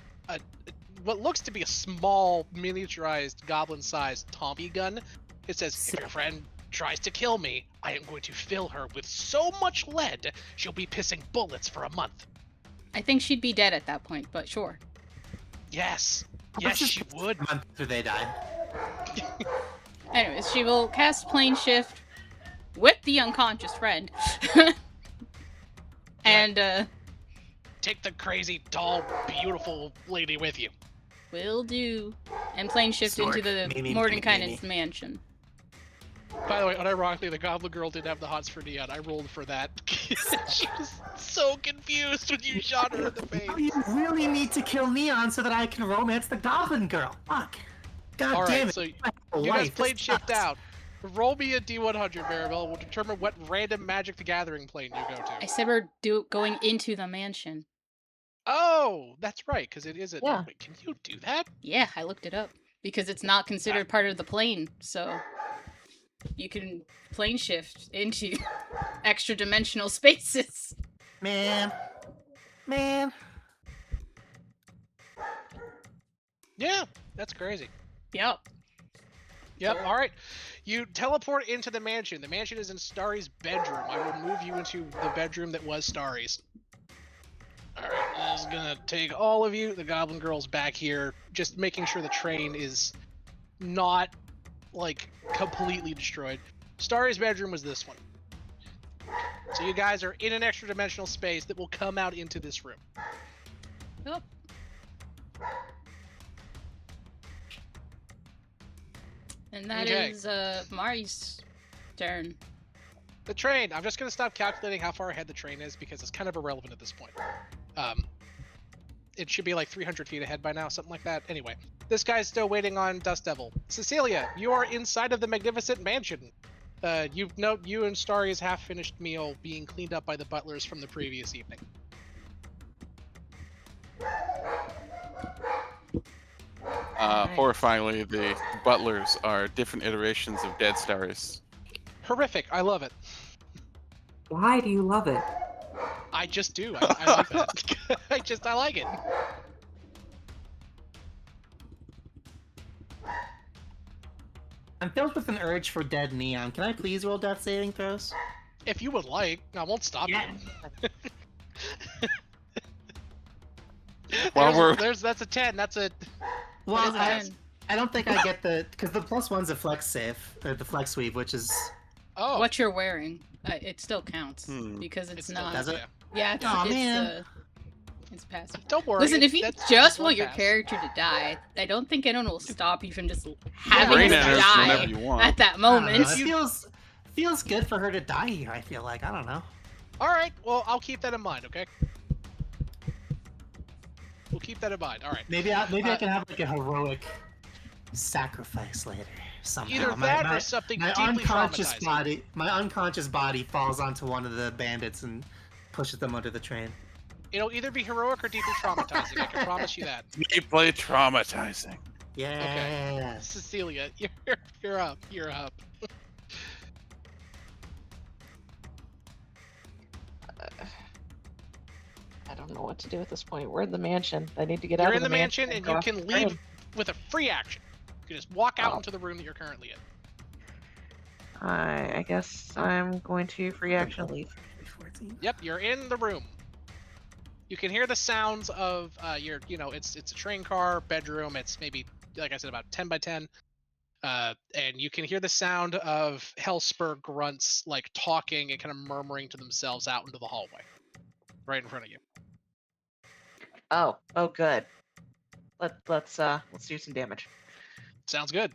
what looks to be a small, miniaturized, goblin-sized Tommy gun. It says, if your friend tries to kill me, I am going to fill her with so much lead, she'll be pissing bullets for a month. I think she'd be dead at that point, but sure. Yes, she would. A month after they died. Anyways, she will cast plane shift with the unconscious friend. And, take the crazy, tall, beautiful lady with you. will do. And plane shift Sork. into the Me. Mordenkainen's mansion. By the way, unironically, the goblin girl did have the hots for Neon. I rolled for that. She was so confused when you shot her in the face. You really need to kill Neon so that I can romance the goblin girl. Fuck. God All damn right, it. so I have a you guys wife. played This shift sucks. out. Roll me a D100, Maribel. We'll determine what random Magic the Gathering plane you go I to. said we're going into the mansion. Oh, that's right, because it is a... Yeah. Wait, can you do that? Yeah, I looked it up. Because it's not considered part of the plane, so... You can plane shift into extra dimensional spaces. Man. Yeah, that's crazy. Yep. Yep, all right. You teleport into the mansion. The mansion is in Starry's bedroom. I will move you into the bedroom that was Starry's. All right, this is gonna take all of you. The goblin girl's back here, just making sure the train is not, like, completely destroyed. Starry's bedroom was this one. So you guys are in an extra dimensional space that will come out into this room. Yep. And that Okay. is Mari's turn. The train. I'm just gonna stop calculating how far ahead the train is because it's kind of irrelevant at this point. It should be like 300 feet ahead by now, something like that. Anyway, this guy's still waiting on Dust Devil. Cecilia, you are inside of the magnificent mansion. You and Starry's half-finished meal being cleaned up by the butlers from the previous evening. Horrifyingly, the butlers are different iterations of dead stars. Horrific. I love it. Why do you love it? I just do. I like that. I like it. I'm filled with an urge for dead Neon. Can I please roll death saving throws? If you would like, I won't stop Yeah. you. Well, That's a 10. That's a... Well, is a 10? I don't think I get the... Because the +1's a flex save, or the flex weave, which is... Oh. What you're wearing, it still counts Hmm. because it's Still not. Does it? Yeah, Aw, man. it's passive. Don't worry. Listen, if you that's just one want your pass. character to die, I don't think anyone will stop you from just Brain having them enters whenever die you want. at that I don't know, moment. it feels good for her to die here, I feel like. I don't know. All right. Well, I'll keep that in mind. Okay. We'll keep that in mind. All right. Maybe I can have like a heroic sacrifice later somehow. Either that or something my deeply unconscious traumatizing. my unconscious body falls onto one of the bandits and pushes them under the train. It'll either be heroic or deeply traumatizing. I can promise you that. Deeply traumatizing. Yeah. Cecilia, you're up. You're up. don't know what to do at this point. We're in the mansion. I need to get You're out in of the mansion, and go you after can the train. leave with a free action. You can just walk out Oh. into the room that you're currently in. I guess I'm going to free action leave. Yep, you're in the room. You can hear the sounds of it's a train car bedroom. It's maybe, like I said, about 10 by 10. And you can hear the sound of Hellspur grunts like talking and kind of murmuring to themselves out into the hallway, right in front of you. Oh, good. Let's do some damage. Sounds good.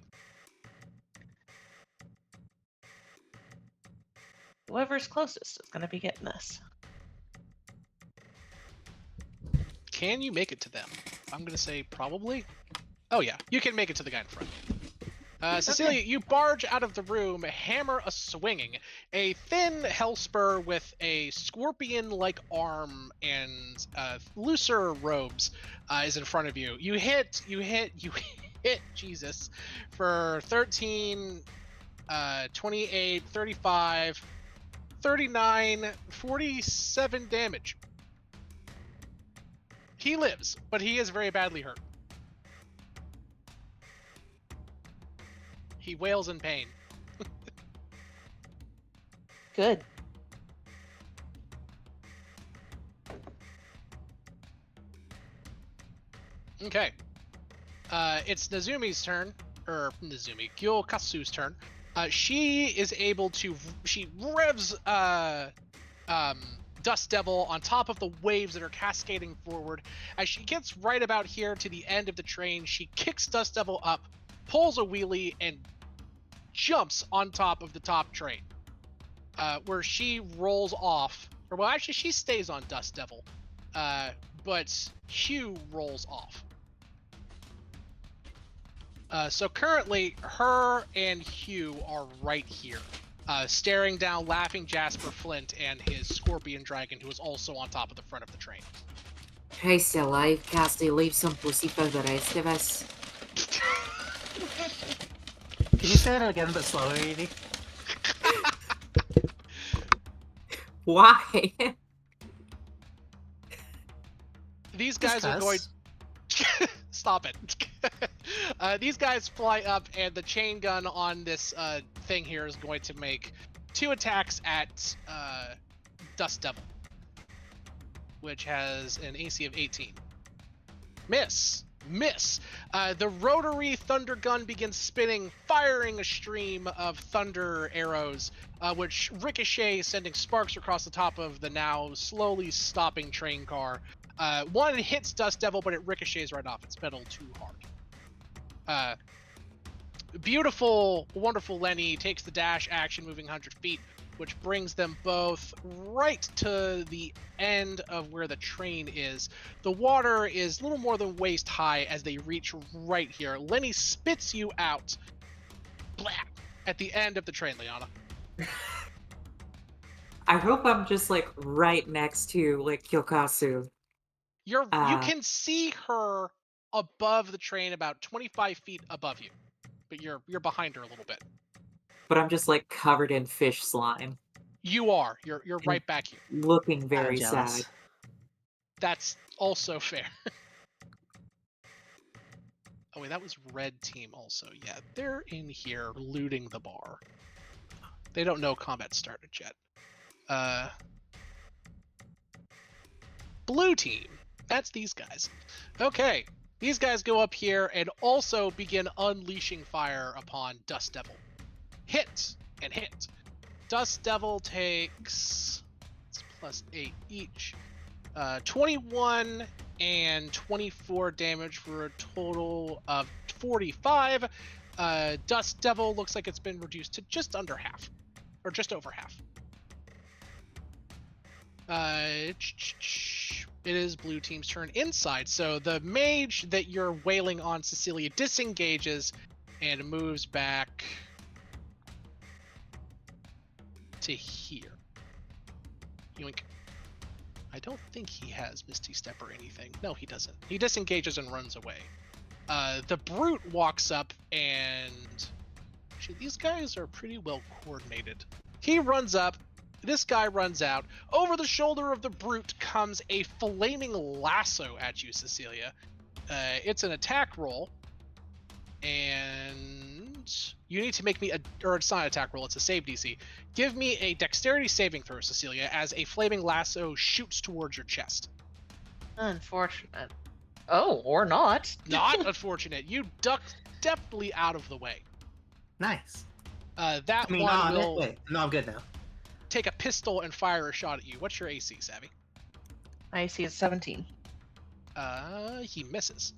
Whoever's closest is gonna be getting this. Can you make it to them? I'm gonna say probably. Oh yeah, you can make it to the guy in front. Cecilia, you barge out of the room, hammer a swinging. A thin Hellspur with a scorpion-like arm and looser robes is in front of you. You hit, Jesus, for 13, 28, 35, 39, 47 damage. He lives, but he is very badly hurt. He wails in pain. Good. Okay. It's Nazumi's turn, Gyokasu's turn. She is able to, she revs Dust Devil on top of the waves that are cascading forward. As she gets right about here to the end of the train, she kicks Dust Devil up, pulls a wheelie, and jumps on top of the top train, where she rolls off. Or well, actually, she stays on Dust Devil, but Hugh rolls off. So currently, her and Hugh are right here, staring down Laughing Jasper Flint and his Scorpion Dragon, who is also on top of the front of the train. Hey, Stella, I cast a leave some pussy for the rest of us. Can you say that again, but slower, Edie? Why? These guys are going. Stop it. These guys fly up, and the chain gun on this thing here is going to make 2 attacks at Dust Devil, which has an AC of 18. Miss. The rotary thunder gun begins spinning, firing a stream of thunder arrows, which ricochet, sending sparks across the top of the now slowly stopping train car. One hits Dust Devil, but it ricochets right off its pedal too hard. Beautiful, wonderful Lenny takes the dash action, moving 100 feet, which brings them both right to the end of where the train is. The water is a little more than waist high as they reach right here. Lenny spits you out, blah, at the end of the train, Liana. I hope I'm just like right next to like Kyokasu. You can see her above the train, about 25 feet above you, but you're behind her a little bit. But I'm just like covered in fish slime. You are. You're right back here. Looking very jealous. sad. That's also fair. Oh wait, that was red team also. Yeah, they're in here looting the bar. They don't know combat started yet. Blue team. That's these guys. Okay. These guys go up here and also begin unleashing fire upon Dust Devil. Hit and hit. Dust Devil takes +8 each. 21 and 24 damage for a total of 45. Dust Devil looks like it's been reduced to just under half, or just over half. It is blue team's turn inside. So the mage that you're wailing on, Cecilia, disengages and moves back to here. Yoink. I don't think he has Misty Step or anything. No, he doesn't. He disengages and runs away. The brute walks up and... Actually, these guys are pretty well coordinated. He runs up, this guy runs out. Over the shoulder of the brute comes a flaming lasso at you, Cecilia. It's an attack roll, and you need to make me or it's not an attack roll, it's a save DC. Give me a dexterity saving throw, Cecilia, as a flaming lasso shoots towards your chest. Unfortunate. Oh, or not. Not unfortunate. You duck deftly out of the way. Nice. That I mean, one will wait. No, I'm good now. take a pistol and fire a shot at you. What's your AC, Savvy? AC is 17. He misses.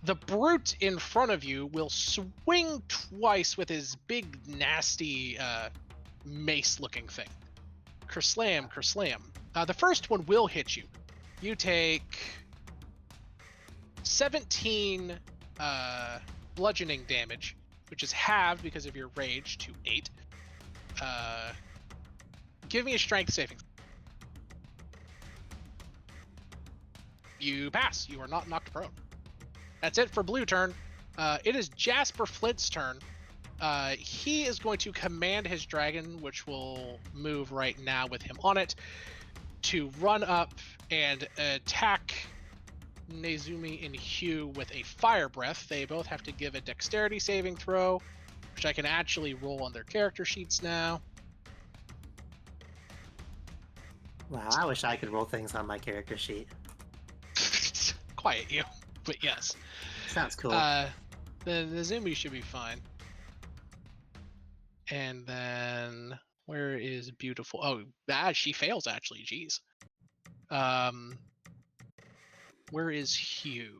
The brute in front of you will swing twice with his big, nasty, mace-looking thing. Kerslam, kerslam. The first one will hit you. You take 17 bludgeoning damage, which is halved because of your rage to 8. Give me a strength saving. You pass. You are not knocked prone. That's it for blue turn. It is Jasper Flint's turn. He is going to command his dragon, which will move right now with him on it, to run up and attack Nezumi and Hugh with a fire breath. They both have to give a dexterity saving throw, which I can actually roll on their character sheets now. Wow, I wish I could roll things on my character sheet. Quiet you, but yes. Sounds cool. The Nezumi should be fine. And then where is beautiful? Oh, she fails actually. Jeez. Where is Hugh?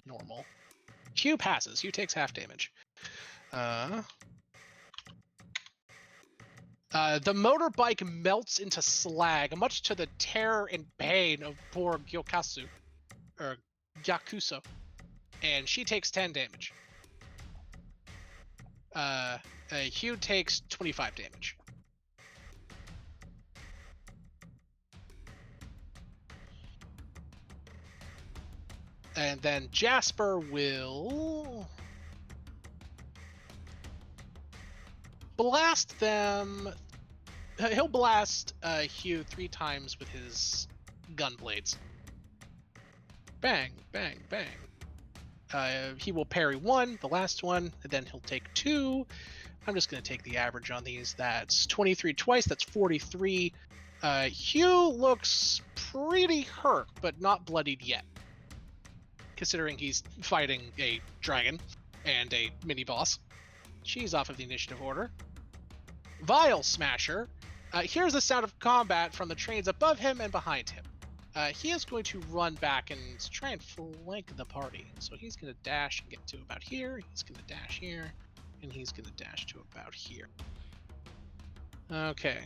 Normal. Hugh passes. Hugh takes half damage. The motorbike melts into slag, much to the terror and pain of poor Gyokasu, or Yakuso, and she takes 10 damage. Hugh takes 25 damage. And then Jasper will blast them. He'll blast Hugh 3 times with his gun blades. Bang, bang, bang. He will parry 1, the last one, and then he'll take 2. I'm just going to take the average on these. That's 23 twice, that's 43. Hugh looks pretty hurt, but not bloodied yet, considering he's fighting a dragon and a mini-boss. She's off of the initiative order. Vial Smasher hears the sound of combat from the trains above him and behind him. He is going to run back and try and flank the party. So he's going to dash and get to about here. He's going to dash here. And he's going to dash to about here. Okay.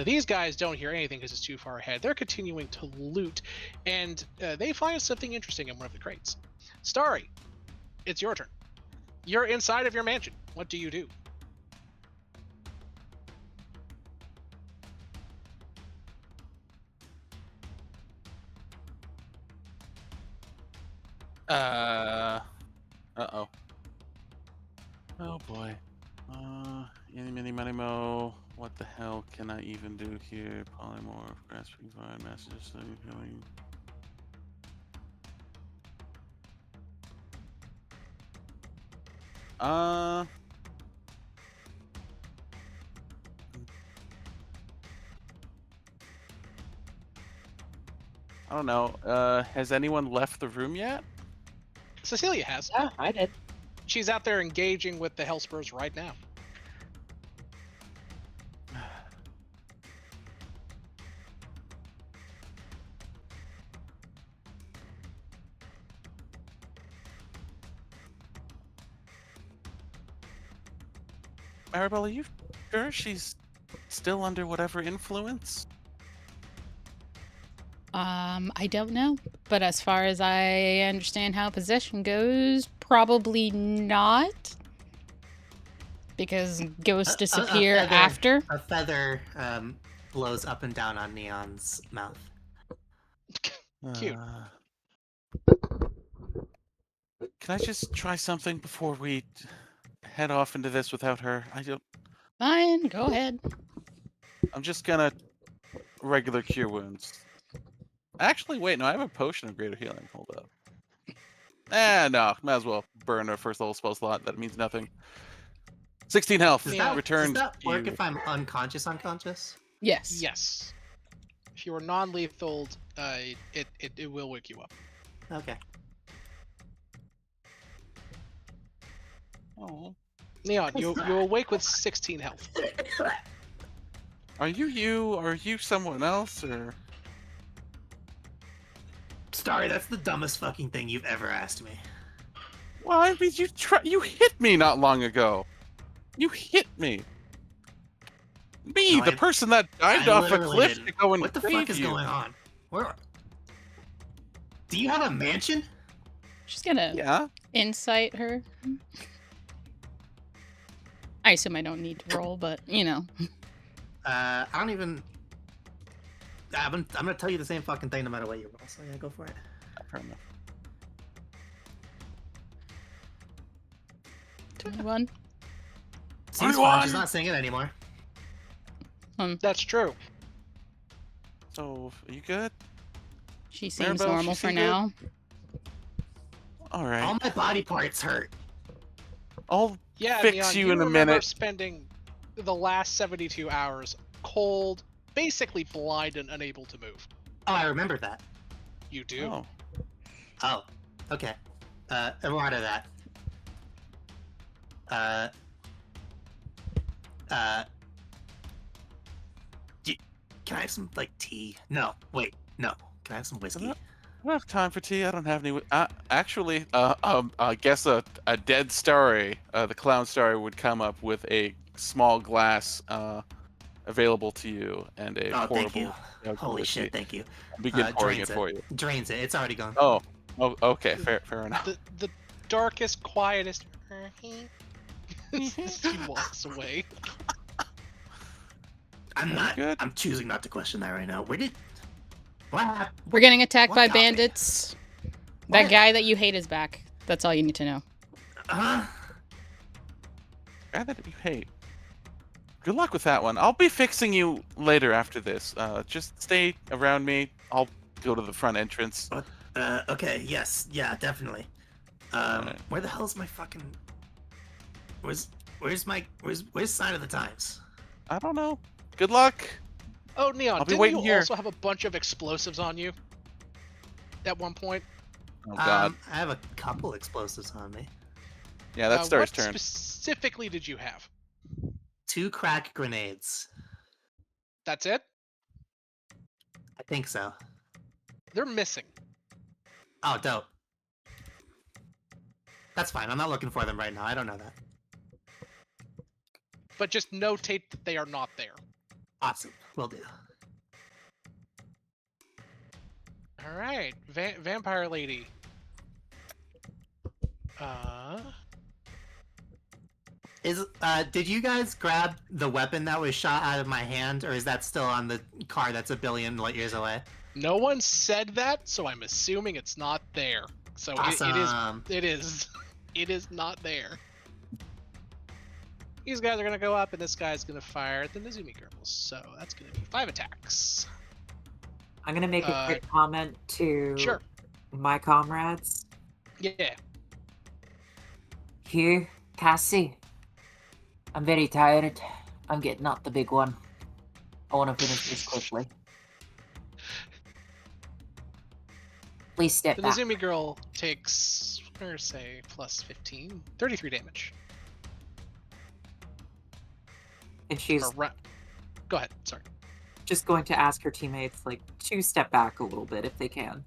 These guys don't hear anything because it's too far ahead. They're continuing to loot. And they find something interesting in one of the crates. Starry, it's your turn. You're inside of your mansion. What do you do? Uh-oh. Oh boy. Any, mini, money, mo. What the hell can I even do here? Polymorph, grasping vine, messages, healing. I don't know. Has anyone left the room yet? Cecilia has. Yeah, I did. She's out there engaging with the Hellspurs right now. Maribel, are you sure she's still under whatever influence? I don't know. But as far as I understand how possession goes, probably not. Because ghosts disappear after. A feather blows up and down on Neon's mouth. Cute. Can I just try something before we head off into this without her? Fine, go ahead. I'm just gonna regular cure wounds. Actually, wait, no, I have a potion of greater healing. Hold up. No, might as well burn a first level spell slot. That means nothing. 16 health. Does Yeah. that Returned work to if I'm unconscious? Unconscious? Yes. Yes. If you are non-lethal, it will wake you up. Okay. Oh. Neon, you awake with 16 health. Are you? Are you someone else, or? Sorry, that's the dumbest fucking thing you've ever asked me. Well, I mean, you hit me not long ago. You hit me. Me, No, the person that dived I off a literally cliff didn't. to go and What the save fuck is you. going on? Where? Do you have a mansion? She's gonna Yeah. insight her. I assume I don't need to roll, but you know. I don't even. I'm gonna tell you the same fucking thing no matter what you roll. So yeah, go for it. Fair enough. 21. Seems fine. She's not saying it anymore. That's true. So, are you good? She seems Maribel, normal she for seem now. All right. All my body parts hurt. I'll Yeah, fix Neon, you in a remember minute. spending the last 72 hours cold, basically blind and unable to move. Oh, I remember that. You do. Oh. Oh, okay. A lot of that. Can I have some, like, tea? No, wait, no. Can I have some whiskey? I don't have time for tea. I don't have any. Actually, I guess a dead starry, the clown starry would come up with a small glass available to you and a Oh, pourable. thank you. jug Holy with shit, you. thank you. Begin pouring Drains it for you. Drains it. It's already gone. Oh, okay, fair enough. The darkest, quietest. She walks away. Good. I'm choosing not to question that right now. What happened? We're getting attacked What by got me? bandits. That What? guy that you hate is back. That's all you need to know. Guy that you hate. Good luck with that one. I'll be fixing you later after this. Just stay around me. I'll go to the front entrance. Okay, yes, yeah, definitely. Alright. Where the hell's my fucking... Where's Sign of the Times? I don't know. Good luck. Oh, Neon, I'll be didn't waiting you here. also have a bunch of explosives on you? At one point? Oh god. I have a couple explosives on me. Yeah, that's Star's what turn. specifically did you have? 2 crack grenades. That's it? I think so. They're missing. Oh, dope. That's fine. I'm not looking for them right now. I don't know that. But just notate that they are not there. Awesome. Will do. Alright, Vampire Lady. Did you guys grab the weapon that was shot out of my hand, or is that still on the car that's a billion light years away? No one said that, so I'm assuming it's not there. So Awesome. it is it is not there. These guys are gonna go up, and this guy's gonna fire at the Nezumi girls. So that's gonna be 5 attacks. I'm gonna make a quick comment to Sure. my comrades. Yeah. Hugh, Cassie, I'm very tired. I'm getting up the big one. I want to finish this quickly. Please step The back. Nezumi girl takes, or say, plus 15, 33 damage. And she's Go ahead. Sorry. just going to ask her teammates, like, to step back a little bit if they can.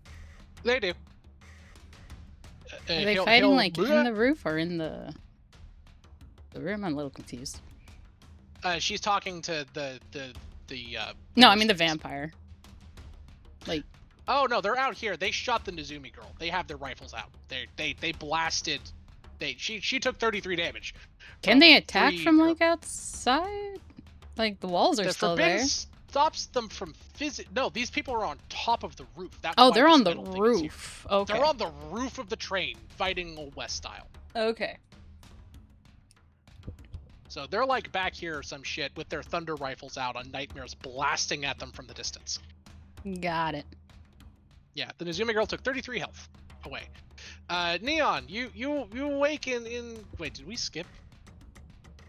They do. Are they fighting like in the roof or in the room? I'm a little confused. She's talking to the No, I mean the vampire. Like, oh no, they're out here. They shot the Nezumi girl. They have their rifles out. They blasted. She took 33 damage. can they attack three from like outside? Like the walls are The still forbidden there. stops them from No, these people are on top of the roof. That's Oh, why they're on the spittle thing is here. roof. Okay. They're on the roof of the train, fighting Old West style. Okay. So they're like back here or some shit with their thunder rifles out on nightmares blasting at them from the distance. Got it. Yeah, the Nezumi girl took 33 health away. Neon, you awaken in. Wait, did we skip?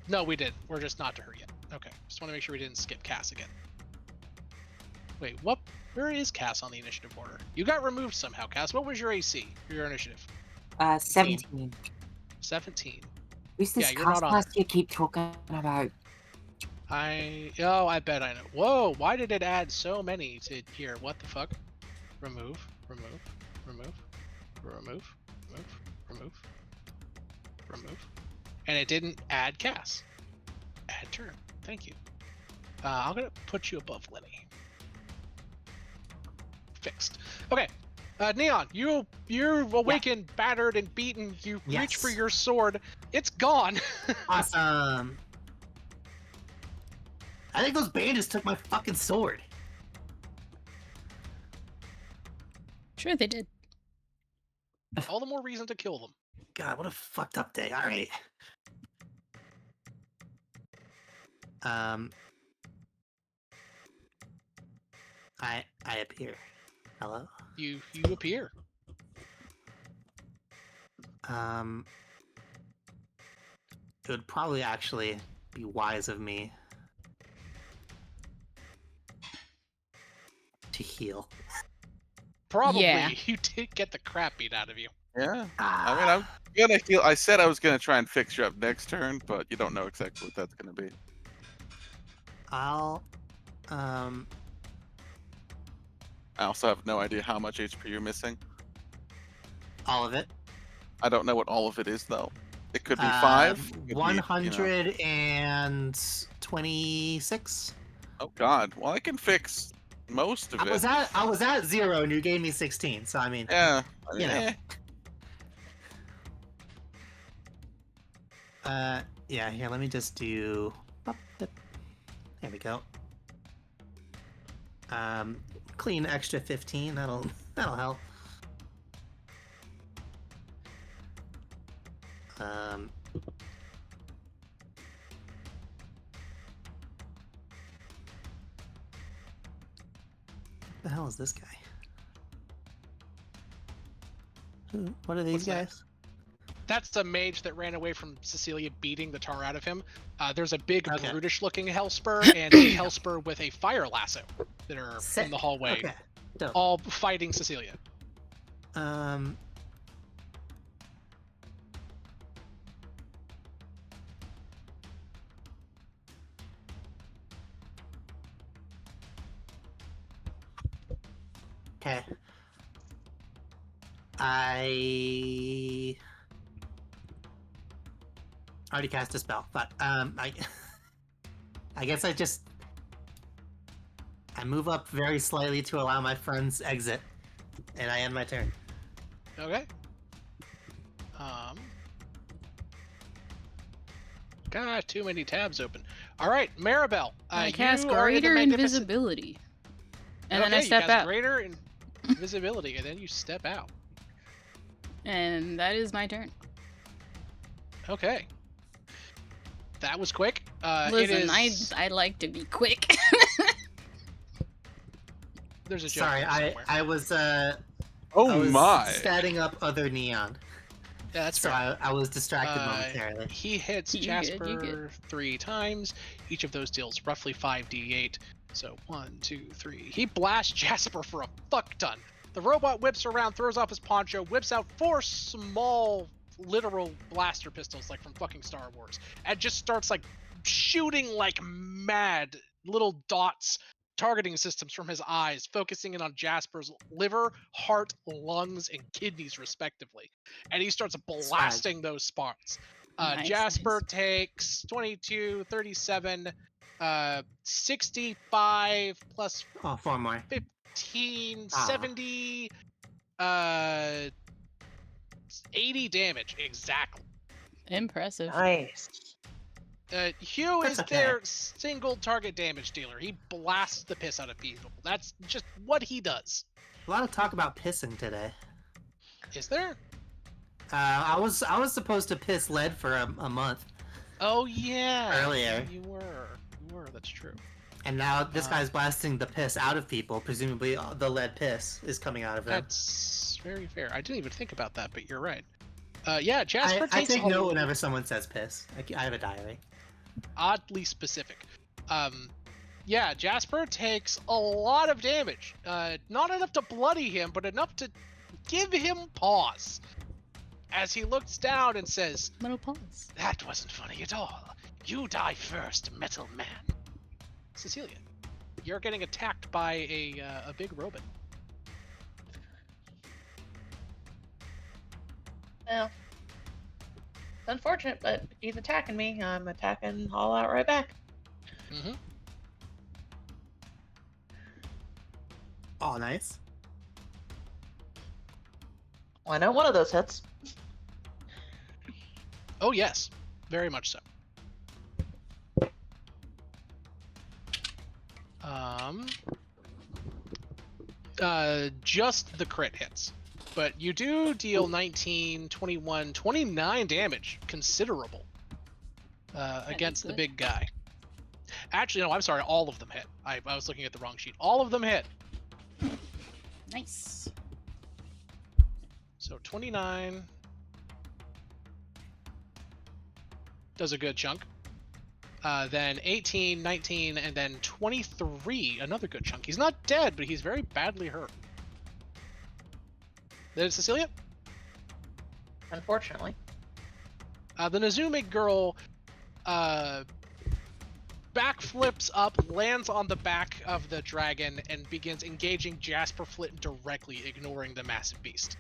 No, we did. We're just not to her yet. Okay, just want to make sure we didn't skip Cass again. Wait, what? Where is Cass on the initiative order? You got removed somehow, Cass. What was your AC for your initiative? 17. 17. Who's this Yeah, you're not on class there. you keep talking about? I bet I know. Whoa, why did it add so many to here? What the fuck? Remove. And it didn't add Cass. Add turn. Thank you. I'm gonna put you above Lenny. Fixed. Okay. Neon, you're awakened, battered, and beaten. You reach for your sword. It's gone. Awesome. I think those bandits took my fucking sword. Sure they did. All the more reason to kill them. God, what a fucked up day. All right. I appear. Hello? You appear. It would probably actually be wise of me to heal. Probably. Yeah. You did get the crap beat out of you. Yeah. I mean, I'm gonna heal. I said I was gonna try and fix you up next turn, but you don't know exactly what that's gonna be. I'll I also have no idea how much HP you're missing. all of it. I don't know what all of it is though. It could be 5. It could be, 126. Oh God. Well, I can fix most of I it. was at 0 and you gave me 16, so I mean, Yeah. you know. Yeah, here, let me just do. There we go. Clean extra 15. That'll help. What the hell is this guy? What are these What's that? guys? That's the mage that ran away from Cecilia beating the tar out of him. There's a big Okay. brutish-looking Hellspur and a Hellspur with a fire lasso that are Sick. in the hallway, Okay. Dope. all fighting Cecilia. Okay. I already cast a spell, but I guess I move up very slightly to allow my friend's exit, and I end my turn. Okay. God, too many tabs open. All right, Maribel. I cast you are in the greater magnificent- invisibility. And okay, then I you step cast out. greater invisibility, and then you step out. And that is my turn. Okay. That was quick. Listen, it is... I like to be quick. There's a joke Sorry, there somewhere. I was Oh I was my. statting up other neon, Yeah, that's so fair. I was distracted momentarily. He hits You good, Jasper you good. 3 times. Each of those deals roughly 5d8. So 1, 2, 3. He blasts Jasper for a fuck ton. The robot whips around, throws off his poncho, whips out 4 small literal blaster pistols like from fucking Star Wars, and just starts like shooting like mad, little dots, targeting systems from his eyes, focusing in on Jasper's liver, heart, lungs, and kidneys respectively. And he starts blasting those spots. Nice, Jasper nice. takes 22, 37, 65 plus Oh, 4 more. 15, Ah. 70, 80 damage exactly. Impressive. Nice. Hugh That's is okay. their single target damage dealer. He blasts the piss out of people. That's just what he does. A lot of talk about pissing today. Is there? I was supposed to piss lead for a month. Oh yeah. Earlier. You were. That's true. And now this guy's blasting the piss out of people. Presumably, the lead piss is coming out of him. That's very fair. I didn't even think about that, but you're right. Yeah, Jasper I takes take note whenever someone says piss. I have a diary. Oddly specific. Yeah, Jasper takes a lot of damage. Not enough to bloody him, but enough to give him pause. As he looks down and says, Menopause. "That wasn't funny at all. You die first, Metal Man." Cecilia, you're getting attacked by a big robot. Well, it's unfortunate, but he's attacking me. I'm attacking all out right back. Mm-hmm. Oh, nice. Well, I know one of those hits. Oh yes, very much so. Just the crit hits. But you do deal 19, 21, 29 damage. Considerable. Against the big guy. Actually, no, I'm sorry. All of them hit. I was looking at the wrong sheet. All of them hit. Nice. So 29. Does a good chunk. Then 18, 19, and then 23. Another good chunk. He's not dead, but he's very badly hurt. Then Cecilia? Unfortunately. The Nezumi girl backflips up, lands on the back of the dragon, and begins engaging Jasper Flint directly, ignoring the massive beast.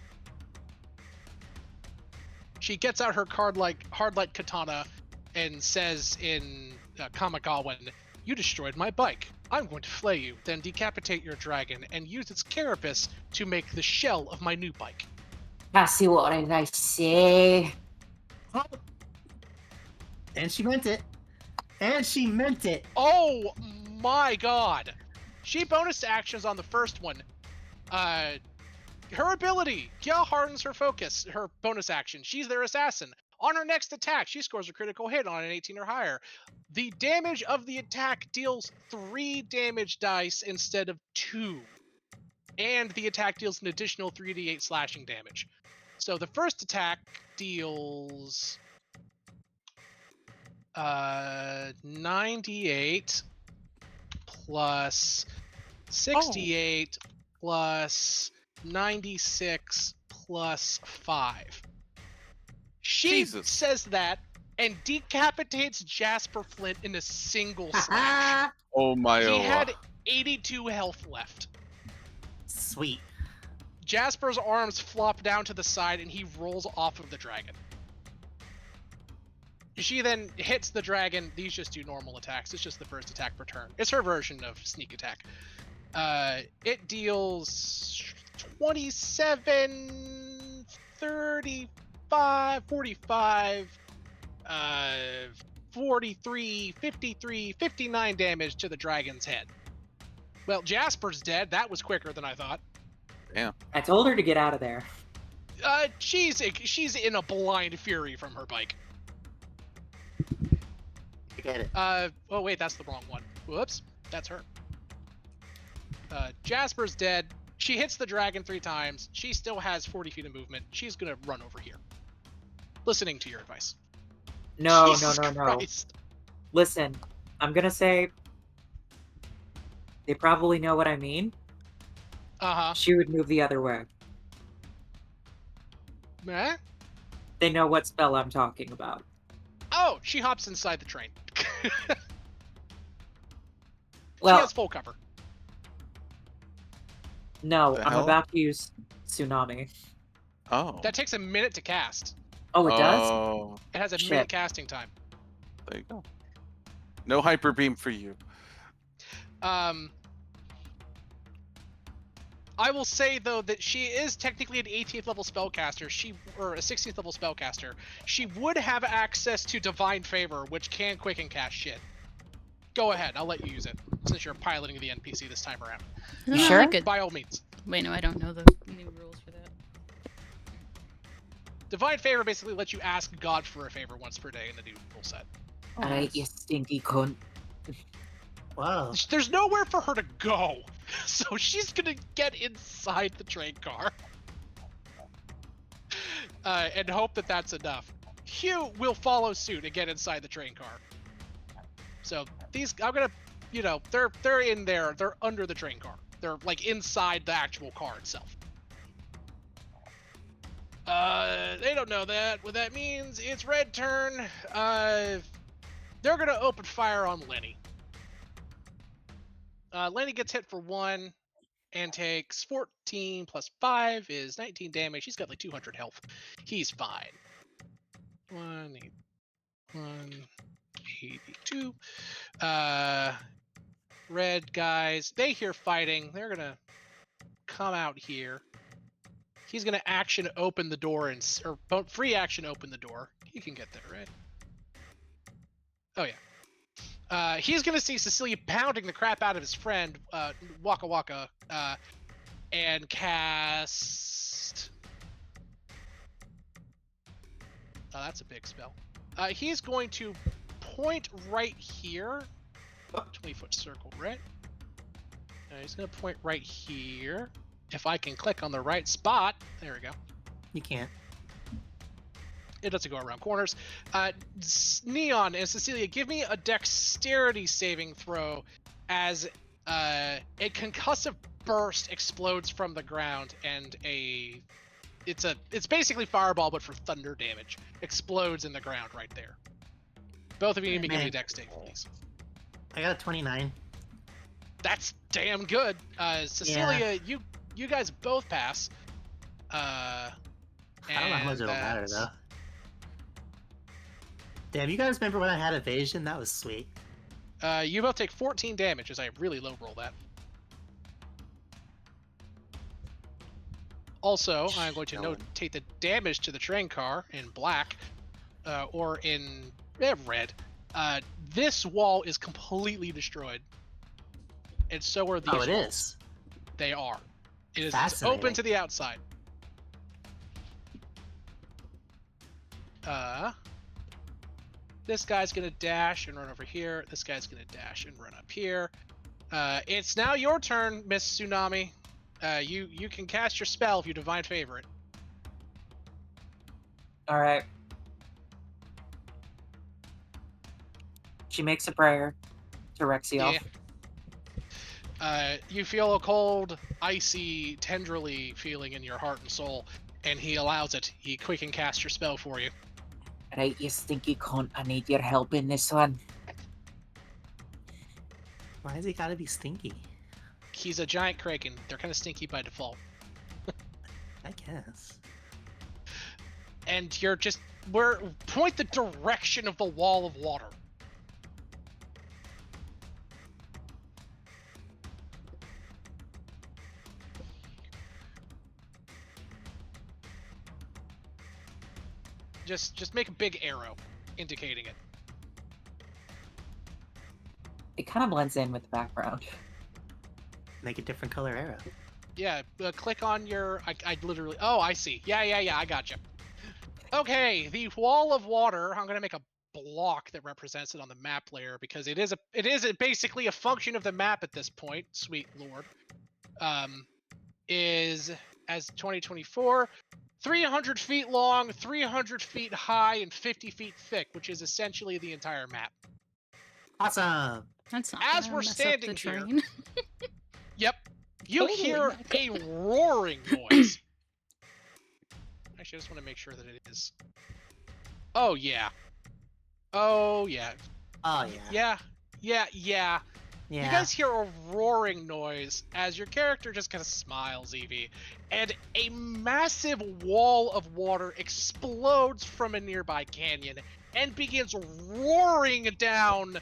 She gets out her hard-light katana and says in Kamikawan, "You destroyed my bike. I'm going to flay you, then decapitate your dragon, and use its carapace to make the shell of my new bike." Cassie, what did I say? And she meant it. And she meant it. Oh my god! She bonus actions on the first one. Her ability, Kya hardens her focus, her bonus action. She's their assassin. On her next attack, she scores a critical hit on an 18 or higher. The damage of the attack deals 3 damage dice instead of 2. And the attack deals an additional 3d8 slashing damage. So the first attack deals 98 plus 68 plus 96 plus 5. She Jesus. says that and decapitates Jasper Flint in a single slash. Oh my He oh. had 82 health left. Sweet. Jasper's arms flop down to the side and he rolls off of the dragon. She then hits the dragon. These just do normal attacks. It's just the first attack per turn. It's her version of sneak attack. It deals 27, 35, 45, 43, 53, 59 damage to the dragon's head. Well, Jasper's dead. That was quicker than I thought. Damn. I told her to get out of there. She's in a blind fury from her bike. I get it. Oh wait, that's the wrong one. Whoops, that's her. Jasper's dead. She hits the dragon 3 times. She still has 40 feet of movement. She's gonna run over here. Listening to your advice. No, Jesus no. Christ. Listen, I'm gonna say they probably know what I mean. Uh-huh. She would move the other way. Eh? They know what spell I'm talking about. Oh, she hops inside the train. Well, she has full cover. no, The I'm hell? about to use Tsunami. Oh. That takes a minute to cast. Oh, it does? Oh, It has a Shit. minute casting time. there you go. No hyper beam for you. I will say though that she is technically an 18th level spellcaster. Or a 16th level spellcaster. She would have access to Divine Favor, which can quicken cast shit. Go ahead, I'll let you use it since you're piloting the NPC this time around. Isn't You that sure? like a- By all means. Wait, no, I don't know the new rules for that. Divine Favor basically lets you ask God for a favor once per day in the new rule set. Alright, you stinky cunt. Wow. There's nowhere for her to go, so she's gonna get inside the train car and hope that that's enough. Hugh will follow suit and get inside the train car. So these, I'm gonna, they're in there. They're under the train car. They're like inside the actual car itself. They don't know that. What that means, it's red turn. They're gonna open fire on Lenny. Lenny gets hit for 1 and takes 14 plus 5 is 19 damage. He's got like 200 health. He's fine. 182. Red guys, they hear fighting. They're gonna come out here. He's gonna action open the door or free action open the door. He can get there, right? Oh yeah. He's gonna see Cecilia pounding the crap out of his friend, Waka Waka, and cast. Oh, that's a big spell. He's going to point right here. 20-foot circle, right? He's gonna point right here. If I can click on the right spot, there we go. You can't. It doesn't go around corners. Neon and Cecilia, give me a dexterity saving throw as a concussive burst explodes from the ground and it's basically fireball but for thunder damage. Explodes in the ground right there. Both of you need to give me a dex save, please. I got a 29. That's damn good. Cecilia, you guys both pass. I don't know how much it'll matter though. Damn, you guys remember when I had evasion? That was sweet. You both take 14 damage as I really low roll that. Also, I'm going to notate the damage to the train car in black, or in red. This wall is completely destroyed, and so are these. Oh, it walls. is. They are. It's open to the outside. This guy's gonna dash and run over here. This guy's gonna dash and run up here. It's now your turn, Miss Tsunami. You can cast your spell if you divine favorite. Alright. She makes a prayer to Rexioff. Yeah. You feel a cold, icy, tendrily feeling in your heart and soul, and he allows it. He quick and cast your spell for you. Right, you stinky cunt, I need your help in this one. Why has he gotta be stinky? He's a giant kraken. They're kind of stinky by default. I guess. And point the direction of the wall of water. Just make a big arrow indicating it. It kind of blends in with the background. Make a different color arrow. Yeah, click on your. I literally. Oh, I see. Yeah. I got you. Okay, the wall of water. I'm gonna make a block that represents it on the map layer because it is basically a function of the map at this point. Sweet lord. Is as 2024. 300 feet long, 300 feet high, and 50 feet thick, which is essentially the entire map. Awesome. That's not As gonna we're mess up standing the here- train. Yep. You Holy hear mackerel. a roaring noise. Actually, I just want to make sure that it is. Oh, yeah. Oh, yeah. Oh yeah. Yeah. You guys hear a roaring noise as your character just kind of smiles, Evie, and a massive wall of water explodes from a nearby canyon and begins roaring down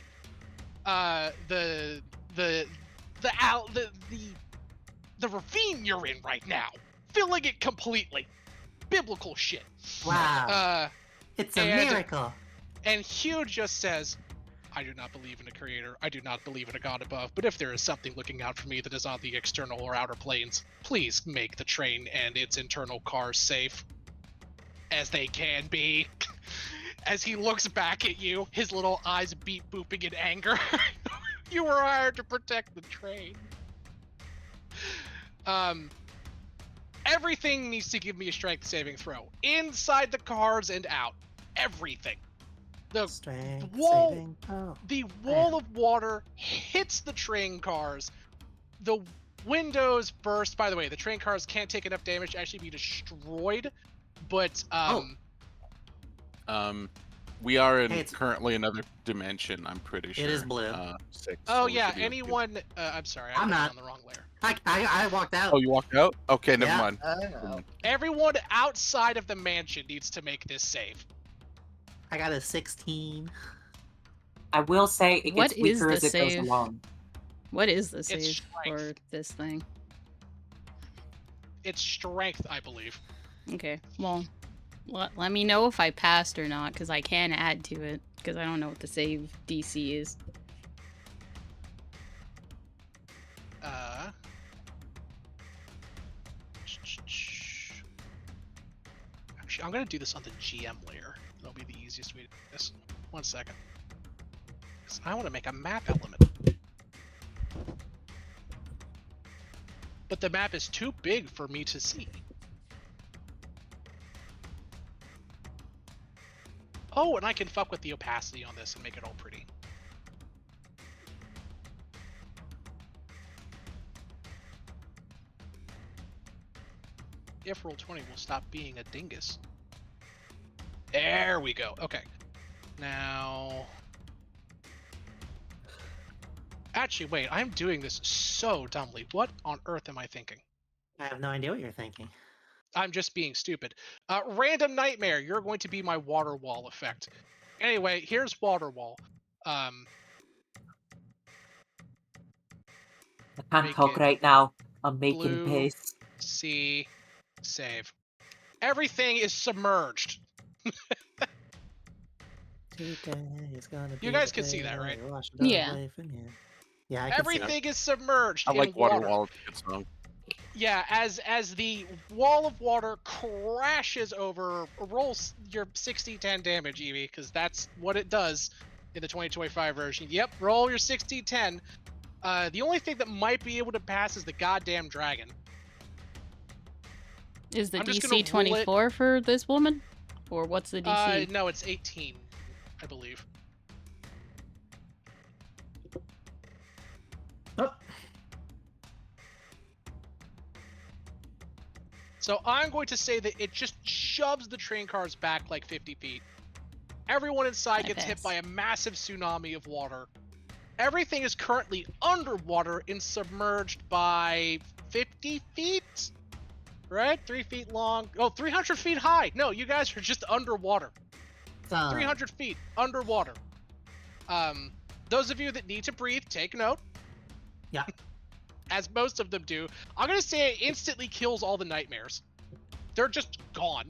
the ravine you're in right now, filling it completely. Biblical shit. Wow. It's a miracle. And Hugh just says, I do not believe in a creator. I do not believe in a god above. But if there is something looking out for me that is on the external or outer planes, please make the train and its internal cars safe as they can be. As he looks back at you, his little eyes beat booping in anger. You were hired to protect the train. Everything needs to give me a strength saving throw. Inside the cars and out. Everything. The Strength wall, saving. Oh. the wall of water hits the train cars. The windows burst. By the way, the train cars can't take enough damage to actually be destroyed. But we are in Hey, it's- currently another dimension. I'm pretty sure. It is blue. 6. oh so we yeah, should be okay. anyone. I'm sorry, I'm I not. on the wrong layer. I walked out. Oh, you walked out? Okay, never Yeah. mind. Oh. Everyone outside of the mansion needs to make this save. I got a 16. I will say it What gets is weaker the as it goes save? along. What is the It's save strength. for this thing? It's strength, I believe. Okay, well, let me know if I passed or not, because I can add to it, because I don't know what the save DC is. Actually, I'm gonna do this on the GM layer. That'll be the easiest way to do this. 1 second. 'Cause I want to make a map element. But the map is too big for me to see. Oh, and I can fuck with the opacity on this and make it all pretty. If Roll20 will stop being a dingus. There we go. Okay. Now... Actually, wait. I'm doing this so dumbly. What on earth am I thinking? I have no idea what you're thinking. I'm just being stupid. Random Nightmare. You're going to be my water wall effect. Anyway, here's water wall. I can't Make talk it right now. I'm making blue. pace. C, save. Everything is submerged. Today is gonna be You guys the can see day that, right? I wash it all Yeah. away from you. Yeah, I can see it. Everything is submerged I in like water. Waterwall. It's a good song. Yeah, as the wall of water crashes over, rolls your 60-10 damage, Evie, because that's what it does in the 2025 version. Yep, roll your 60-10. The only thing that might be able to pass is the goddamn dragon. Is the I'm just gonna DC roll it. 24 for this woman? Or what's the DC? No, it's 18, I believe. Oh, So I'm going to say that it just shoves the train cars back like 50 feet. Everyone inside I gets hit pass. by a massive tsunami of water. Everything is currently underwater and submerged by 50 feet? Right? 3 feet long. Oh, 300 feet high. No, you guys are just underwater. 300 feet underwater. Those of you that need to breathe, take note. Yeah. As most of them do. I'm going to say it instantly kills all the nightmares. They're just gone.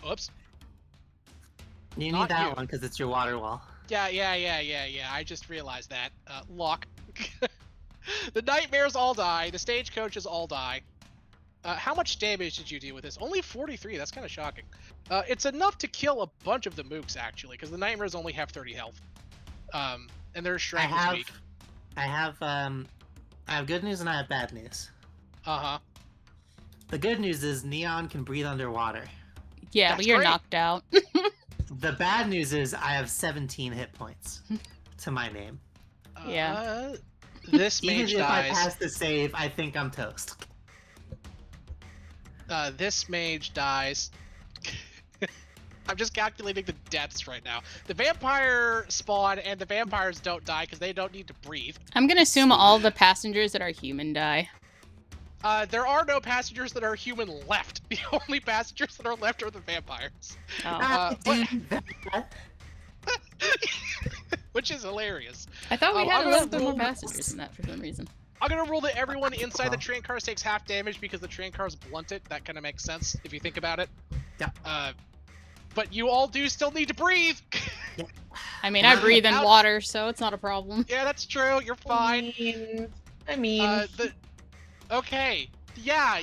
Oops. You Not need that you. one because it's your water wall. Yeah. I just realized that. Luck. The nightmares all die. The stagecoaches all die. How much damage did you deal with this? Only 43. That's kind of shocking. It's enough to kill a bunch of the mooks, actually, because the nightmares only have 30 health. And their strength is weak. I have good news and I have bad news. Uh-huh. The good news is Neon can breathe underwater. Yeah, That's but you're great. knocked out. The bad news is I have 17 hit points to my name. Yeah. This Even mage if I dies. pass the save, I think I'm toast. This mage dies. I'm just calculating the deaths right now. The vampire spawn and the vampires don't die because they don't need to breathe. I'm gonna assume all the passengers that are human die. There are no passengers that are human left. The only passengers that are left are the vampires. Oh. Which is hilarious. I thought we I'm had a gonna little bit more roll- passengers than that for some reason. I'm gonna rule that everyone inside the train cars takes half damage because the train cars blunt it. That kind of makes sense if you think about it. Yeah. But you all do still need to breathe. I mean, I breathe in Out- water, so it's not a problem. Yeah, that's true. You're fine. I mean, Okay. Yeah,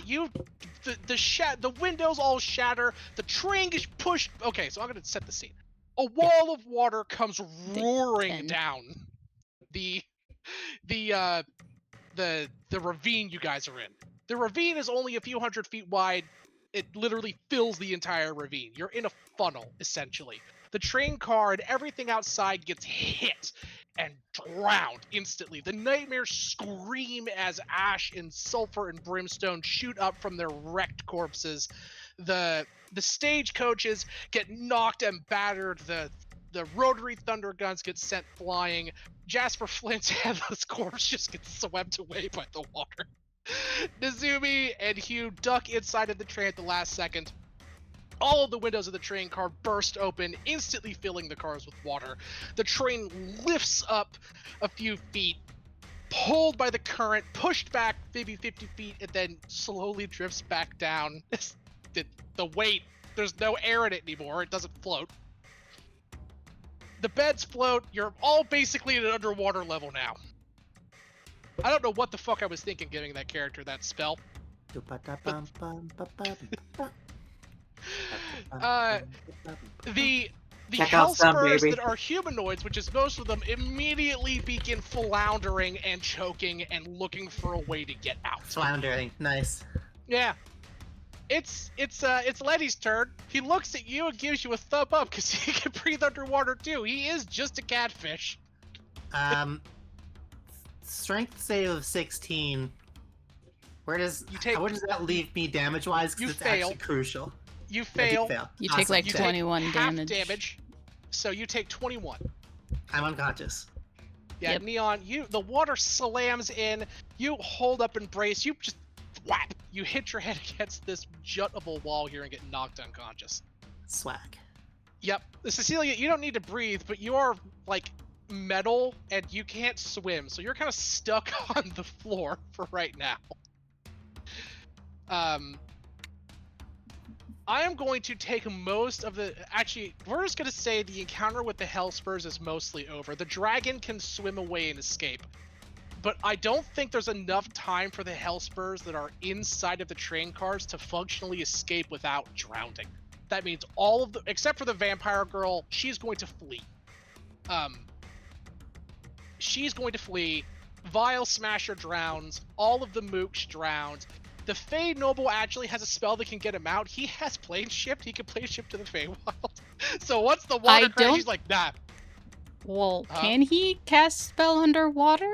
the windows all shatter. The train gets pushed. Okay, so I'm gonna set the scene. A wall of water comes roaring 10. down the ravine you guys are in. The ravine is only a few hundred feet wide. It literally fills the entire ravine. You're in a funnel, essentially. The train car and everything outside gets hit and drowned instantly. The nightmares scream as ash and sulfur and brimstone shoot up from their wrecked corpses. The stagecoaches get knocked and battered. The rotary thunder guns get sent flying. Jasper Flint's headless corpse just gets swept away by the water. Nezumi and Hugh duck inside of the train at the last second. All of the windows of the train car burst open, instantly filling the cars with water. The train lifts up a few feet, pulled by the current, pushed back maybe 50 feet, and then slowly drifts back down. The weight, there's no air in it anymore. It doesn't float. The beds float. You're all basically at an underwater level now. I don't know what the fuck I was thinking giving that character that spell. The Check out some, Hellspurs baby. that are humanoids, which is most of them, immediately begin floundering and choking and looking for a way to get out. Floundering, nice. Yeah. It's Letty's turn. He looks at you and gives you a thumb up because he can breathe underwater too. He is just a catfish. Strength save of 16. What does that leave me damage wise? You Because it's fail. actually crucial. You fail. You take like You 21 take half damage. So you take 21. I'm unconscious. Yeah, Yep. Neon, the water slams in. You hold up and brace. You just whap. You hit your head against this jut of a wall here and get knocked unconscious. Swag. Yep. Cecilia, you don't need to breathe, but you are like metal and you can't swim, so you're kind of stuck on the floor for right now. I am going to take most of the... Actually, we're just going to say the encounter with the Hellspurs is mostly over. The dragon can swim away and escape. But I don't think there's enough time for the Hellspurs that are inside of the train cars to functionally escape without drowning. That means all of the... Except for the vampire girl, she's going to flee. She's going to flee. Vile Smasher drowns. All of the mooks drowns. The Fey Noble actually has a spell that can get him out. He has plane shift. He can plane shift to the Feywild. So once the water crashes, he's like, nah. Well, can he cast spell underwater?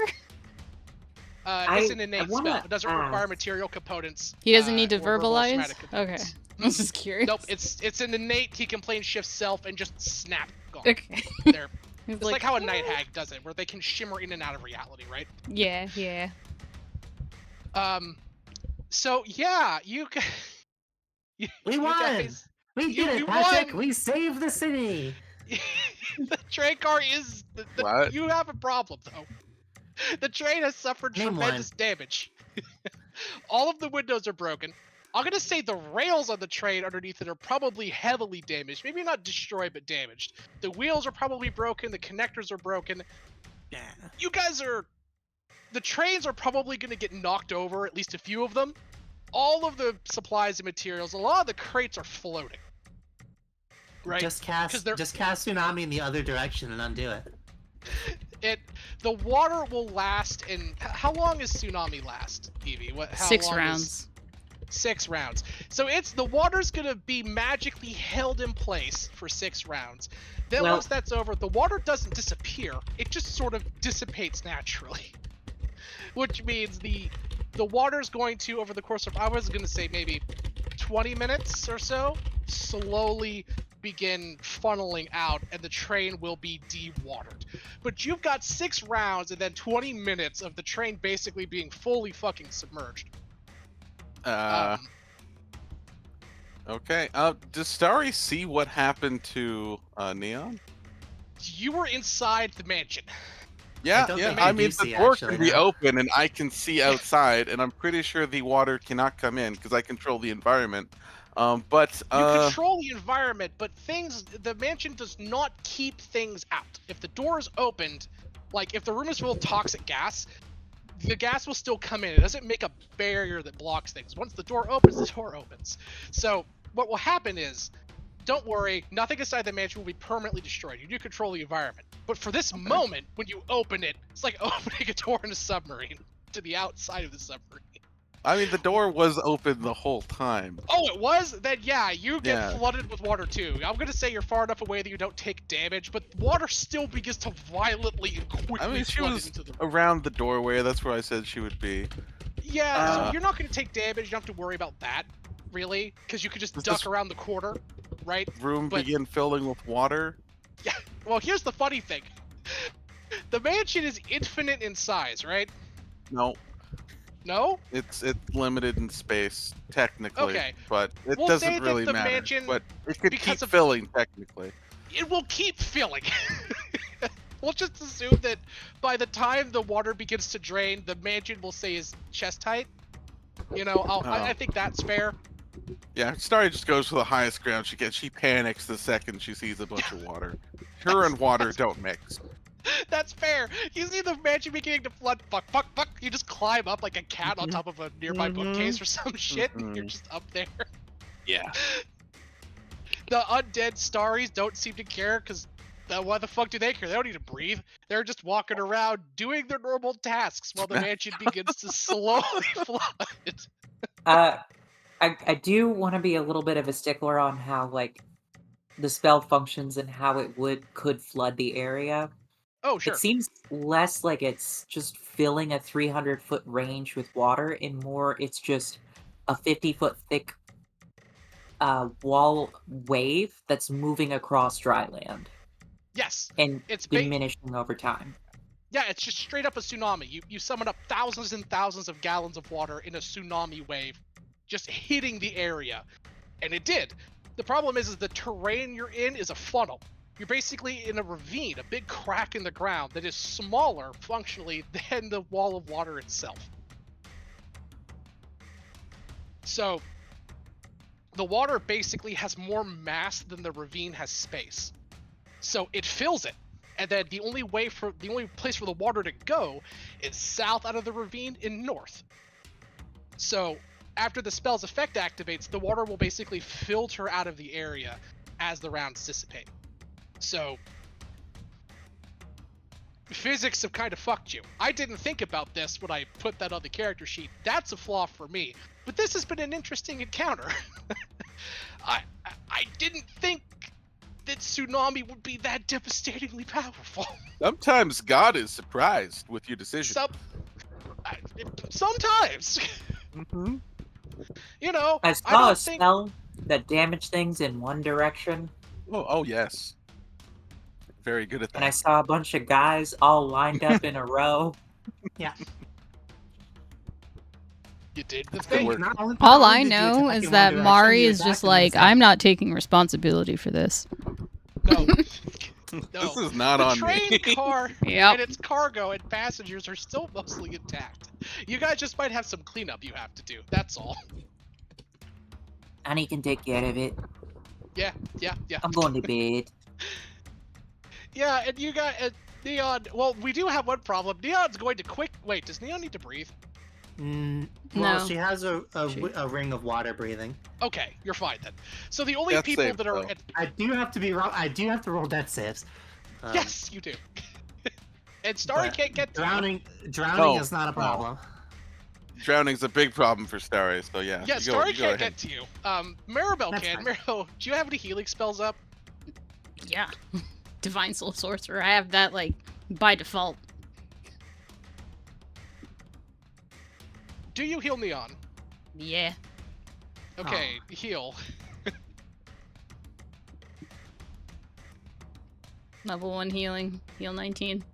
It's an innate spell. It doesn't require material components. He doesn't need to or verbal verbalize? somatic components. Okay. I was just curious. Nope, it's an innate. He can plane shift self and just snap. Gone. Okay. It's like how a night hag does it, where they can shimmer in and out of reality, right? Yeah, yeah. So yeah, you We won! Guys, We did it, Patrick! We saved the city! the train car is... What? You have a problem, though. The train has suffered Name tremendous damage. All of the windows are broken. I'm gonna say the rails on the train underneath it are probably heavily damaged. Maybe not destroyed, but damaged. The wheels are probably broken. The connectors are broken. Yeah. You guys are... The trains are probably gonna get knocked over, at least a few of them. All of the supplies and materials, a lot of the crates are floating. Right? Just cast tsunami in the other direction and undo it. The water will last in... How long does tsunami last, Evie? How 6 long rounds. 6 rounds. So the water's gonna be magically held in place for 6 rounds. Then once that's over, the water doesn't disappear. It just sort of dissipates naturally. Which means the water's going to, over the course of, I was gonna say maybe 20 minutes or so, slowly begin funneling out, and the train will be dewatered. But you've got 6 rounds and then 20 minutes of the train basically being fully fucking submerged. Okay. Does Starry see what happened to Neon? You were inside the mansion. Yeah, I mean, the door can be now. open and I can see outside, and I'm pretty sure the water cannot come in because I control the environment. But you control the environment, but the mansion does not keep things out. If the door is opened, like if the room is full of toxic gas, the gas will still come in. It doesn't make a barrier that blocks things. Once the door opens, the door opens. So what will happen is, don't worry, nothing inside the mansion will be permanently destroyed. You do control the environment. But for this moment, when you open it, it's like opening a door in a submarine to the outside of the submarine. I mean, the door was open the whole time. Oh, it was? Then yeah, you get Yeah. flooded with water too. I'm gonna say you're far enough away that you don't take damage, but water still begins to violently and quickly I mean, she flood was into the around the doorway. That's where I said she would be. Yeah, so Uh, you're not gonna take damage. You don't have to worry about that, really, because you could just Does duck this- around the corner, right? Room But- begin filling with water. Yeah. Well, here's the funny thing. The mansion is infinite in size, right? No, No? it's limited in space technically, Okay. but it We'll say doesn't that really the matter. mansion- But it could because keep of- filling technically. It will keep filling. We'll just assume that by the time the water begins to drain, the mansion will say is chest height. You know, I think that's fair. Yeah, Starry just goes for the highest ground she gets. She panics the second she sees a bunch of water. Her and water don't mix. That's fair. You see the mansion beginning to flood. Fuck, fuck, fuck. You just climb up like a cat on top of a nearby bookcase or some shit. And you're just up there. Yeah. The undead Starries don't seem to care because why the fuck do they care? They don't need to breathe. They're just walking around doing their normal tasks while the mansion begins to slowly flood. I do want to be a little bit of a stickler on how like the spell functions and how it could flood the area. Oh, sure. It seems less like it's just filling a 300-foot range with water, and more it's just a 50-foot thick wall wave that's moving across dry land Yes. and It's diminishing over time. Yeah, it's just straight up a tsunami. You summon up thousands and thousands of gallons of water in a tsunami wave, just hitting the area. And it did. The problem is the terrain you're in is a funnel. You're basically in a ravine, a big crack in the ground that is smaller functionally than the wall of water itself. So the water basically has more mass than the ravine has space. So it fills it. And then the only place for the water to go is south out of the ravine and north. So after the spell's effect activates, the water will basically filter out of the area as the rounds dissipate. So physics have kind of fucked you. I didn't think about this when I put that on the character sheet. That's a flaw for me. But this has been an interesting encounter. I didn't think that tsunami would be that devastatingly powerful. Sometimes God is surprised with your decision. Sometimes. Mm-hmm. You know, I I saw don't a think spell that damaged things in one direction, Oh yes. Very good at and I that. saw a bunch of guys all lined up in a row. Yeah. you did the Good thing. work. Not only- All not I only did you know attack is in that one Mari direction, you is just attacked in the like, same- I'm not taking responsibility for this. No. This No. is not The on train me. car Yep. and its cargo and passengers are still mostly intact. You guys just might have some cleanup you have to do. That's all. Annie can take care of it. Yeah. I'm going to bed. Yeah, and you got Neon. Well, we do have one problem. Neon's going to quick. Wait, does Neon need to breathe? Well, No. she has a She- ring of water breathing. Okay, you're fine then. So the only Death people save, that are though. I do have to roll death saves. yes, you do. And Starry but can't get to you. Drowning No, is not a no. problem. Drowning's a big problem for Starry, so yeah. Yeah, you Starry go can't ahead. get to you. Maribel That's can. fine. Maribel, do you have any healing spells up? Yeah. Divine Soul Sorcerer. I have that, like, by default. Do you heal Neon? Yeah. Okay, heal. Level 1 healing. Heal 19.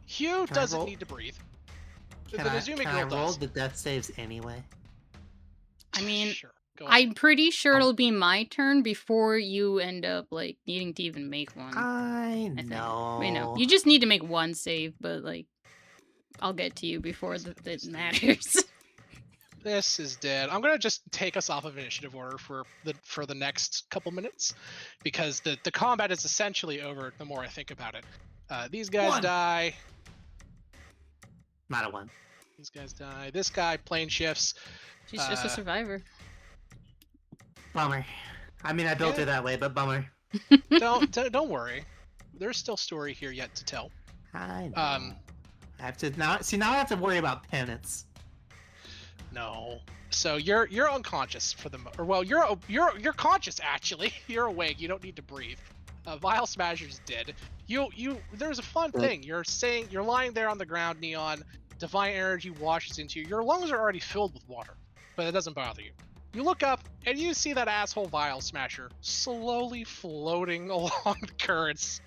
Hugh Can I doesn't roll? need to breathe. Can the I, Nezumi can I girl roll does. the death saves anyway? I mean, Sure. Go ahead. I'm pretty sure it'll be my turn before you end up, like, needing to even make one. I think. know. I know. You just need to make one save, but, like, I'll get to you before it matters. This is dead. I'm gonna just take us off of initiative order for the next couple minutes, because the combat is essentially over. The more I think about it, these guys One. die. Not a 1. These guys die. This guy plane shifts. She's just a survivor. Bummer. I mean, I built Yeah. her that way, but bummer. Don't worry. There's still story here yet to tell. I know. I have to now. See, now I have to worry about penance. No. So you're unconscious for the or well you're conscious actually. You're awake. You don't need to breathe. Vile Smasher's dead. There's a fun thing. You're lying there on the ground, Neon. Divine energy washes into you. Your lungs are already filled with water, but it doesn't bother you. You look up and you see that asshole Vile Smasher slowly floating along the currents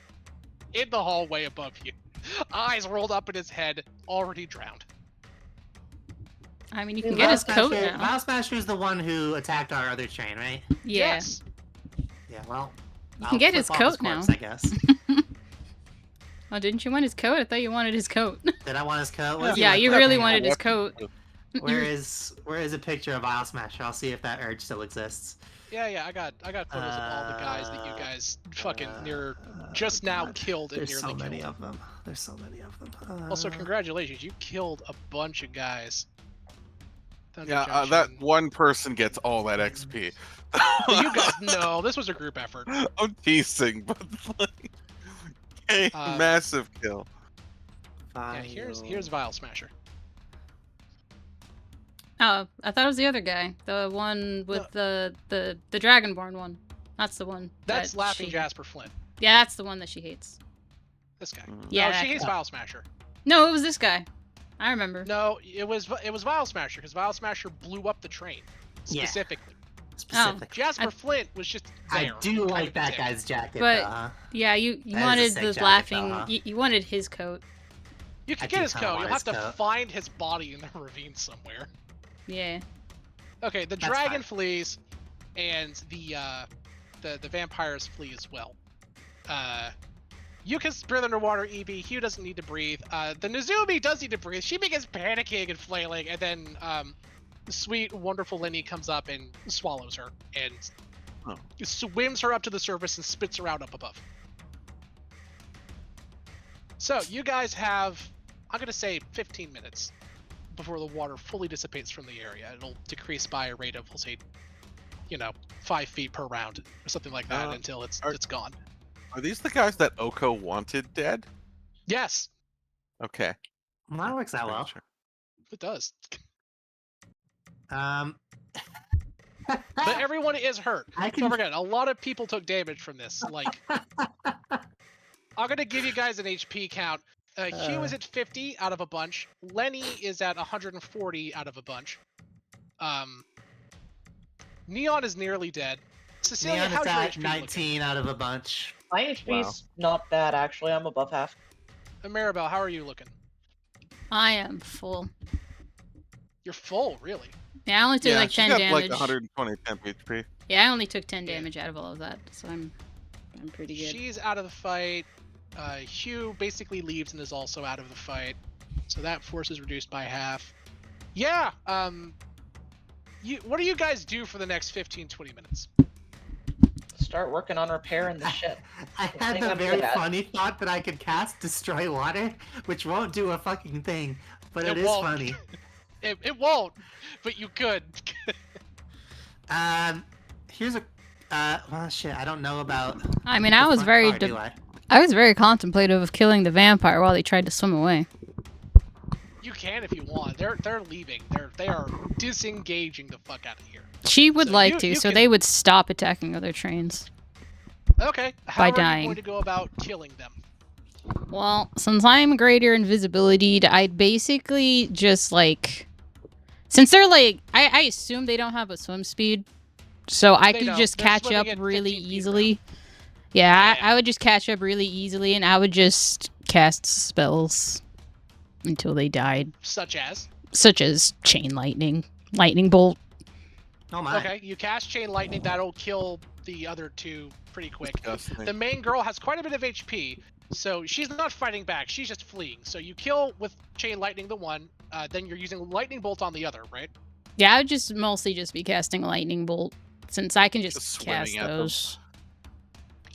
in the hallway above you. Eyes rolled up in his head, already drowned. I mean, you can get his coat now. Vile Smasher is the one who attacked our other train, right? Yeah. Yes. Yeah, well. You can get his coat now. I guess. Oh, didn't you want his coat? I thought you wanted his coat. Did I want his coat? What does he Yeah, look you like? really Hang on. wanted his coat. Where is a picture of Vile Smasher? I'll see if that urge still exists. Yeah, I got photos of all the guys that you guys fucking just now killed and There's nearly so killed. many of them. There's so many of them. Also, congratulations, you killed a bunch of guys. Thunder Yeah, Junction. that one person gets all that XP. Well, you guys know this was a group effort. I'm teasing, but like, a massive kill. Yeah, here's Vile Smasher. Oh, I thought it was the other guy. The one with the Dragonborn one. That's the one. That's that Laughing she... Jasper Flint. Yeah, that's the one that she hates. This guy. Yeah, No, that she hates guy. Vile Smasher. No, it was this guy. I remember. No, it was Vile Smasher because Vile Smasher blew up the train specifically. Specific. Jasper Flint was just there. I do like that dick. guy's jacket, But though, huh? yeah, you That is a wanted sick the jacket, laughing. though, huh? You wanted his coat. You can I get do his kinda coat. want You'll have his to coat. find his body in the ravine somewhere. Yeah. Okay, the That's dragon fine. flees, and the vampires flee as well. You can breathe underwater, EB. Hugh doesn't need to breathe. The Nizumi does need to breathe. She begins panicking and flailing, and then the sweet, wonderful Lenny comes up and swallows her, and swims her up to the surface and spits her out up above. So, you guys have, I'm going to say 15 minutes before the water fully dissipates from the area. It'll decrease by a rate of, we'll say, 5 feet per round, or something like that, until it's gone. Are these the guys that Oko wanted dead? Yes, Okay. Well, that works out well. Sure. it does. Um. But everyone is hurt. I Don't forget, a lot of people took damage from this. Like, I'm gonna give you guys an HP count. Hugh is at 50 out of a bunch. Lenny is at 140 out of a bunch. Neon is nearly dead. Cecilia, Neon how's is your at HP 19 out of a bunch. My HP's not bad, actually. I'm above half. looking? Maribel, how are you looking? I am full. You're full, really. Yeah, I only took like she's 10 got damage. like 120 temp HP. Yeah, I only took 10 Yeah. damage out of all of that, so I'm pretty good. She's out of the fight. Hugh basically leaves and is also out of the fight. So that force is reduced by half. Yeah, what do you guys do for the next 15-20 minutes? Start working on repairing the ship. I had thing the I'm very good at. funny thought that I could cast Destroy Water, which won't do a fucking thing, but it is won't. funny. It won't, but you could. Here's a. Well, shit, I don't know about. I mean, the I was front very, car, do I? I was very contemplative of killing the vampire while he tried to swim away. You can if you want. They're leaving. They are disengaging the fuck out of here. She would So like you- to, you so can- they would stop attacking other trains. Okay. How are dying. you going to go about killing them? Well, since I'm greater invisibility, I'd basically just like, since they're like, I assume they don't have a swim speed, so I They could don't. just They're catch swimming up at really 15 feet per easily. Yeah, Yeah. I would just catch up really easily, and I would just cast spells until they died, Such as? such as chain lightning, lightning bolt. Oh my. Okay, you cast Chain Lightning. That'll kill the other two pretty quick. Disgusting. The main girl has quite a bit of HP, so she's not fighting back. She's just fleeing. So you kill with Chain Lightning the one, then you're using Lightning Bolt on the other, right? Yeah, I would just mostly just be casting lightning bolt, since I can Just just swimming cast at them. those.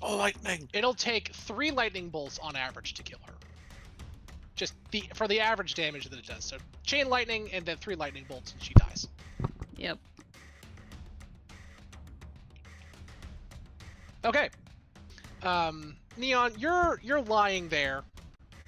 Oh, lightning! It'll take 3 Lightning Bolts on average to kill her. just for the average damage that it does. So chain lightning and then 3 lightning bolts and she dies. Yep. Okay. Neon, you're lying there.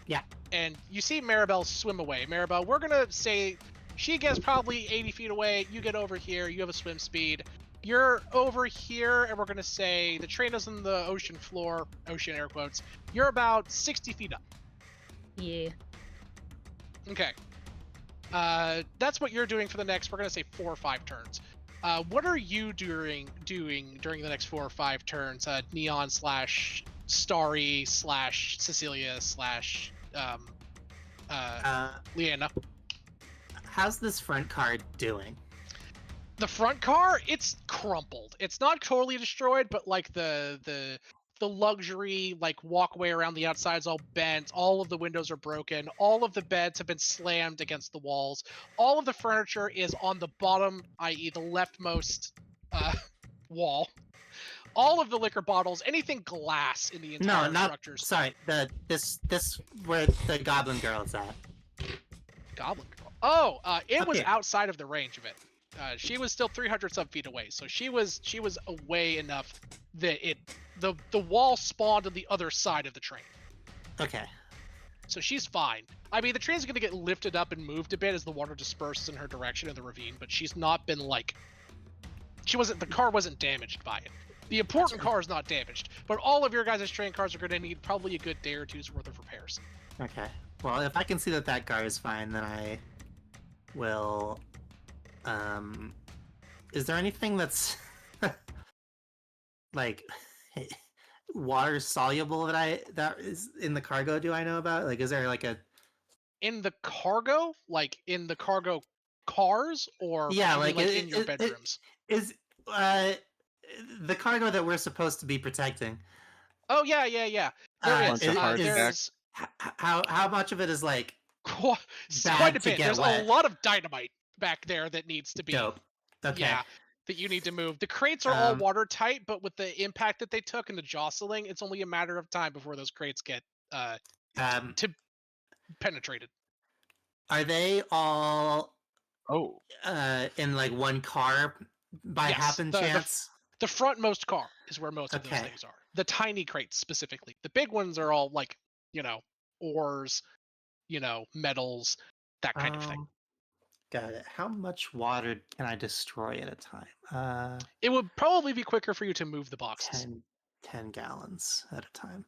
Yeah. And you see Maribel swim away. Maribel, we're gonna say she gets probably 80 feet away. You get over here. You have a swim speed. You're over here, and we're gonna say the train is on the ocean floor. Ocean air quotes. You're about 60 feet up. Yeah. Okay. That's what you're doing for the next. We're gonna say 4 or 5 turns. What are you doing during the next 4 or 5 turns? Neon slash Starry slash Cecilia slash Leanna. How's this front car doing? The front car, it's crumpled. It's not totally destroyed, but like the luxury like walkway around the outside is all bent. All of the windows are broken. All of the beds have been slammed against the walls. All of the furniture is on the bottom, i.e., the leftmost wall. All of the liquor bottles, anything glass in the entire No, not structures. sorry. This where the Goblin Girl is at. Goblin Girl. Oh, it Up was here. outside of the range of it. She was still 300 some feet away, so she was away enough that the wall spawned on the other side of the train. Okay. So she's fine. I mean, the train's gonna get lifted up and moved a bit as the water disperses in her direction in the ravine, but she's not been like. The car wasn't damaged by it. The important car is not damaged, but all of your guys' train cars are gonna need probably a good day or two's worth of repairs. Okay. Well, if I can see that car is fine, then I will. Is there anything that's like water soluble that is in the cargo? Do I know about? Like, is there like a In the cargo, like in the cargo cars, or yeah, you mean, like in your bedrooms? is uh the cargo that we're supposed to be protecting? Oh yeah. There is. Bunch of hard There's How much of it is like quite bad a to bit. get There's wet? a lot of dynamite back there that needs to be. Dope. Okay. Yeah, that you need to move. The crates are all Um, watertight, but with the impact that they took and the jostling, it's only a matter of time before those crates get to penetrated. Are they all Oh, in like one car by Yes, happen chance? The frontmost car is where most of those Okay. things are. The tiny crates specifically. The big ones are all like, ores, metals, that kind of thing. Got it. How much water can I destroy at a time? It would probably be quicker for you to move the boxes. 10 gallons at a time.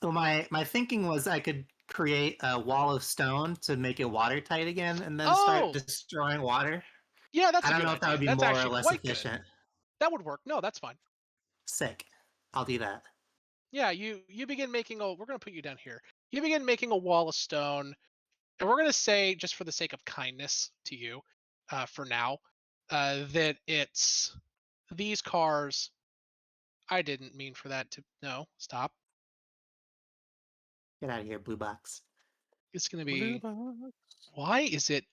So my thinking was I could create a wall of stone to make it watertight again and then start destroying water. Yeah, that's I a don't good know if that idea. would be That's more or actually less quite efficient. good. That would work. No, that's fine. Sick. I'll do that. Yeah, you begin making we're gonna put you down here. You begin making a wall of stone, and we're gonna say, just for the sake of kindness to you, for now, that it's these cars. I didn't mean for that to. No, stop. Get out of here, blue box. It's gonna blue be. box. Why is it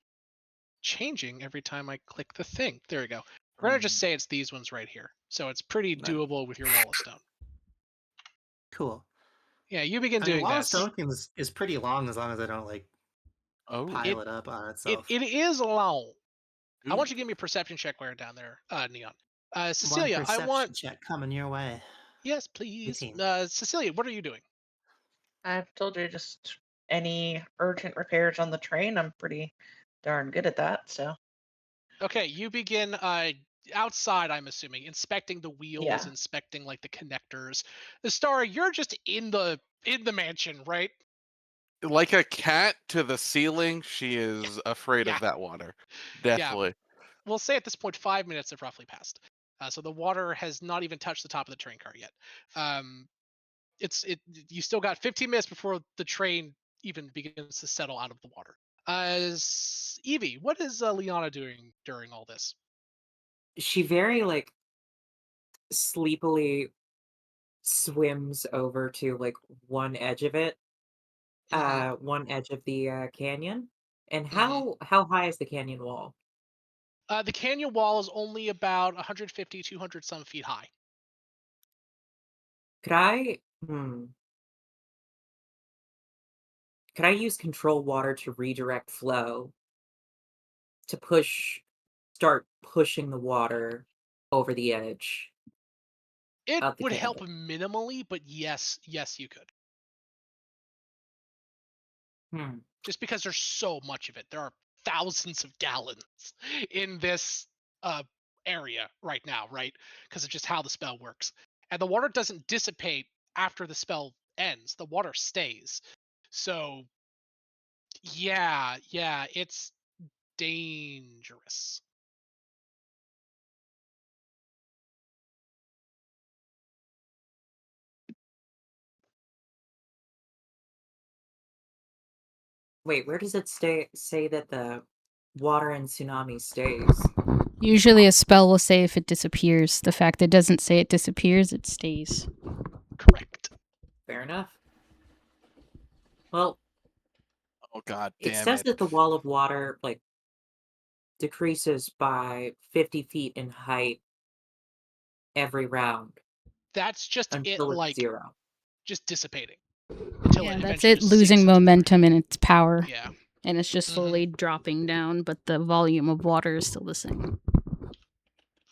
changing every time I click the thing? There we go. We're gonna just say it's these ones right here. So it's pretty Nice. doable with your wall of stone. Cool. Yeah, you begin I mean, doing wall of this. stone is pretty long as I don't like Oh, pile it up on itself. It is long. I Ooh. want you to give me a perception check while you're down there, Neon. One Cecilia, I perception want. check coming your way. Yes, please. 18. Cecilia, what are you doing? I've told you just any urgent repairs on the train. I'm pretty darn good at that. So Okay, you begin outside, I'm assuming, inspecting the wheels, Yeah. inspecting like the connectors. The Star, you're just in the mansion, right? Like a cat to the ceiling, she is afraid Yeah. of that water. Definitely. We'll say at this point 5 minutes have roughly passed. So the water has not even touched the top of the train car yet. You still got 15 minutes before the train even begins to settle out of the water. Evie, what is Liana doing during all this? She very like sleepily swims over to like one edge of it, one edge of the canyon. And how high is the canyon wall? The canyon wall is only about 150, 200 some feet high. Could I? Hmm. Could I use control water to redirect flow to start pushing the water over the edge It of the would help canyon? minimally, but yes, you could. Hmm. Just because there's so much of it. There are thousands of gallons in this uh, area right now, right? Because of just how the spell works. And the water doesn't dissipate after the spell ends. The water stays. So yeah, it's dangerous. Wait, where does it say that the water in tsunami stays? Usually a spell will say if it disappears. The fact it doesn't say it disappears, it stays. Correct. Fair enough. Well, Oh god it damn says it. that the wall of water decreases by 50 feet in height every round That's just it, until it's like, 0. just dissipating until Yeah, it that's eventually it just losing sinks into the ground. momentum in its power. Yeah. And it's just slowly dropping down, but the volume of water is still the same.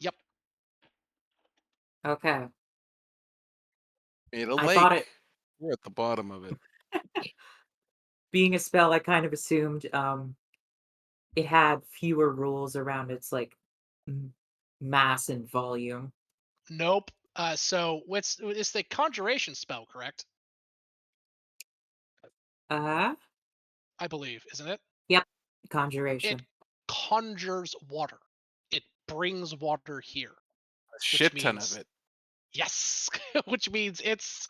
Yep. Okay. Made a I lake. thought it, We're at the bottom of it. being a spell, I kind of assumed it had fewer rules around its mass and volume. Nope. So it's the conjuration spell, correct? Uh, I believe, isn't it? yep. It Conjuration. conjures water. It brings water here, A which shit ton of means it. yes, which means it's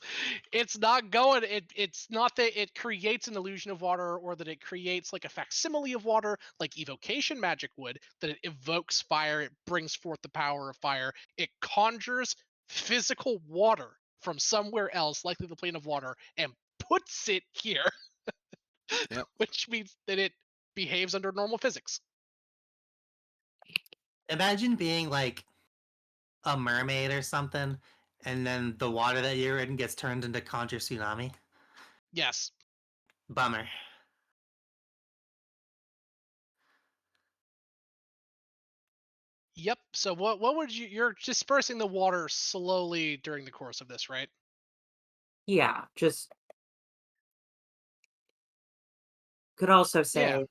not going. It's not that it creates an illusion of water or that it creates like a facsimile of water, like evocation magic would. That it evokes fire, it brings forth the power of fire. It conjures physical water from somewhere else, likely the plane of water, and puts it here. Yep. Which means that it behaves under normal physics. Imagine being like a mermaid or something, and then the water that you're in gets turned into conjure tsunami. Yes. Bummer. Yep. So what would you're dispersing the water slowly during the course of this, right? Yeah, just could also Yeah. say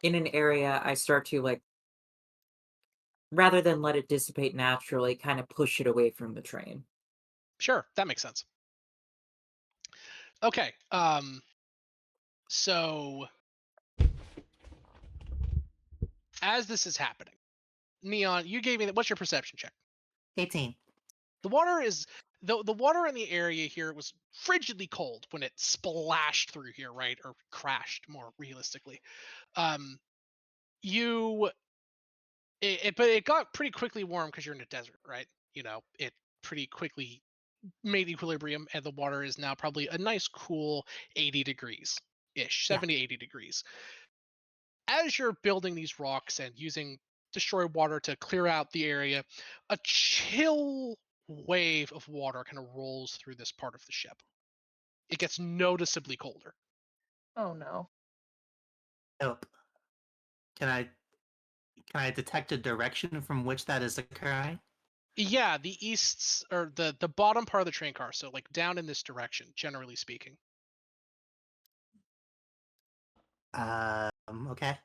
in an area I start to rather than let it dissipate naturally, kind of push it away from the train. Sure, that makes sense. Okay. So as this is happening, Neon, you gave me what's your perception check? 18. The water is the water in the area here was frigidly cold when it splashed through here, right? Or crashed more realistically. Um you but it got pretty quickly warm because you're in a desert, right? You know, it pretty quickly made equilibrium, and the water is now probably a nice cool 80 degrees ish, Yeah. 70, 80 degrees. As you're building these rocks and using destroy water to clear out the area, a chill wave of water kind of rolls through this part of the ship. It gets noticeably colder. Oh no. Nope. Can I detect a direction from which that is occurring? Yeah, the east's or the bottom part of the train car, so like down in this direction, generally speaking. Okay.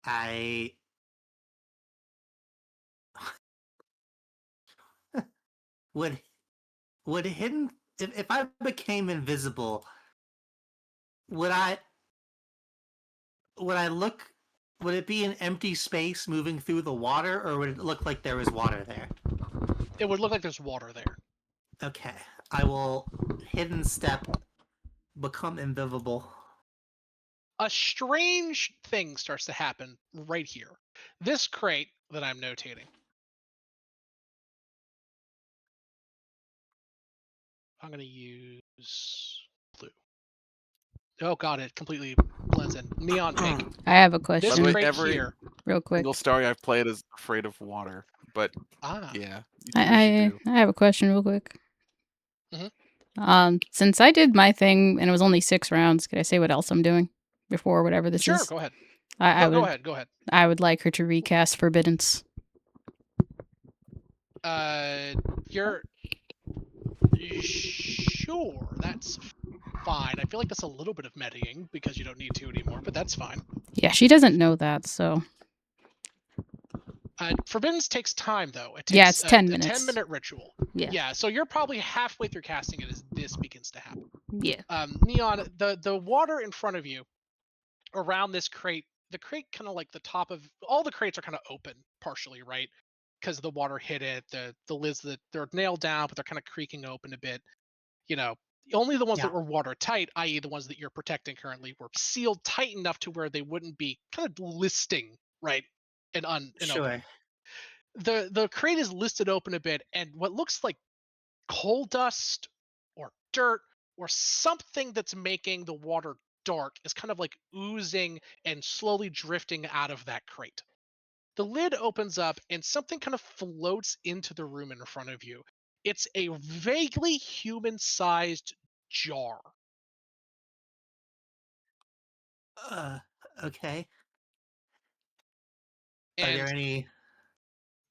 I would hidden if I became invisible, would I look would it be an empty space moving through the water, or would it look like there was water there? It would look like there's water there. Okay. I will hidden step, become invisible. A strange thing starts to happen right here. This crate that I'm notating. I'm going to use blue. Oh god, it completely blends in. Neon pink. I have a By This the way, question, crate every here. real quick. single story I've played is afraid of water. But Ah. yeah, you do as you do. I have a question, real quick. Mhm. Since I did my thing and it was only 6 rounds, could I say what else I'm doing before whatever this Sure, is? go ahead. I Go would ahead. Go ahead. I would like her to recast Forbiddance. You're sure that's fine. I feel like that's a little bit of metaing because you don't need to anymore, but that's fine. Yeah, she doesn't know that, so Forbiddance takes time though. It takes yeah, it's 10 a minutes. 10-minute ritual. Yeah. So you're probably halfway through casting it as this begins to happen. Yeah. Neon, the water in front of you, around this crate, the crate kind of like the top of all the crates are kind of open partially, right? Because the water hit it. The lids that they're nailed down, but they're kind of creaking open a bit. You know, only the ones Yeah. that were watertight, i.e., the ones that you're protecting currently, were sealed tight enough to where they wouldn't be kind of listing, right? And open. Sure. The crate is listed open a bit, and what looks like coal dust or dirt or something that's making the water dark is kind of like oozing and slowly drifting out of that crate. The lid opens up and something kind of floats into the room in front of you. It's a vaguely human sized jar. Uh, okay. Are there And any?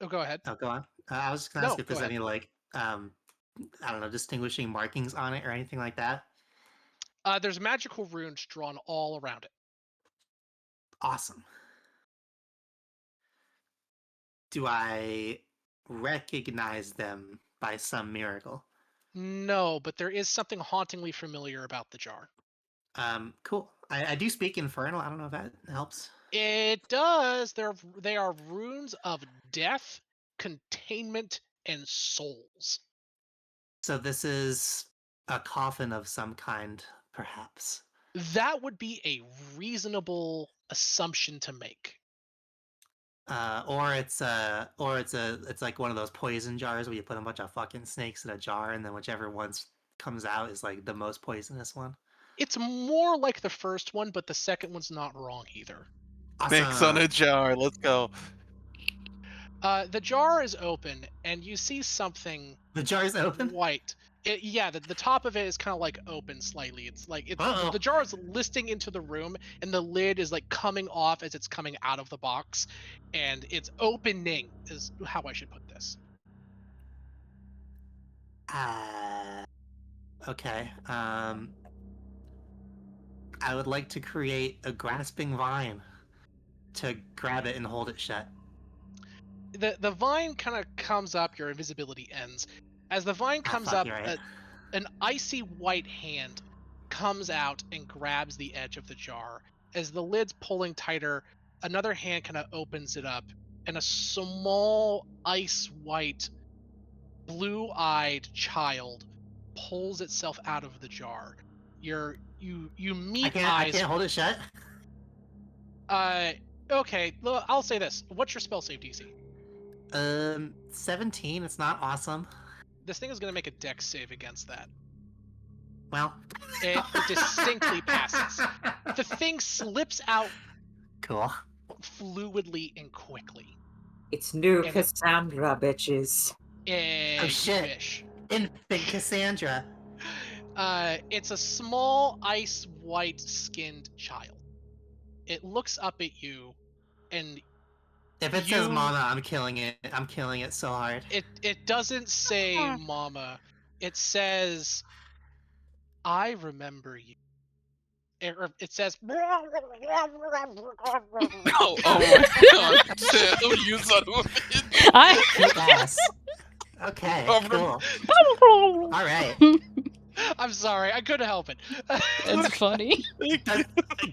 oh, go ahead. Oh, go on. I was just gonna No, ask if go there's ahead. any like I don't know, distinguishing markings on it or anything like that. There's magical runes drawn all around it. Awesome. Do I recognize them by some miracle? No, but there is something hauntingly familiar about the jar. Cool. I do speak Infernal. I don't know if that helps. It does. They are runes of death, containment, and souls. So this is a coffin of some kind, perhaps. That would be a reasonable assumption to make. Or it's like one of those poison jars where you put a bunch of fucking snakes in a jar, and then whichever one's comes out is like the most poisonous one. It's more like the first one, but the second one's not wrong either. Snakes on a Awesome. jar. Let's go. The jar is open, and you see something The jar's open. white. The top of it is kind of like open slightly. It's like Uh-oh. the jar is listing into the room, and the lid is like coming off as it's coming out of the box, and it's opening is how I should put this. Okay. I would like to create a grasping vine to grab it and hold it shut. The vine kind of comes up. Your invisibility ends. As the vine comes fuck, up, you're right. an icy white hand comes out and grabs the edge of the jar. As the lid's pulling tighter, another hand kind of opens it up, and a small ice white, blue-eyed child pulls itself out of the jar. You meet I eyes. can't hold it shut. Okay. I'll say this. What's your spell save DC? 17. It's not awesome. This thing is going to make a dex save against that. Well, It distinctly passes. The thing slips out cool. fluidly and quickly. It's new And Cassandra, bitches. Oh shit! Fish. Infant Cassandra. It's a small ice white skinned child. It looks up at you, and If it says Mama, I'm killing it. I'm killing it so hard. it doesn't say Mama. It says, "I remember you." It says. Oh my god, Sam, you son of a bitch. Kick ass. Okay, cool. All right. I'm sorry, I couldn't help it. That's funny.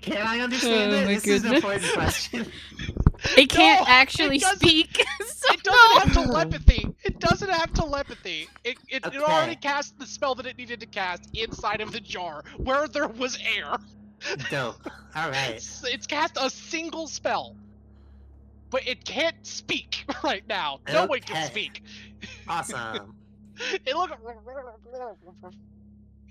Can I understand Oh it? my This is an goodness. important question. It can't No, actually it doesn't. speak. so It doesn't have telepathy. It doesn't have telepathy. It Okay. already cast the spell that it needed to cast inside of the jar where there was air. Dope. All right. It's cast a single spell, but it can't speak right now. No one can Okay. speak. Awesome.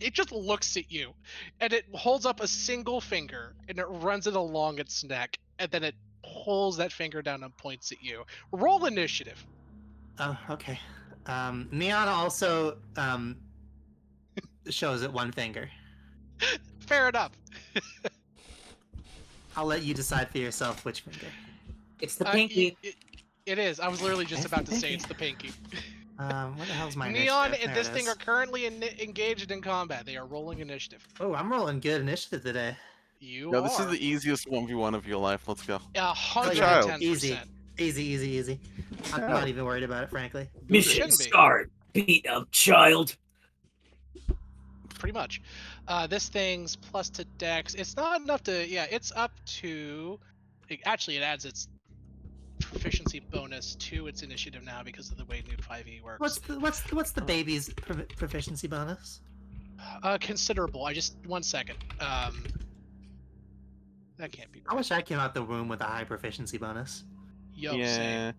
It just looks at you, and it holds up a single finger, and it runs it along its neck, and then it pulls that finger down and points at you. Roll initiative. Oh, okay. Neon also shows it one finger. Fair enough. I'll let you decide for yourself which finger. It's the pinky. It is. I was literally just It's about the to say pinky. it's the pinky. Where the hell's my Neon initiative? and There this it thing is. are currently engaged in combat. They are rolling initiative. Oh, I'm rolling good initiative today. You No, are. this is the easiest 1v1 of your life. Let's go. 110%. Easy. Easy. I'm Yeah. not even worried about it, frankly. Mission Shouldn't be. start. Beat up child. Pretty much. This thing's plus to dex. It's not enough to. Yeah, it's up to. Actually, it adds its proficiency bonus to its initiative now because of the way new 5e works. What's the baby's proficiency bonus? Considerable. One second. That can't be. I wish I came out the womb with a high proficiency bonus. Yo, yeah. same.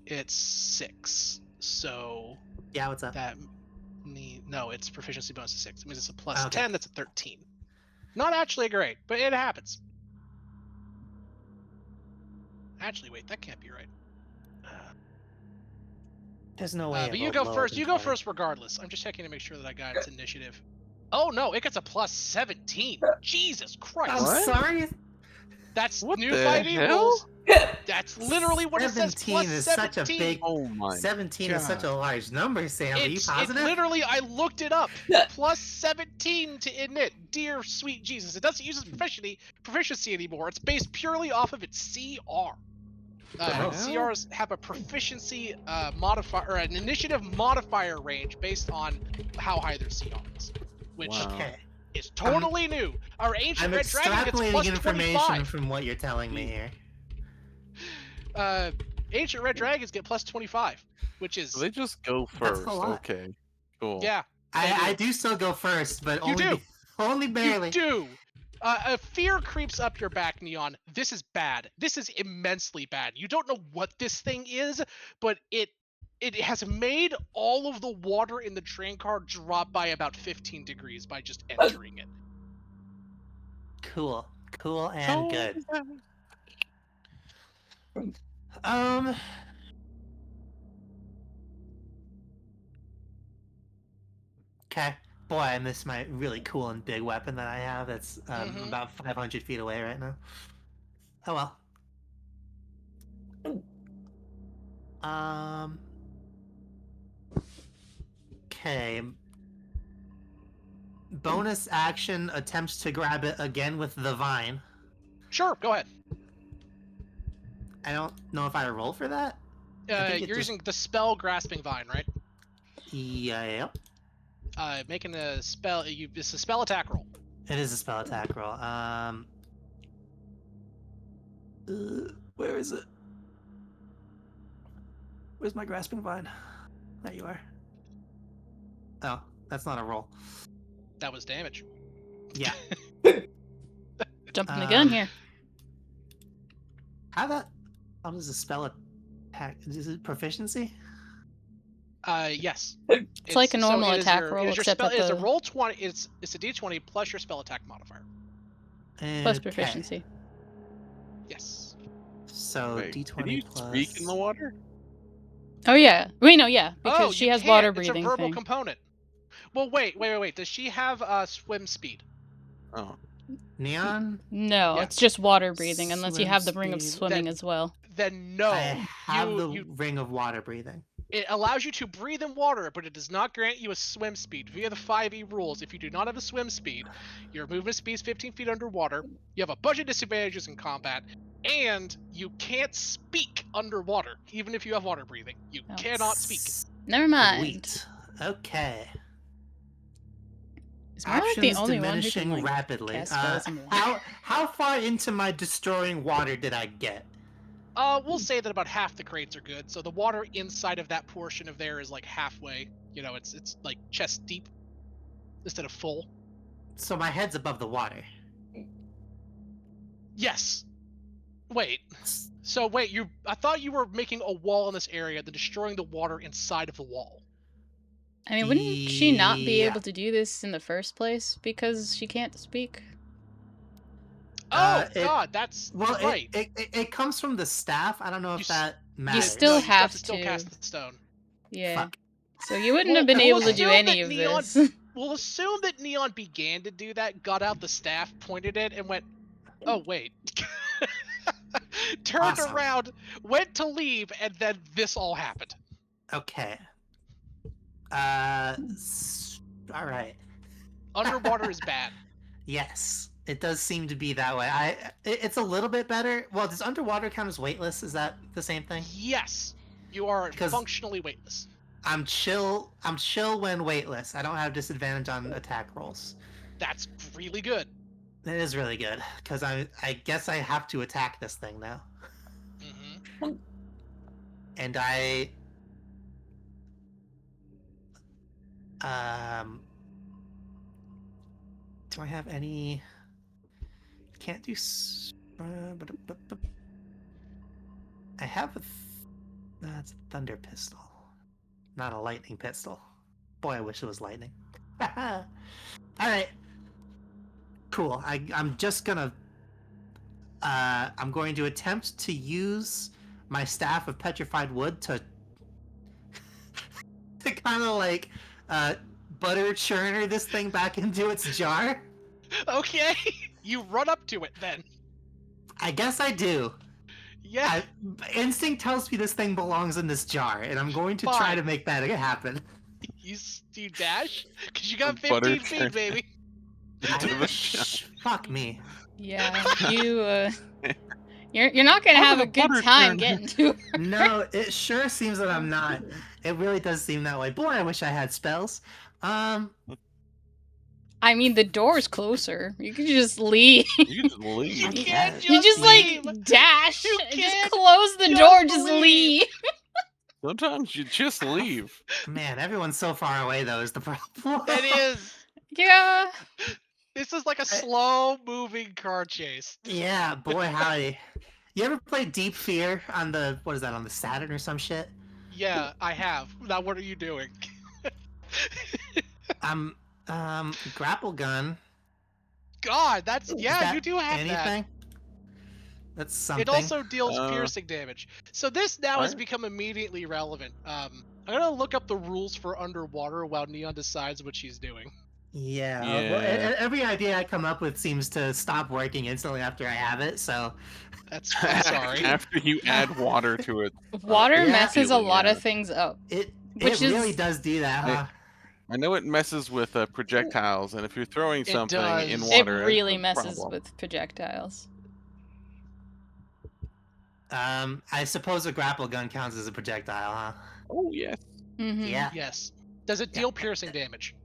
It's 6. So Yeah, what's up? no, its proficiency bonus is 6. It means it's a plus Okay. 10. That's a 13. Not actually great, but it happens. Actually, wait, that can't be right. There's no way. But you go first. You go first, regardless. I'm just checking to make sure that I got its initiative. Oh no, it gets a plus 17. Jesus Christ! I'm What? sorry. That's What new the 5e hell? rules. That's literally what it says. 17 Plus is 17. such a big. Oh my. 17 is such a large number, Sam. Are you It positive? literally, I looked it up. Plus 17 to init. Dear sweet Jesus, it doesn't use its proficiency anymore. It's based purely off of its CR. Oh. CRs have a proficiency modifier, or an initiative modifier range based on how high their CR is, which Wow. Okay. is totally new. Our ancient I'm red dragon gets extrapolating plus information 25. from what you're telling me here. Ancient red dragons get plus 25, which is So they just go That's a first. lot. Okay. Cool. yeah. I do still go first, but You do. only barely. You do. A fear creeps up your back, Neon. This is bad. This is immensely bad. You don't know what this thing is, but it has made all of the water in the train car drop by about 15 degrees by just entering it. Cool and good. Okay. Boy, I miss my really cool and big weapon that I have. That's about 500 feet away right now. Oh well. Okay. Bonus action attempts to grab it again with the vine. Sure, go ahead. I don't know if I roll for that. I think it You're just- using the spell Grasping Vine, right? Yeah. Making a spell. It's a spell attack roll. It is a spell attack roll. Where is it? Where's my grasping vine? There you are. Oh, that's not a roll. That was damage. Yeah. Jumping the gun Um, here. How does a spell attack? Is it proficiency? Yes. It's like a normal it is attack your- roll, It is your except spell, at it's a the- roll 20. It's a d20 plus your spell attack modifier. Plus Okay. proficiency. Yes. So Wait, D20 can you plus. speak in the water? Oh yeah. Wait, no, yeah, because she you has can't. water It's breathing a verbal thing. component. Well, wait. Does she have swim speed? Oh. Neon? No, Yeah. it's just water breathing, unless you Swim have the ring of speed. swimming That- as well. Then no. I have the you ring of water breathing. It allows you to breathe in water, but it does not grant you a swim speed. Via the 5e rules, if you do not have a swim speed, your movement speed is 15 feet underwater, you have a bunch of disadvantages in combat, and you can't speak underwater, even if you have water breathing. You Oh. cannot speak. Never mind. Sweet. Okay. Is Marla like Options the only one who diminishing can like rapidly. cast spells in water? How far into my destroying water did I get? We'll say that about half the crates are good, so the water inside of that portion of there is like halfway. You know, it's like chest deep instead of full. So my head's above the water. Yes. Wait. So wait, I thought you were making a wall in this area, then destroying the water inside of the wall. I mean, wouldn't she not be Yeah. able to do this in the first place because she can't speak? Oh It- God, that's Well, right. it comes from the staff. I don't know You if s- that matters. still no, you have still to. cast the stone. Yeah. Fuck. So you wouldn't have been able to do assume any that of Neon- this. We'll assume that Neon began to do that, got out the staff, pointed it, and went, "Oh wait." Turned Awesome. around, went to leave, and then this all happened. Okay. All right. Underwater is bad. Yes, it does seem to be that way. It's a little bit better. Well, does underwater count as weightless? Is that the same thing? Yes, you are 'Cause- functionally weightless. I'm chill when weightless. I don't have disadvantage on attack rolls. That's really good. It is really good because I guess I have to attack this thing now, Mm-hmm. and I do I have any? Can't do. I have a. That's a thunder pistol, not a lightning pistol. Boy, I wish it was lightning. All right. Cool. I'm just gonna. I'm going to attempt to use my staff of petrified wood to kind of like butter churner this thing back into its jar. Okay, you run up to it then. I guess I do. Yeah. Instinct tells me this thing belongs in this jar, and I'm going to try Fine. to make that happen. You dash? Because you got Butter 15 feet, baby. Fuck me. Yeah, you're not gonna I'm have gonna a good butter time churn. getting to her. No, it sure seems that I'm not. It really does seem that way. Boy, I wish I had spells. I mean, the door's closer. You could just leave. You just leave. You Okay. can't just You just leave. like dash. You And just can't close the just door. Just leave. leave. Sometimes you just leave. Man, everyone's so far away though is the problem. It is. Yeah. This is like a slow moving car chase. Yeah, boy, howdy. You ever play Deep Fear on the what is that on the Saturn or some shit? Yeah, I have. Now what are you doing? Grapple gun. God, that's Is yeah, that you do have anything? That's something. It also deals Uh, piercing damage. So this now has alright. become immediately relevant. I'm gonna look up the rules for underwater while Neon decides what she's doing. Yeah. Well, Yeah. every idea I come up with seems to stop working instantly after I have it. So That's I'm sorry. After you add water to it. Water yeah. messes a Feeling, lot yeah. of things up. it Which really is- does do that, huh? I know it messes with projectiles, and if you're throwing something in does. water, It really it's a messes problem. with projectiles. I suppose a grapple gun counts as a projectile, huh? Oh yes. Mm-hmm. Yeah. Yes. Does it deal piercing damage?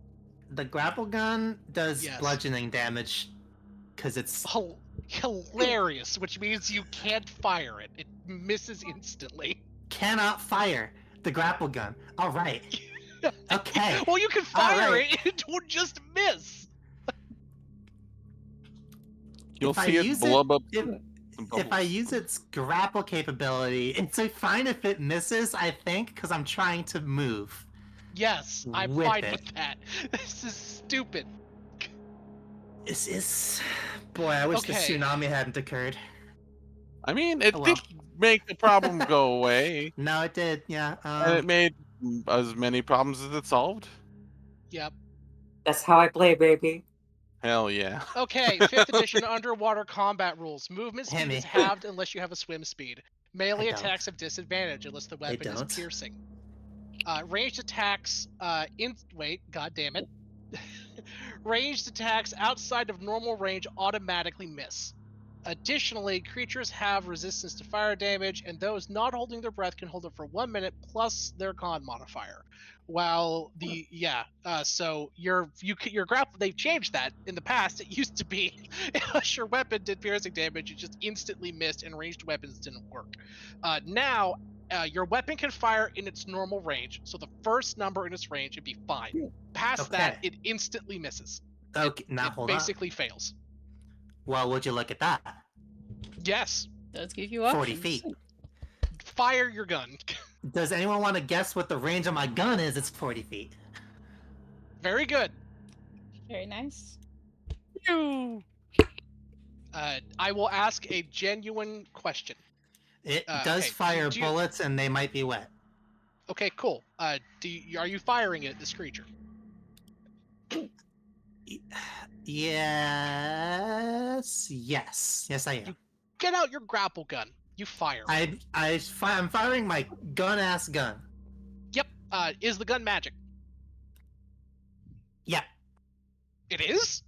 The grapple gun does Yes. bludgeoning damage because it's Hilarious, which means you can't fire it. It misses instantly. cannot fire the grapple gun. All right. Okay. Well, you can fire Alright. it. It would just miss. You'll If I see it use blub up. If, some if I bubbles. use its grapple capability, it's fine if it misses, I think, because I'm trying to move. Yes, I'm Whip fine it. with that. This is stupid. This is. Boy, I wish the Okay. tsunami hadn't occurred. I mean, it Oh, well. did make the problem go away, No, it did, yeah. and it made as many problems as it solved. Yep. That's how I play, baby. Hell yeah. Okay, 5th edition underwater combat rules. Movement Hit speed me. is halved unless you have a swim speed. Melee I don't. attacks have disadvantage unless the weapon is don't. piercing. Ranged attacks wait, god damn it. Ranged attacks outside of normal range automatically miss. Additionally, creatures have resistance to fire damage, and those not holding their breath can hold it for 1 minute plus their con modifier. While so your grapple, they've changed that. In the past, it used to be unless your weapon did piercing damage, it just instantly missed, and ranged weapons didn't work. Now, your weapon can fire in its normal range, so the first number in its range would be fine. Past that, Okay. it instantly misses. Okay, now It hold on. basically fails. Well, would you look at that? Yes, Does give you 40 options. feet. fire your gun. Does anyone want to guess what the range of my gun is? It's 40 feet. Very good. Very nice. I will ask a genuine question. It Hey, does fire do you- bullets, and they might be wet. Okay, cool. Are you firing at this creature? Yes, I am. You get out your grapple gun. You fire. I'm firing my gun-ass gun. Yep. Is the gun magic? Yeah, It is?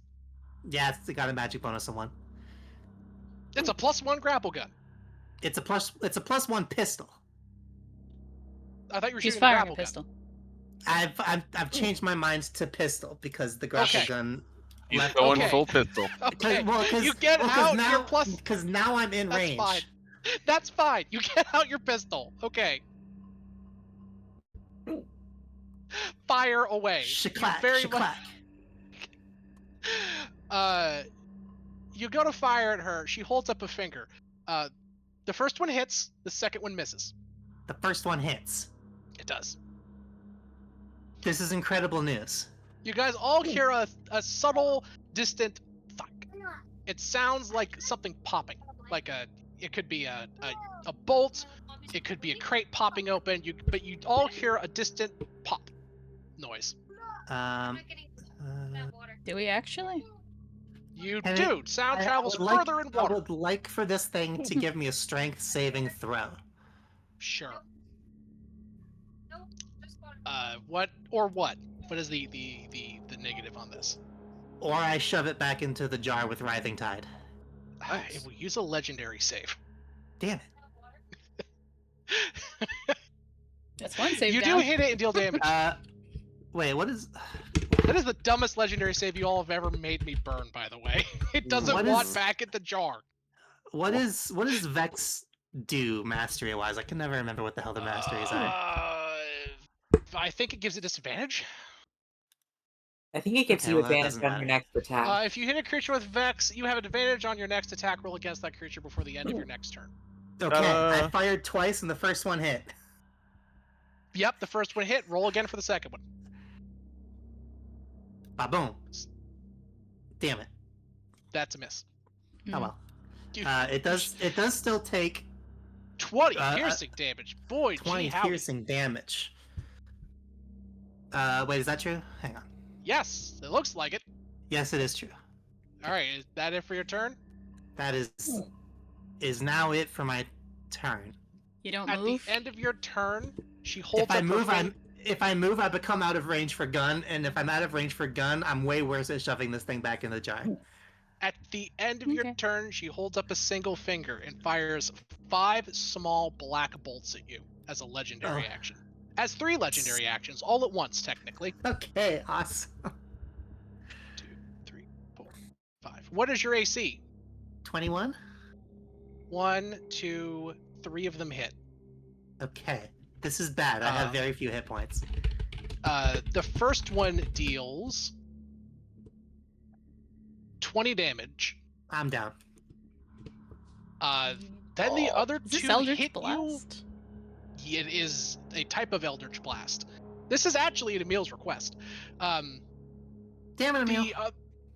yeah, it's got a magic bonus on 1. It's a +1 grapple gun. It's a +1 pistol. I thought you were He's shooting a firing grapple a pistol. I've changed my mind to pistol because the grapple Okay. gun. He's going Okay. full pistol. gun. Okay. Well, You get out now, your plus. because now I'm in That's range. fine. That's fine. You get out your pistol. Okay. Fire away. Shaklack, very shaklack. You go to fire at her. She holds up a finger. The first one hits. The second one misses. The first one hits. It does. This is incredible news. You guys all hear a subtle, distant thunk. It sounds like something popping. It could be a bolt. It could be a crate popping open. But you all hear a distant pop noise. Do we actually? You And do. Sound travels would like- further in water. I would like for this thing to give me a strength saving throw. Sure. What? What is the negative on this? Or I shove it back into the jar with Writhing Tide. It will use a legendary save. Damn it. That's one save You down. do hit it and deal damage. Wait, what is... That is the dumbest legendary save you all have ever made me burn, by the way. It doesn't What want is- back at the jar. What does Vex do mastery-wise? I can never remember what the hell the masteries are. I think it gives it disadvantage. I think it gives Okay, you well, that advantage doesn't on your matter. next attack. If you hit a creature with Vex, you have an advantage on your next attack roll against that creature before the end of your next turn. Okay, I fired twice and the first one hit. Yep, the first one hit. Roll again for the second one. Ba-boom. Damn it. That's a miss. Oh well. Dude, It does still take 20 piercing damage. Boy, 20 gee, howdy. piercing damage. Wait, is that true? Hang on. Yes, it looks like it. Yes, it is true. All right, is that it for your turn? That is now it for my turn. You don't At move? the end of your turn, she holds If I up move, her finger. if I move, I become out of range for gun, and if I'm out of range for gun, I'm way worse at shoving this thing back in the jar. At the end of your Okay. turn, she holds up a single finger and fires 5 small black bolts at you as a legendary Oh. action. As 3 legendary actions, all at once, technically. Okay, awesome. 2, 3, 4, 5. What is your AC? 21? 1, 2, 3 of them hit. Okay. This is bad. I have very few hit points. The first one deals 20 damage. I'm down. Then the other Is this 2 Eldritch hit Blast? you. It is a type of Eldritch Blast. This is actually at Emil's request. Damn it, Emil.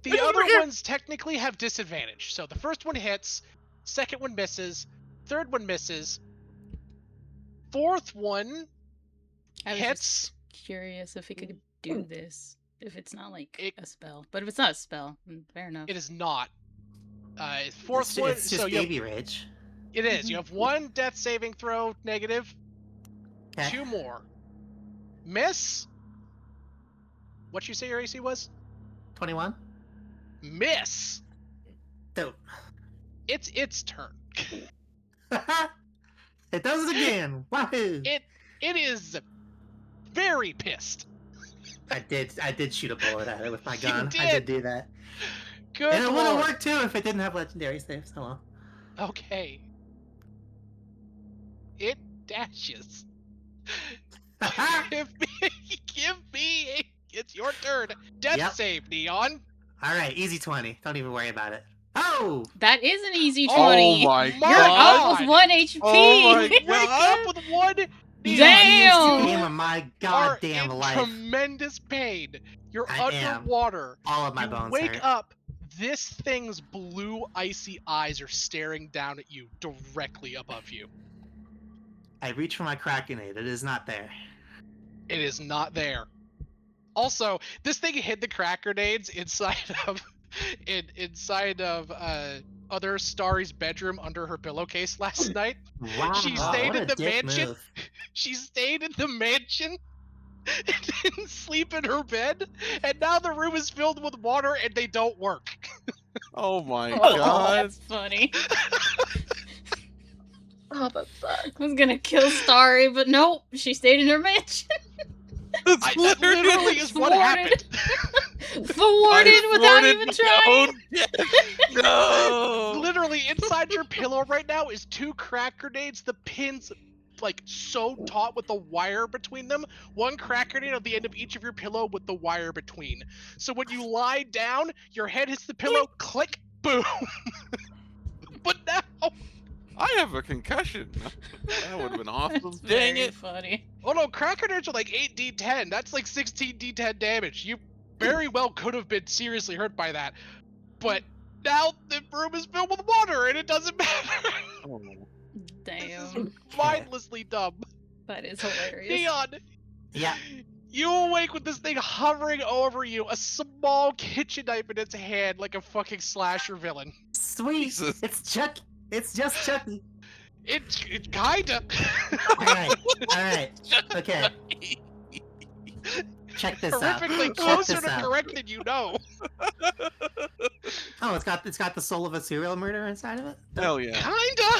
The other ones technically have disadvantage. So the first one hits, second one misses, third one misses, fourth one I was hits. just curious if he could do this. If it's not like It- a spell. But if it's not a spell, then fair enough. It is not. Fourth It's, one. it's just So you have, baby rage. it is. You have 1 death saving throw negative, Okay. 2 more. Miss. What you say your AC was? 21? Miss. Dope. It's its turn. It does it again. Wahoo! It is very pissed. I did shoot a bullet at it with my You gun. I did. did do that. Good And it would have lord. worked too if it didn't have legendary saves. Oh well. Okay. It dashes. Give me. It's your turn. Death Yep. save, Neon. Alright, easy 20. Don't even worry about it. Oh! That is an easy Oh 20. my You're god! up with 1 HP. Oh my Wake god! up with 1. Neon. Damn! Game of my Are goddamn in life. tremendous pain. You're I am. underwater. All of my You bones wake hurt. up. This thing's blue, icy eyes are staring down at you directly above you. I reach for my Krakenade. It is not there. It is not there. Also, this thing hid the crack grenades inside of other Starry's bedroom under her pillowcase last night. Wow, She stayed what in a the dick mansion. move. She stayed in the mansion and didn't sleep in her bed, and now the room is filled with water and they don't work. Oh my Oh, god. that's funny. Oh, that sucks. I was gonna kill Starry, but nope, she stayed in her mansion. That's That literally is what Thwarted. happened. Thwarted without thwarted even my trying. own death. No. Literally inside your pillow right now is 2 crack grenades. The pins like so taut with the wire between them. 1 crack grenade on the end of each of your pillow with the wire between. So when you lie down, your head hits the pillow, click, boom. But now, I have a concussion. That would have been awesome. That's Dang very it. funny. oh no, crack grenades are like 8d10. That's like 16d10 damage. You very well could have been seriously hurt by that. But now the room is filled with water and it doesn't matter. Oh. Damn, Mindlessly dumb. that is hilarious. Neon, Yeah. you awake with this thing hovering over you, a small kitchen knife in its hand like a fucking slasher villain. Sweet. Jesus. It's Chuck. It's just Chucky. It kinda. Alright. Okay. Check this out. Horrifically Check closer this to out. correct than you know. Oh, it's got the soul of a serial murderer inside of it? Hell yeah. Kinda.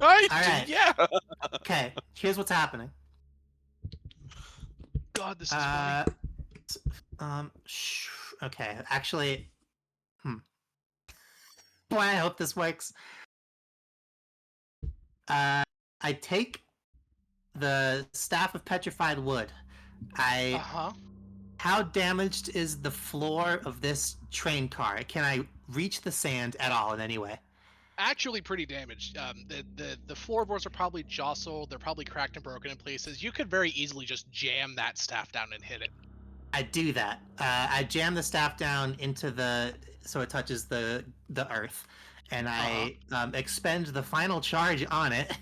Alright. Yeah. Okay, here's what's happening. God, this is funny. Okay, actually, boy, I hope this works. I take the staff of petrified wood. How damaged is the floor of this train car? Can I reach the sand at all in any way? Actually pretty damaged. The floorboards are probably jostled, they're probably cracked and broken in places. You could very easily just jam that staff down and hit it. I do that. I jam the staff down into so it touches the earth, and I expend the final charge on it,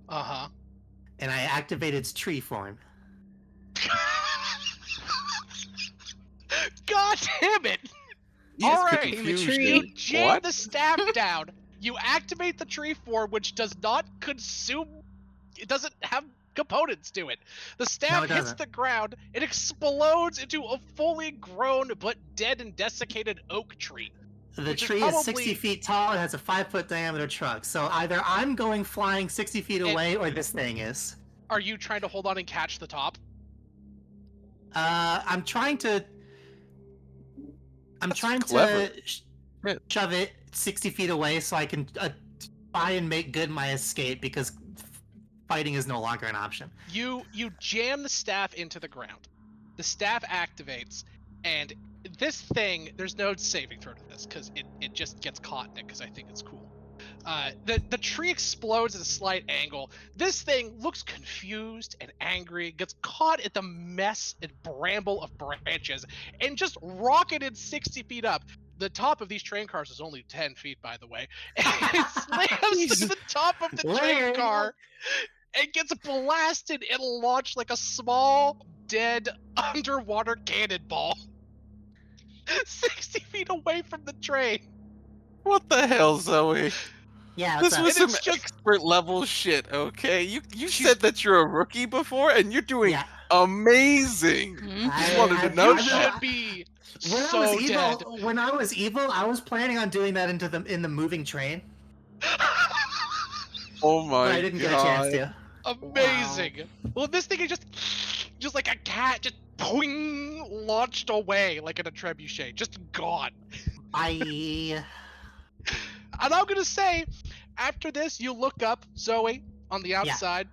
and I activate its tree form. God damn it! He's Alright, confused. tree. you jam What? the staff down, you activate the tree form, which does not consume. It doesn't have components to it. The staff it hits doesn't. the ground, it explodes into a fully grown but dead and desiccated oak tree. The Which is tree is 60 probably- feet tall and has a 5-foot diameter trunk. So either I'm going flying 60 feet away, or this thing is. Are you trying to hold on and catch the top? I'm trying to. I'm That's trying clever. to Yeah. shove it 60 feet away so I can try and make good my escape, because fighting is no longer an option. You jam the staff into the ground. The staff activates, and this thing, there's no saving throw to this because it just gets caught in it because I think it's cool. The tree explodes at a slight angle. This thing looks confused and angry, gets caught at the mess and bramble of branches, and just rocketed 60 feet up. The top of these train cars is only 10 feet, by the way. And it slams to the top of the train Weird. car and gets blasted and launched like a small, dead, underwater cannonball. 60 feet away from the train. What the hell, Zoe? Yeah, This was And some it's just- expert level shit, okay? You said that you're a rookie before, and you're doing Yeah. amazing. Mhm. Just wanted to know You that. should be When so I was dead. evil, I was planning on doing that in the moving train, Oh my but I didn't get a chance God. to. Amazing. Well, this thing is just like a cat, just boing, launched away like in a trebuchet, just gone. I And I'm gonna say, after this, you look up, Zoe, on the outside.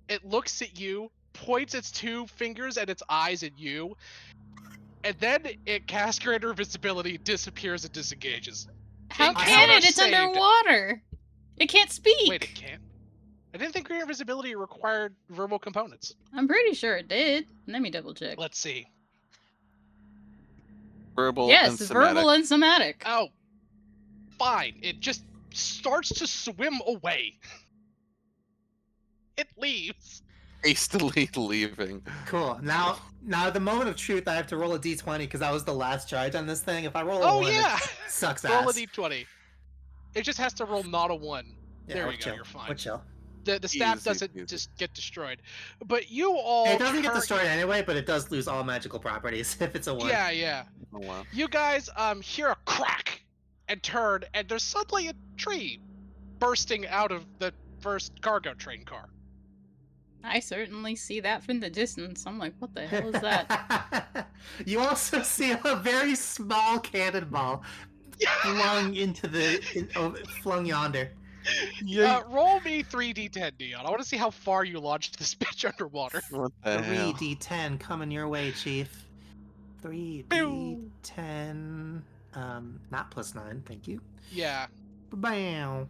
It looks at you, points its 2 fingers and its eyes at you, and then it casts greater visibility, disappears, and disengages. How Encounter can it? It's saved. underwater. It can't speak. Wait, it can't? I didn't think greater visibility required verbal components. I'm pretty sure it did. Let me double check. Let's see. Verbal Yes, and somatic. verbal and somatic. Oh, fine. It just starts to swim away. It leaves. hastily leaving. Cool. Now, at the moment of truth, I have to roll a d20 because that was the last charge on this thing. If I roll a Oh 1, yeah. it sucks Roll a ass. d20. It just has to roll not a 1. Yeah, There we're you go. chill. You're fine. We're chill. The staff Easy doesn't peasy. just get destroyed, but you all It doesn't get destroyed anyway, but it does lose all magical properties if it's a 1. Yeah. Oh wow. You guys hear a crack and turn, and there's suddenly a tree bursting out of the first cargo train car. I certainly see that from the distance. I'm like, what the hell is that? You also see a very small cannonball flung yonder. Yeah. Roll me 3d10, Neon. I want to see how far you launched this bitch underwater. What the hell? 3d10 coming your way, Chief. 3d10. Not +9, thank you. Yeah. Bam.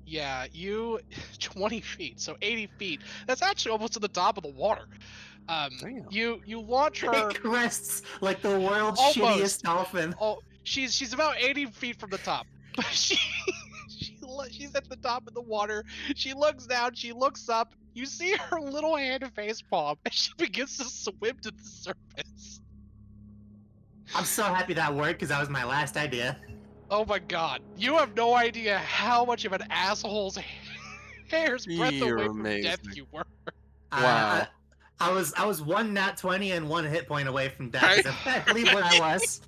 Yeah, you 20 feet, so 80 feet. That's actually almost to the top of the water. Damn. You launch her. It crests like the world's Almost. shittiest dolphin. Oh, she's about 80 feet from the top, but she's at the top of the water. She looks down. She looks up. You see her little hand and face palm, and she begins to swim to the surface. I'm so happy that worked because that was my last idea. Oh my god. You have no idea how much of an asshole's hair's breadth You're away from death amazing. you were. Wow. I was 1 nat 20 and 1 hit point away from death. I believe where I was.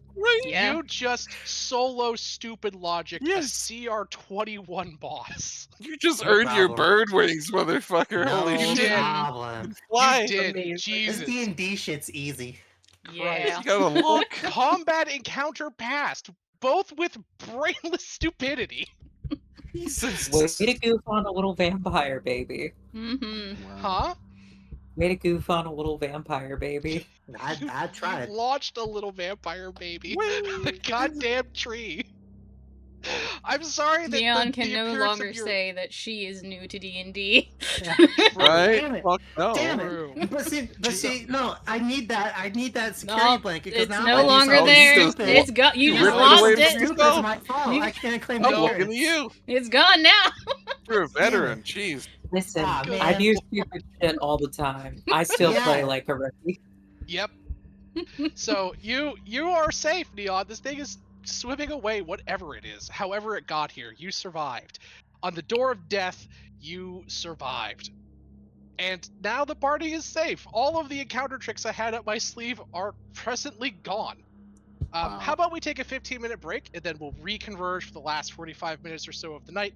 Yeah. You just solo stupid logic Yes. a CR21 boss. You just No earned your problem. bird wings, motherfucker. No Holy shit. problem. Fly. You did. Amazing. This Jesus. D&D shit's easy. Yeah. You gotta look. Combat encounter passed, both with brainless stupidity. Jesus. Way to goof on a little vampire baby. Mm-hmm. Huh? Way to goof on a little vampire baby. I tried. You launched a little vampire baby. The goddamn tree. I'm sorry that Neon the can no appearance longer of your... say that she is new to D&D. Right? Damn it. Fuck no. Damn True. it. But see, no, I need that security No, blanket because it's now no if I do longer something there. stupid, It's got you You just ripped it lost away it. from stupid yourself. is my fault. You- I can't claim I'm the looking to you. It's gone now. You're a veteran. Jeez. Listen, Ah, I man. do stupid shit all the time. I still Yeah. play like a rookie. Yep. So you are safe, Neon. This thing is swimming away, whatever it is. However it got here, you survived. On the door of death, you survived. And now the party is safe. All of the encounter tricks I had up my sleeve are presently gone. Wow. How about we take a 15-minute break and then we'll reconverge for the last 45 minutes or so of the night?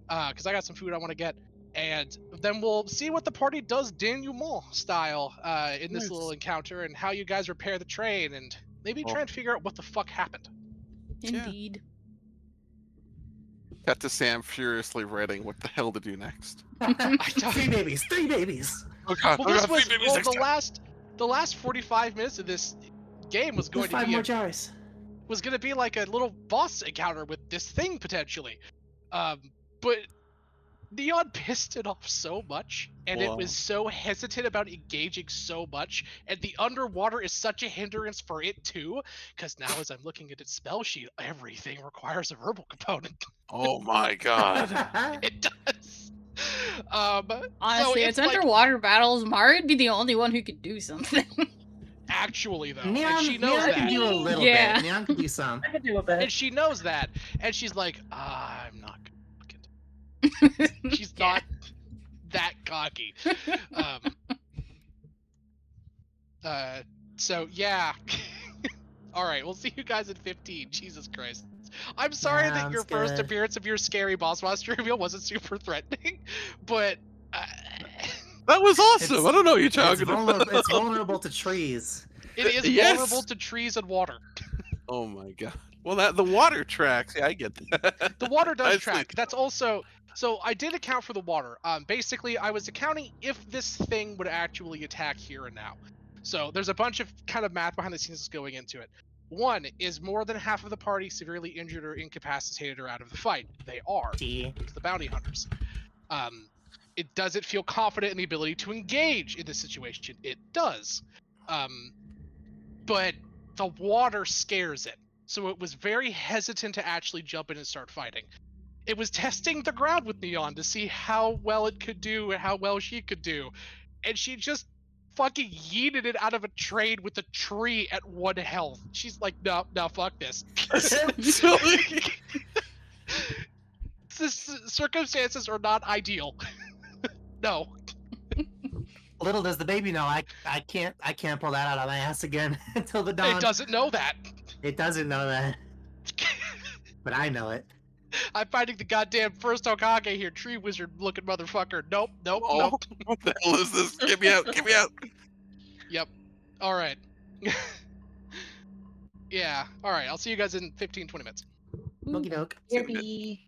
Because I got some food I want to get. And then we'll see what the party does denouement style in this Nice. little encounter and how you guys repair the train and maybe Well- try and figure out what the fuck happened. Indeed. Got to Sam furiously writing what the hell to do next. Three babies. Oh god, Well, oh this god, was three babies well, next time. the last 45 minutes of this game was going There's to 5 be more jars. was going to be like a little boss encounter with this thing potentially. But Neon pissed it off so much, and it Wow. was so hesitant about engaging so much, and the underwater is such a hindrance for it too, because now as I'm looking at its spell sheet, everything requires a verbal component. Oh my god. It does. Honestly, so it's like, underwater battles. Mari'd be the only one who could do something. actually though, Neon, and she knows Neon that. can do a little Yeah. bit. Neon can do some. I could do a And bit. she knows that, and she's like, I'm not gonna fucking. She's Yeah. not that cocky. So yeah. All right, we'll see you guys at 15. Jesus Christ. I'm sorry that your Sounds first good. appearance of your scary boss monster reveal wasn't super threatening, but That was awesome. It's- I don't know what you're It's talking about. it's vulnerable to trees. it is Yes. vulnerable to trees and water. Oh my god. Well, the water tracks. Yeah, I get that. The water does I track. see. That's also so I did account for the water. Basically, I was accounting if this thing would actually attack here and now. So there's a bunch of kind of math behind the scenes that's going into it. One is more than half of the party severely injured or incapacitated or out of the fight. They are D. the bounty hunters. It does it feel confident in the ability to engage in this situation? It does. But the water scares it. So it was very hesitant to actually jump in and start fighting. It was testing the ground with Neon to see how well it could do and how well she could do. and she just fucking yeeted it out of a train with a tree at 1 health. She's like, no, fuck this. Essentially. Circumstances are not ideal. No. Little does the baby know, I can't pull that out of my ass again until the dawn. It doesn't know that. It doesn't know that, but I know it. I'm fighting the goddamn first Hokage here, tree wizard looking motherfucker. Nope. Oh, what the hell is this? Get me out! Get me out! Yep. All right. Yeah. All right. I'll see you guys in 15, 20 minutes. Okie doke. Yippee.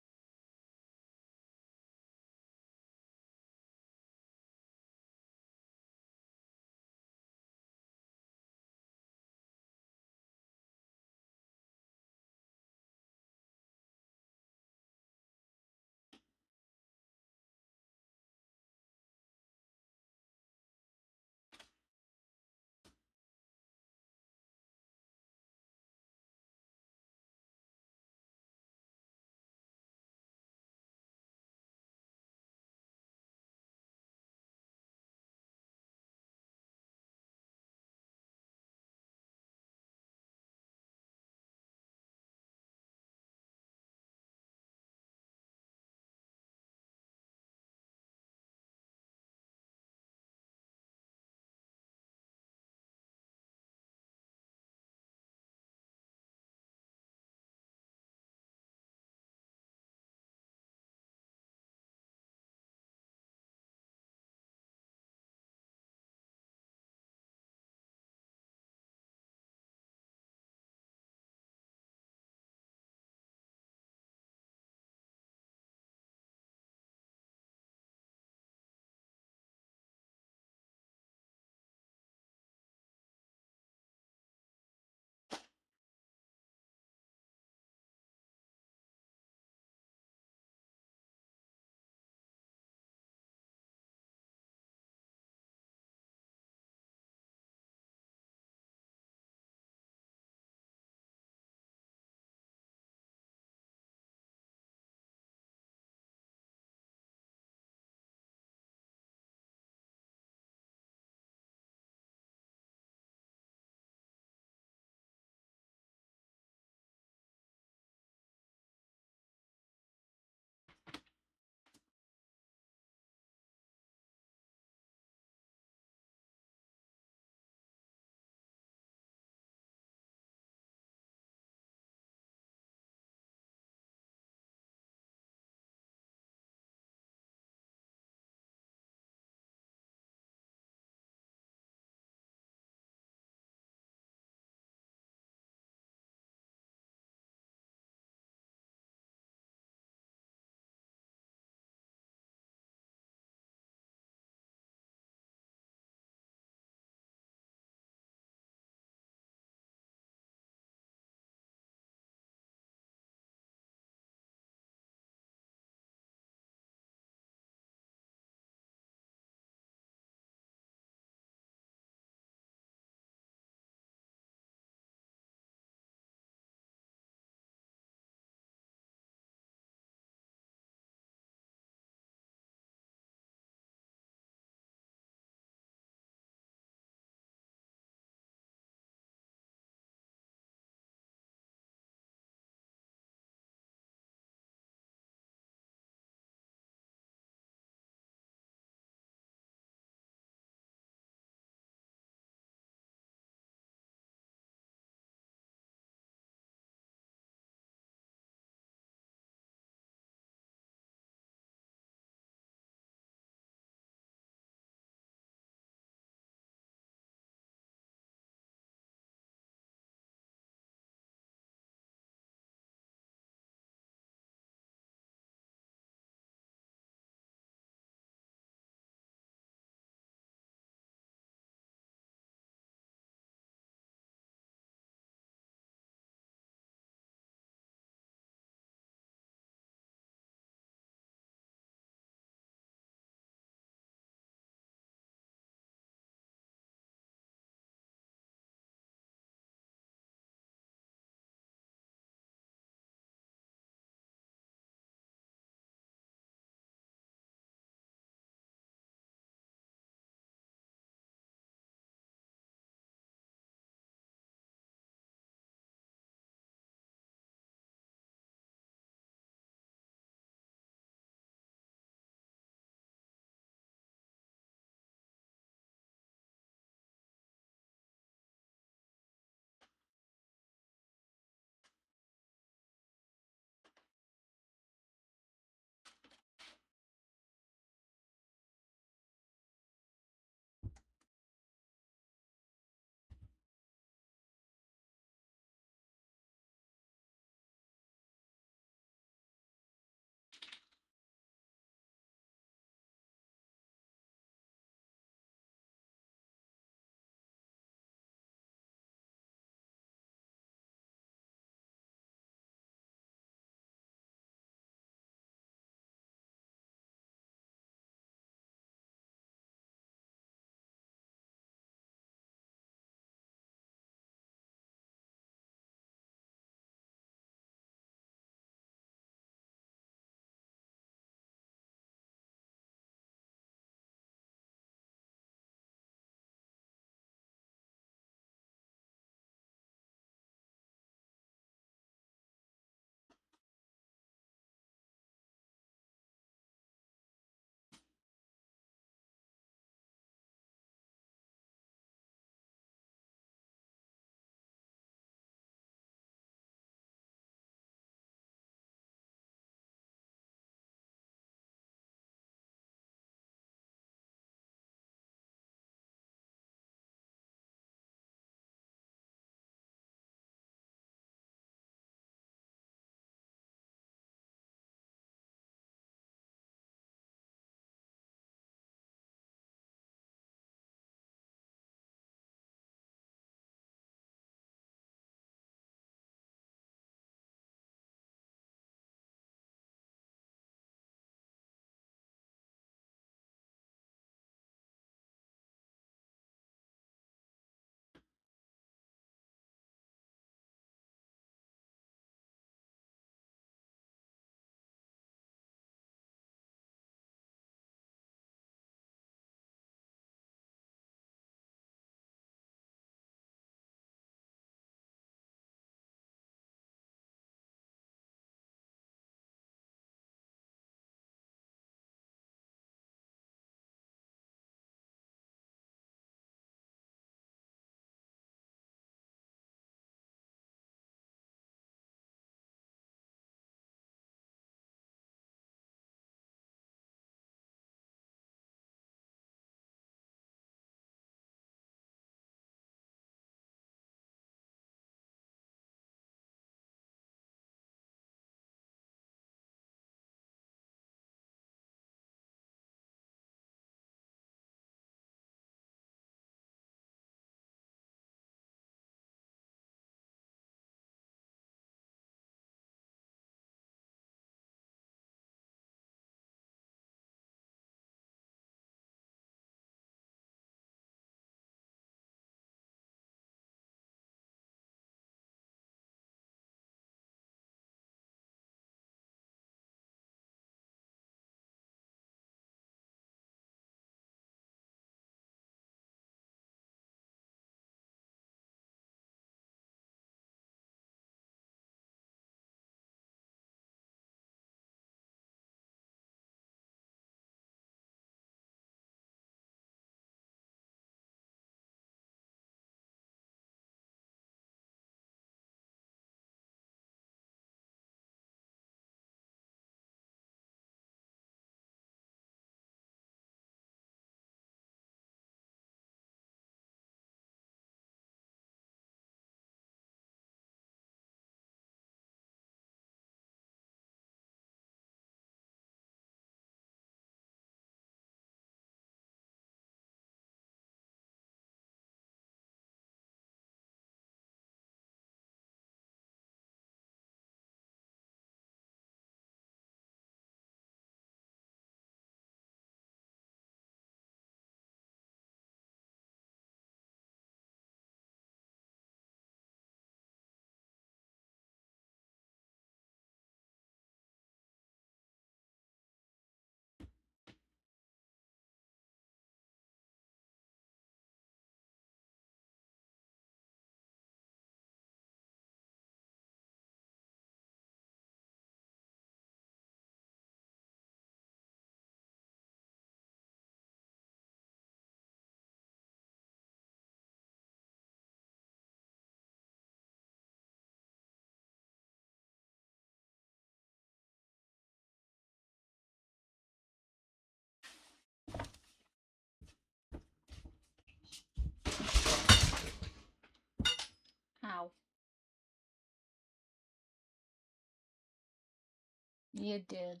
You did.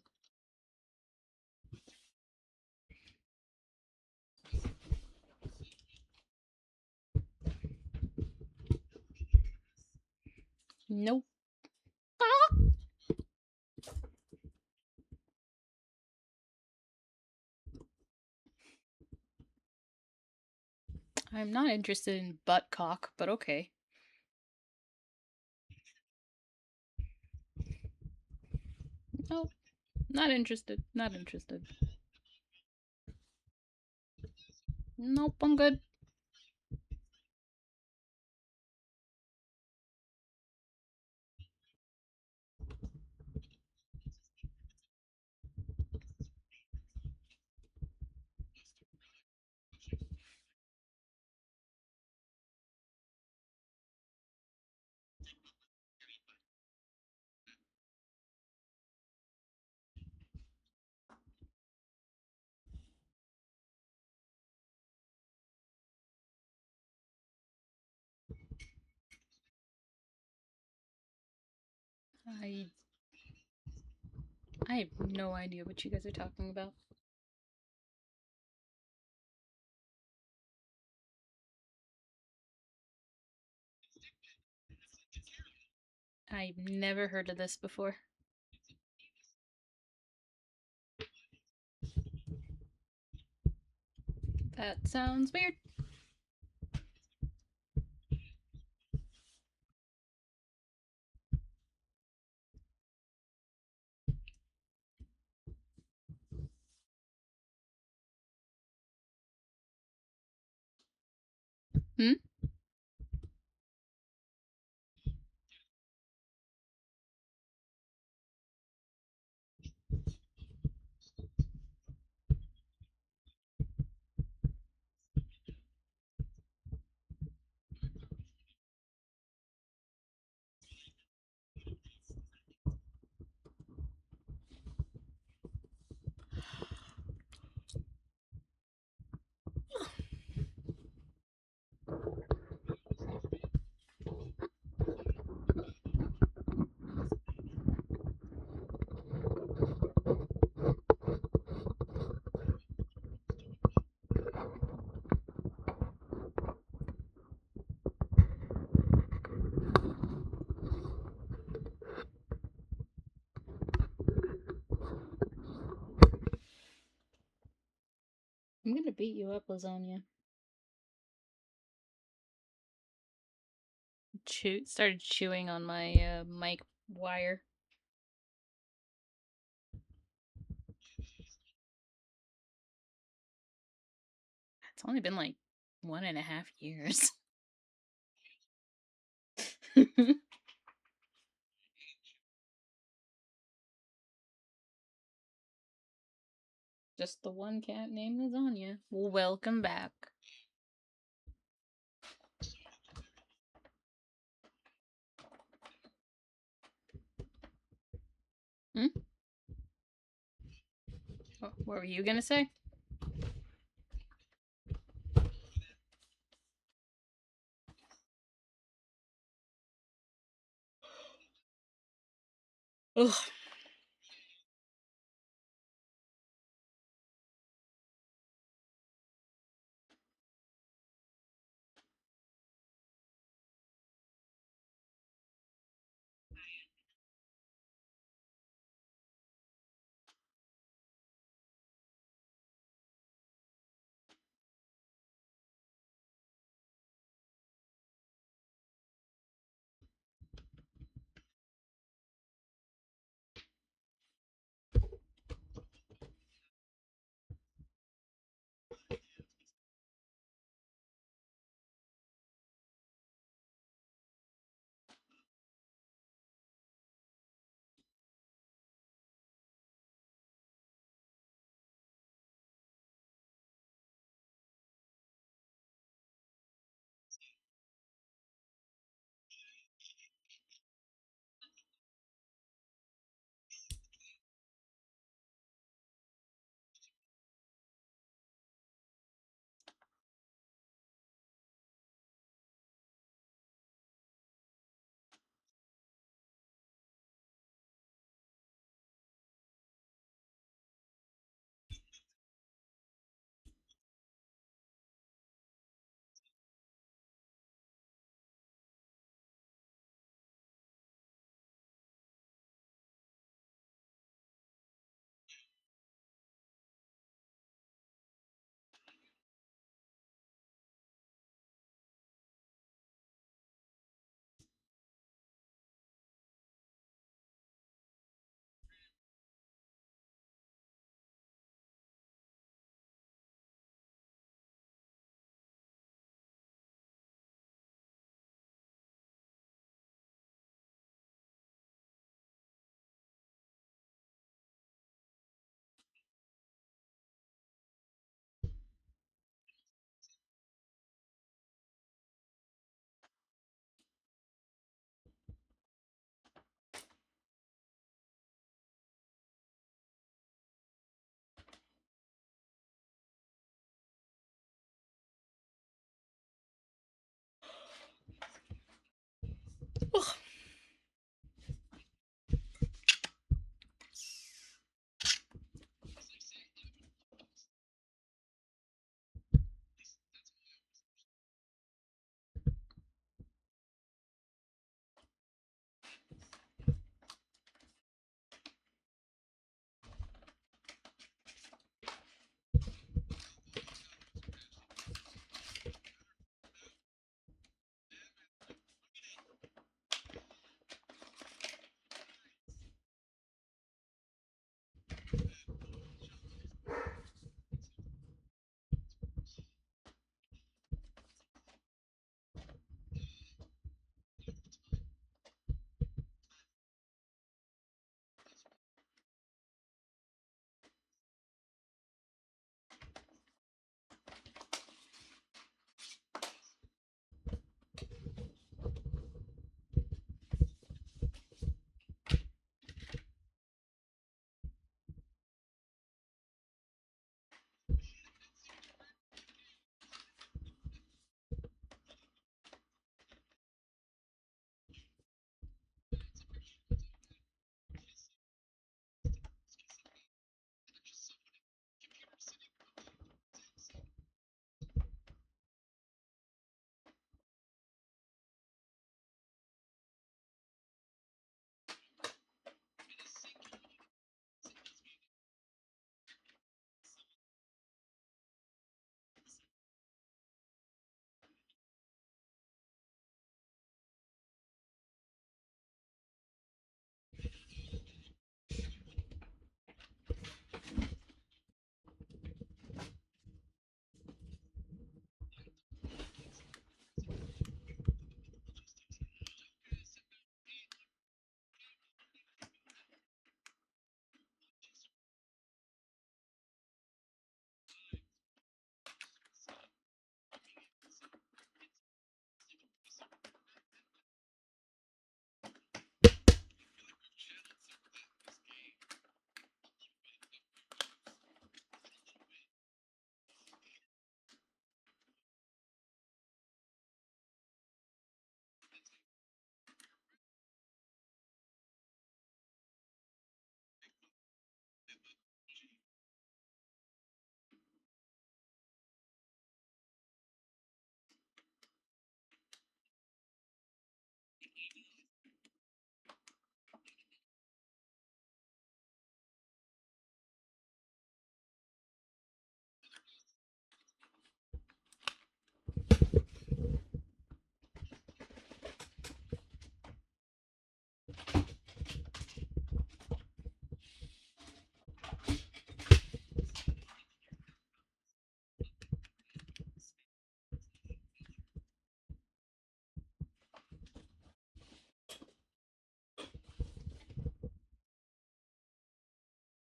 Nope. I'm not interested in butt cock, but okay. Nope. Not interested. Not interested. Nope, I'm good. I have no idea what you guys are talking about. I've never heard of this before. That sounds weird. Hmm? I'm gonna beat you up, lasagna. Started chewing on my mic wire. It's only been like 1.5 years. Just the one cat named Lasagna. Welcome back. Hmm? What were you gonna say? Ugh.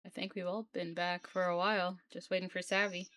I think we've all been back for a while, just waiting for Savvy.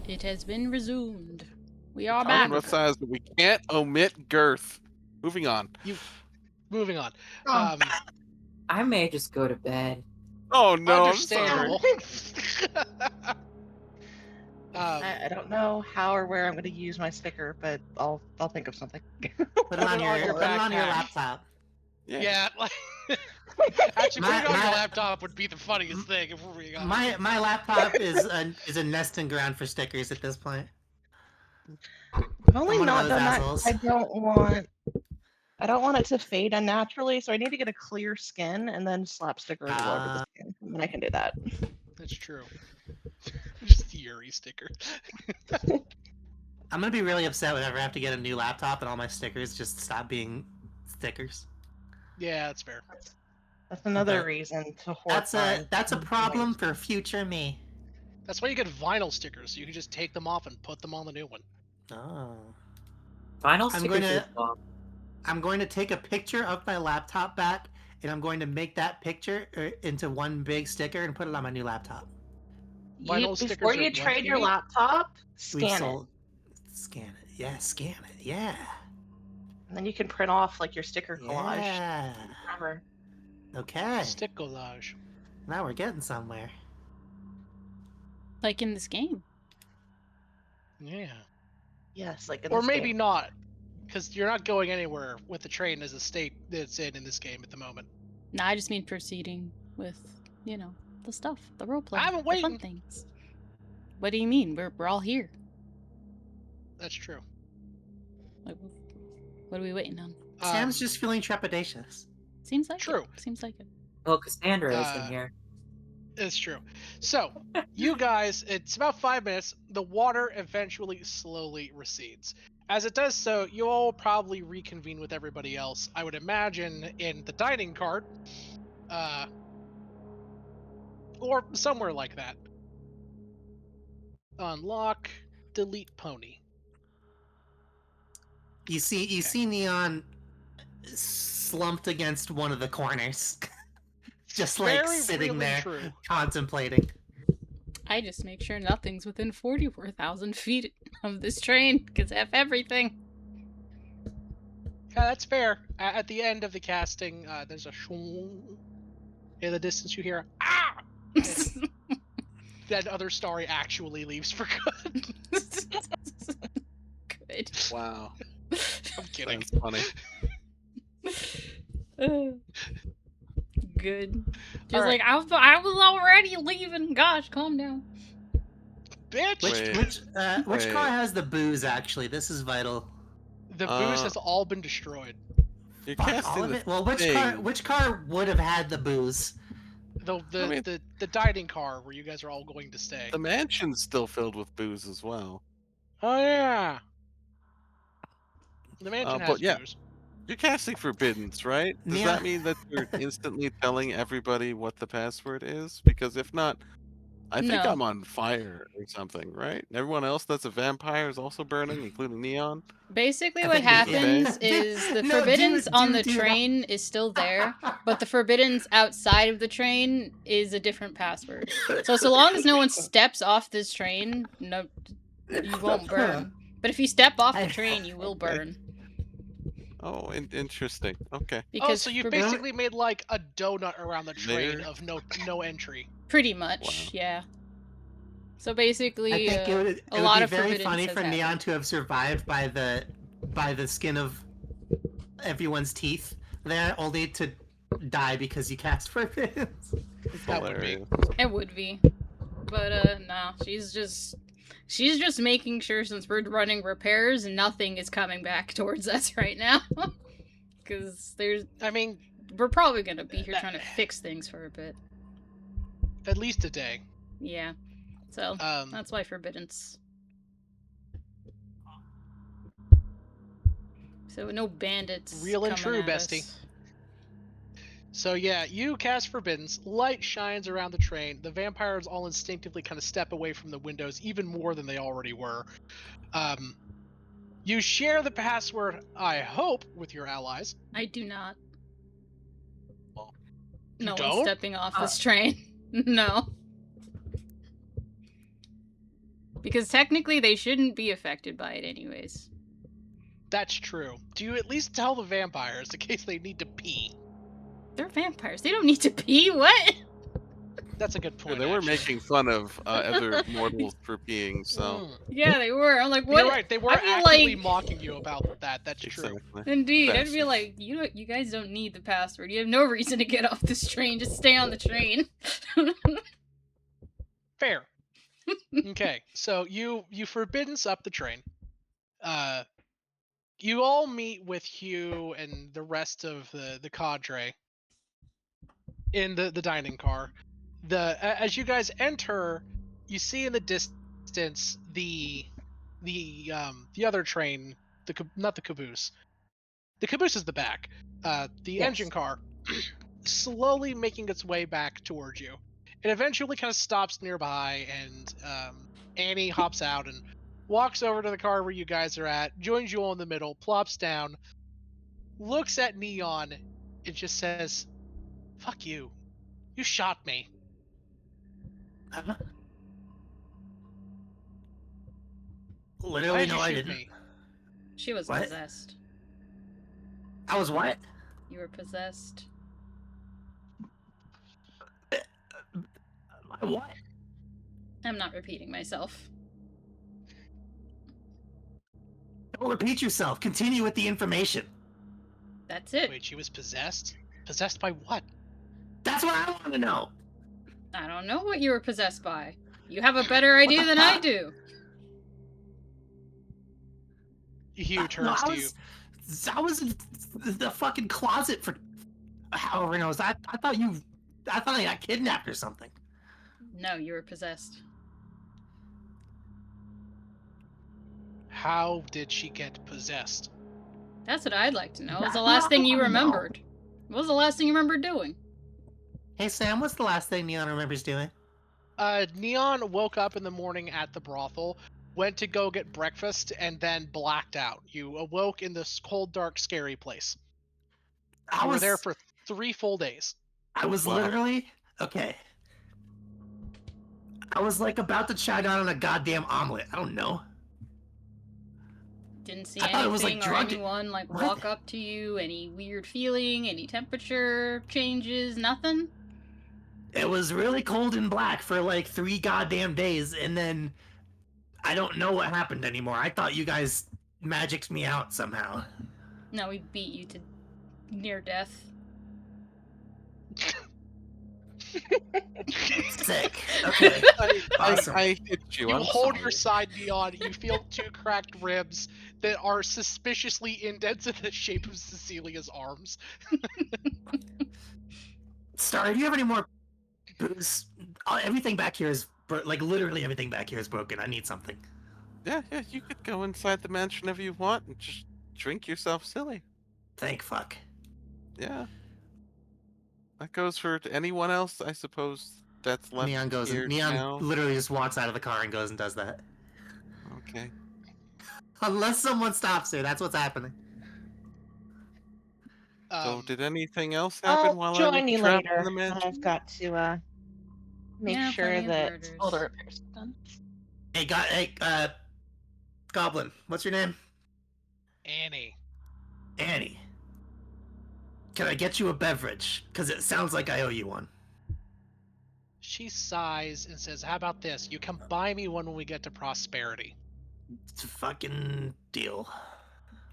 It has been resumed. We are Talking back. about size, but we can't omit girth. Moving on. Moving on. Oh. I may just go to bed. Oh no, I'm sorry. Understandable. I don't know how or where I'm going to use my sticker, but I'll think of something. Put it on your backpack. laptop. Yeah, like, actually, putting it on your My- laptop would be the funniest thing if we're being honest. My laptop is a nesting ground for stickers at this point. I've only I'm one of not those done that. assholes. I don't want it to fade unnaturally, so I need to get a clear skin and then slap stickers all over the skin, and then I can do that. That's true. Just the Yuri sticker. I'm gonna be really upset whenever I have to get a new laptop and all my stickers just stop being stickers. Yeah, that's fair. That's another But reason to hoard That's a mine. that's a problem for future me. That's why you get vinyl stickers, so you can just take them off and put them on the new one. Oh. Vinyl I'm stickers gonna- are fun. I'm going to take a picture of my laptop back, and I'm going to make that picture into one big sticker and put it on my new laptop. Vinyl Before stickers are you what trade you your need? laptop, We've scan it. sold. Scan it. Yeah, scan it. Yeah. And then you can print off like your sticker collage. Yeah. Forever. Okay. Stick collage. Now we're getting somewhere. Like in this game. Yeah. Yes, like in Or this maybe game. not, because you're not going anywhere with the train as a state that's in this game at the moment. No, I just mean proceeding with, the stuff, the roleplay, I'm the fun waiting. things. What do you mean? We're all here. That's true. Like, what are we waiting on? Sam's just feeling trepidatious. Seems like true. it. Seems like it. Well, Cassandra is in here. It's true. So, you guys, it's about 5 minutes. The water eventually slowly recedes. As it does so, you all will probably reconvene with everybody else, I would imagine, in the dining cart. Or somewhere like that. Unlock, delete pony. You see Neon slumped against one of the corners. Just like Very, sitting really there true. contemplating. I just make sure nothing's within 44,000 feet of this train, because F everything. Yeah, that's fair. At the end of the casting, there's a shoo. In the distance, you hear ah. That other story actually leaves for good. Good. Wow. I'm kidding. That's funny. Good. Just All like I was already leaving. Gosh, calm down. Bitch. Which Wait. car has the booze? Actually, this is vital. The booze has all been destroyed. You're Fuck, casting all of the it. Well, thing. which car would have had the booze? The dining car where you guys are all going to stay. The mansion's still filled with booze as well. Oh yeah. The mansion has But yeah, booze. you're casting forbiddens, right? Does Yeah. that mean that you're instantly telling everybody what the password is? Because if not, I think No. I'm on fire or something, right? Everyone else that's a vampire is also burning, including Neon. Basically, I what think we- happens yeah. is the No, forbiddens do on the that. train is still there, but the forbiddens outside of the train is a different password. So long as no one steps off this train, no, you won't burn. But if you step off the train, you will burn. Oh, interesting. Okay. Because so you for- basically made like a donut around the train There. of no entry. pretty much, Wow. yeah. So basically, I think it a would lot be of very forbiddens funny has for Neon happened. to have survived by the skin of everyone's teeth there, only to die because you cast forbiddens. That would be. Hilarious. It would be, but no, she's just making sure since we're running repairs, nothing is coming back towards us right now. Because I mean, we're probably gonna be here trying to fix things for a bit. at least a day. Yeah, so that's why forbiddens. So no bandits. Real and coming true, at bestie. us. So yeah, you cast forbiddens. Light shines around the train. The vampires all instinctively kind of step away from the windows even more than they already were. You share the password, I hope, with your allies. I do not. You No one's don't? stepping off this train. No. Because technically they shouldn't be affected by it anyways. That's true. Do you at least tell the vampires in case they need to pee? They're vampires. They don't need to pee. What? That's a good Yeah, point. they were actually. making fun of other mortals for peeing, so Yeah, they were. I'm like, what? You're right. They were I feel actively like- mocking you about that. That's true. exactly. Indeed, I'd be Bastards. like, you guys don't need the password. You have no reason to get off this train. Just stay on the train. Fair. Okay, so you forbiddens up the train. You all meet with Hugh and the rest of the cadre in the dining car. As you guys enter, you see in the distance the other train, not the caboose. The caboose is the back. The Yes. engine car slowly making its way back towards you. It eventually kind of stops nearby, and Annie hops out and walks over to the car where you guys are at, joins you all in the middle, plops down. looks at Neon and just says, "Fuck you. You shot me." Huh? Why Literally, did you no, I shoot didn't. me? She was What? possessed. I was what? You were possessed. What? I'm not repeating myself. Don't repeat yourself. Continue with the information. That's it. Wait, she was possessed? Possessed by what? That's what I want to know. I don't know what you were possessed by. You have a better idea than I fuck? do. Hugh No, turns to you. I was in the fucking closet for however knows. I thought I got kidnapped or something. No, you were possessed. How did she get possessed? That's what I'd like to know. What was the That's last what thing I you wanna know. remembered? What was the last thing you remembered doing? Hey Sam, what's the last thing Neon remembers doing? Neon woke up in the morning at the brothel, went to go get breakfast, and then blacked out. You awoke in this cold, dark, scary place. I You were was there for 3 full days. I was Wow. literally okay. I was like about to chow down on a goddamn omelet. I don't know. Didn't see I thought it was, like, anything or drug- anyone like What? walk up to you, any weird feeling, any temperature changes, nothing? It was really cold and black for like 3 goddamn days, and then I don't know what happened anymore. I thought you guys magicked me out somehow. No, we beat you to near death. Sick. Okay. Awesome. I hit you. You I'm hold sorry. your side, Neon. You feel 2 cracked ribs that are suspiciously indents in the shape of Cecilia's arms. Star, do you have any more booze? Everything back here is like literally everything back here is broken. I need something. Yeah, you could go inside the mansion if you want and just drink yourself silly. Thank fuck. Yeah. That goes for anyone else, I suppose, that's left Neon goes here and Neon now. literally just walks out of the car and goes and does that. Okay. Unless someone stops her, that's what's happening. So did anything else I'll happen while I was join you trapped in later. the mansion? I've got to make Yeah, sure plenty of that murders. all the repairs are done. Hey, Goblin, what's your name? Annie. Annie. Can I get you a beverage? Because it sounds like I owe you one. She sighs and says, "How about this? You come buy me one when we get to Prosperity." It's a fucking deal.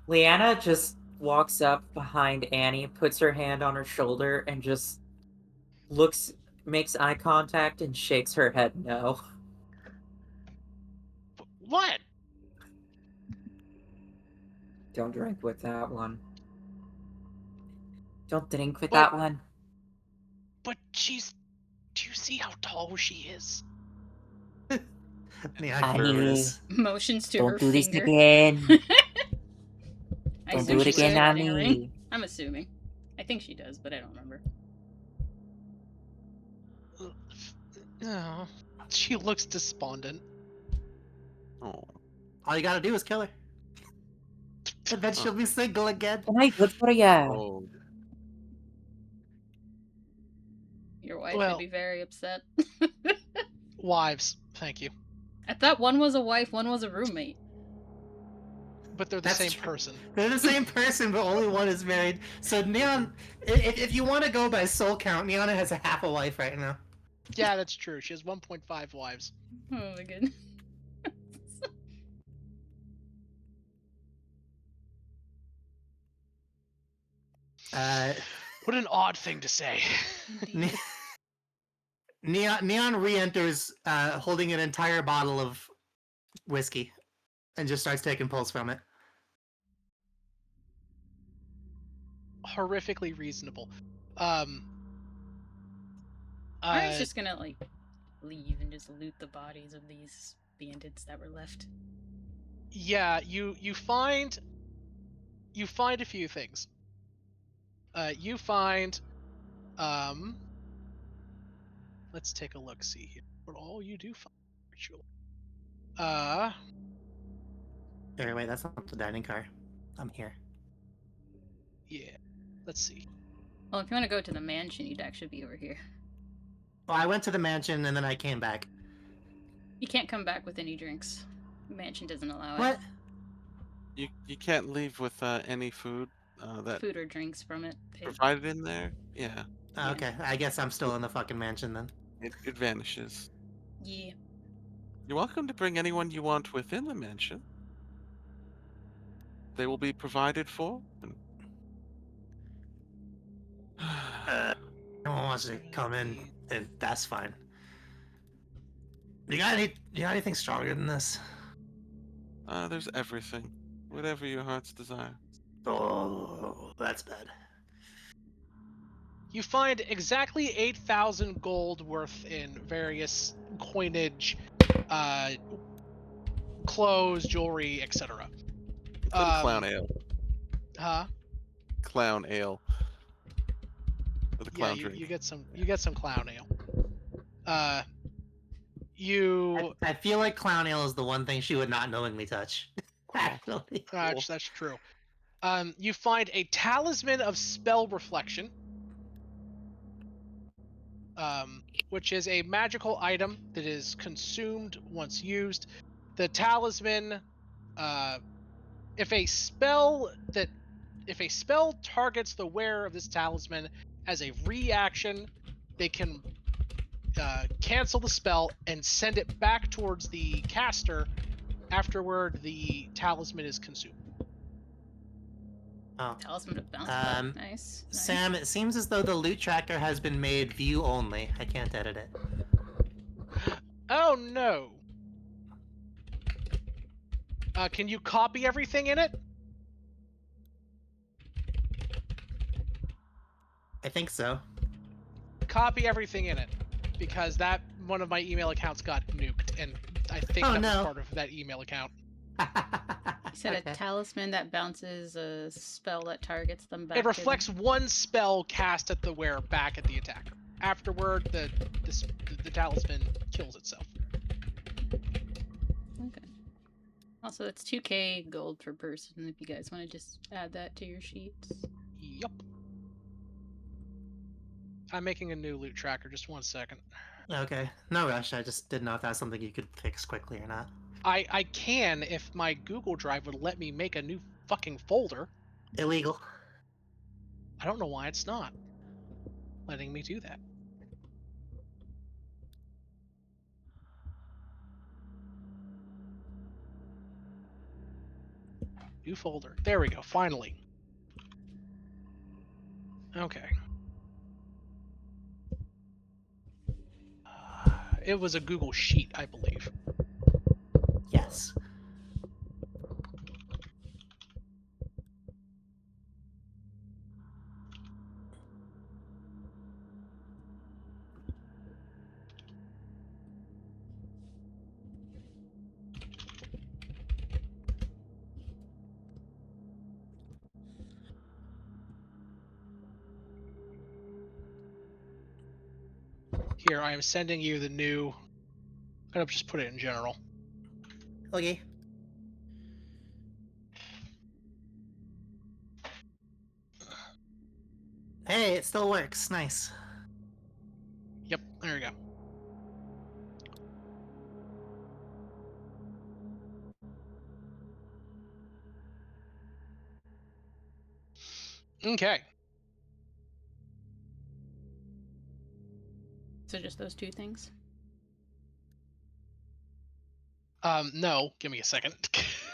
Leanna just walks up behind Annie, puts her hand on her shoulder, and just makes eye contact and shakes her head no. What? Don't drink with that one. Don't drink with But- that one. But she's... Do you see how tall she is? Neon Annie. quivers. Motions to her Don't do this finger. again. I Don't assume do it she's wearing again, a wedding ring. Annie. I'm assuming. I think she does, but I don't remember. No. She looks despondent. Oh. All you gotta do is kill her. And then she'll be single again. Am I good for ya? Oh. Your wife Well- would be very upset. Wives. Thank you. I thought one was a wife, one was a roommate. But they're the That's same true. person. They're the same person, but only one is married. So Neon, if you want to go by soul count, Neon has a half a wife right now. Yeah, that's true. She has 1.5 wives. Oh my goodness. What an odd thing to say. Ne- Neon re-enters holding an entire bottle of whiskey and just starts taking pulls from it. Horrifically reasonable. I was just gonna like leave and just loot the bodies of these bandits that were left. Yeah, you find a few things. You find let's take a look, see here. What all you do find actually. Anyway, that's not the dining car. I'm here. Yeah. Let's see. Well, if you want to go to the mansion, you'd actually be over here. Well, I went to the mansion and then I came back. You can't come back with any drinks. The mansion doesn't allow What? You can't leave with any food it. that Food or drinks from it. provided in there. Yeah, Yeah. Okay, I guess I'm still in the fucking mansion then. it vanishes. Yeah. You're welcome to bring anyone you want within the mansion. They will be provided for. No one wants to come in, and that's fine. You got anything stronger than this? There's everything. Whatever your heart's desire. Oh, that's bad. You find exactly 8,000 gold worth in various coinage, clothes, jewelry, etc. Some clown ale. Huh? Clown ale. Or the Yeah, clown drink. you get some clown ale. You I feel like clown ale is the one thing she would not knowingly touch. Actually. that's true. You find a talisman of spell reflection, which is a magical item that is consumed once used. The talisman, if a spell targets the wearer of this talisman as a reaction, they can cancel the spell and send it back towards the caster. Afterward, the talisman is consumed. Oh. Talisman of bounce back. Nice. Sam, it seems as though the loot tracker has been made view only. I can't edit it. Oh no. Can you copy everything in it? I think so. Copy everything in it, because that one of my email accounts got nuked, and I think that was part of that email account. You said a talisman that bounces a spell that targets them back. It reflects one spell cast at the wearer back at the attacker. Afterward, the talisman kills itself. Okay. Also, it's 2k gold per person. If you guys want to just add that to your sheets. Yup. I'm making a new loot tracker. Just 1 second. Okay, no rush. I just didn't know if that's something you could fix quickly or not. I can if my Google Drive would let me make a new fucking folder. Illegal. I don't know why it's not letting me do that. New folder. There we go. Finally. Okay. It was a Google Sheet, I believe. Yes. Here, I am sending you the new. I'm gonna just put it in general. Okay. Hey, it still works. Nice. Yep, there we go. Okay. So just those two things? No, give me a second.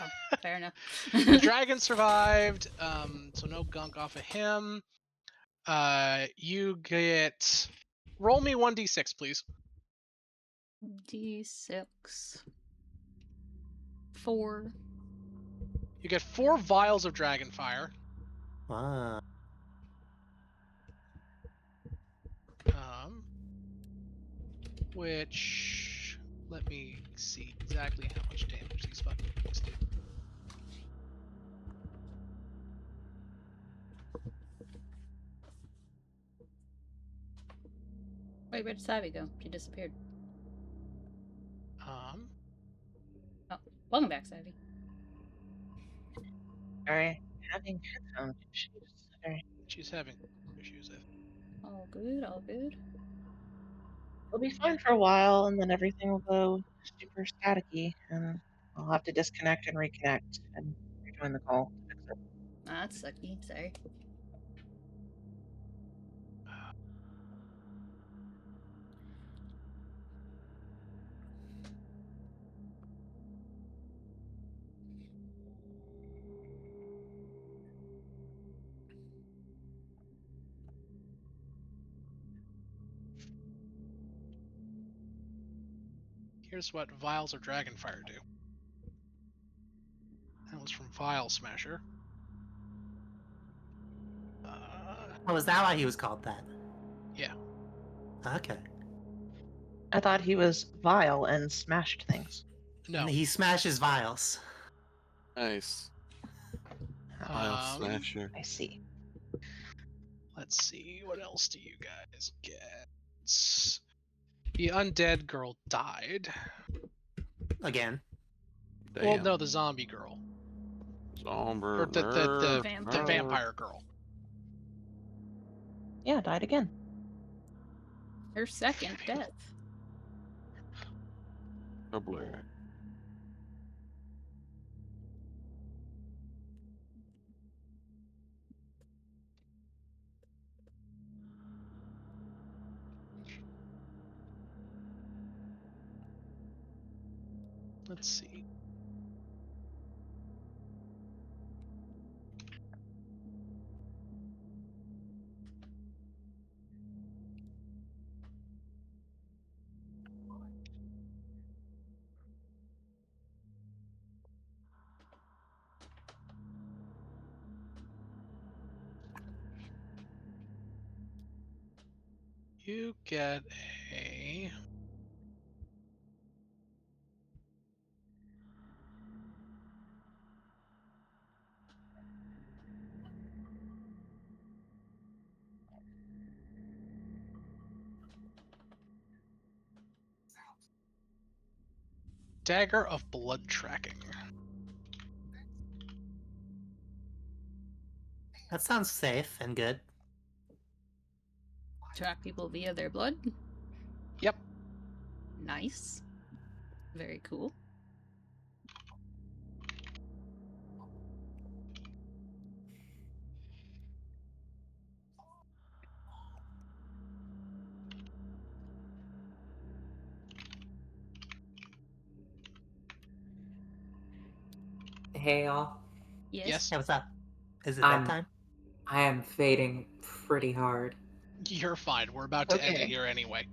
Oh, fair enough. The dragon survived, so no gunk off of him. You get. Roll me 1d6, please. D6. 4. You get 4 vials of dragon fire. Wow. Which. Let me see exactly how much damage these fucking things do. Wait, where did Savvy go? She disappeared. Oh, welcome back, Savvy. Sorry, having headphone issues. Sorry. She's having issues. All good, all good. It'll be fine for a while, and then everything will go super staticky, and I'll have to disconnect and reconnect and rejoin the call to fix it. That's sucky. Sorry. Here's what Vials of Dragonfire do. That was from Vial Smasher. Oh, is that why he was called that? Yeah. Okay. I thought he was vile and smashed things. No. He smashes vials. Nice. Vial Smasher. I see. Let's see. What else do you guys get? The undead girl died. Again. Well, Damn. no, the zombie girl. Somber. Or the Vampire. vampire girl. Yeah, died again. Her second death. A blur. Let's see. You get a Dagger of Blood Tracking. That sounds safe and good. Track people via their blood. Yep. Nice. Very cool. Hey, y'all. Yes. Hey, what's up? Is it I'm- that time? I am fading pretty hard. You're fine. We're about to end it Okay. here anyway.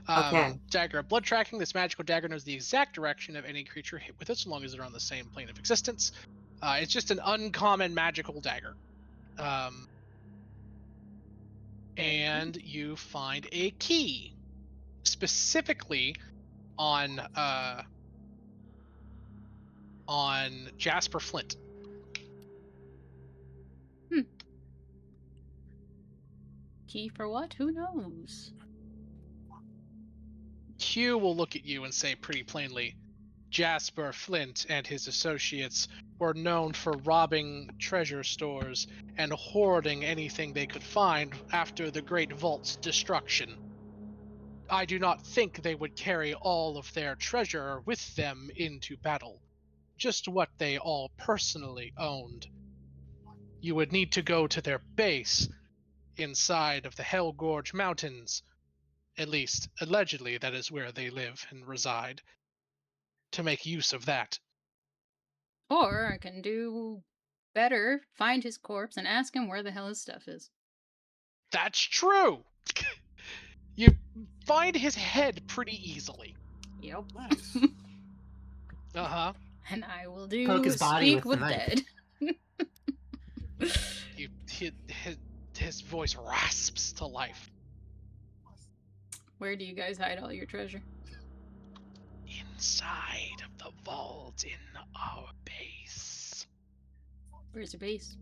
Okay. Dagger of Blood Tracking. This magical dagger knows the exact direction of any creature hit with it, so long as they're on the same plane of existence. It's just an uncommon magical dagger. And you find a key, specifically on Jasper Flint. Key for what? Who knows? Q will look at you and say pretty plainly, Jasper Flint and his associates were known for robbing treasure stores and hoarding anything they could find after the Great Vault's destruction. I do not think they would carry all of their treasure with them into battle, just what they all personally owned. You would need to go to their base inside of the Hell Gorge Mountains. At least, allegedly, that is where they live and reside, to make use of that. Or I can do better, find his corpse and ask him where the hell his stuff is. That's true! You find his head pretty easily. Yep. Nice. Uh-huh. And I will do Poke his body speak with with the knife. dead. His voice rasps to life. Where do you guys hide all your treasure? Inside of the vault in our base. Where's your base?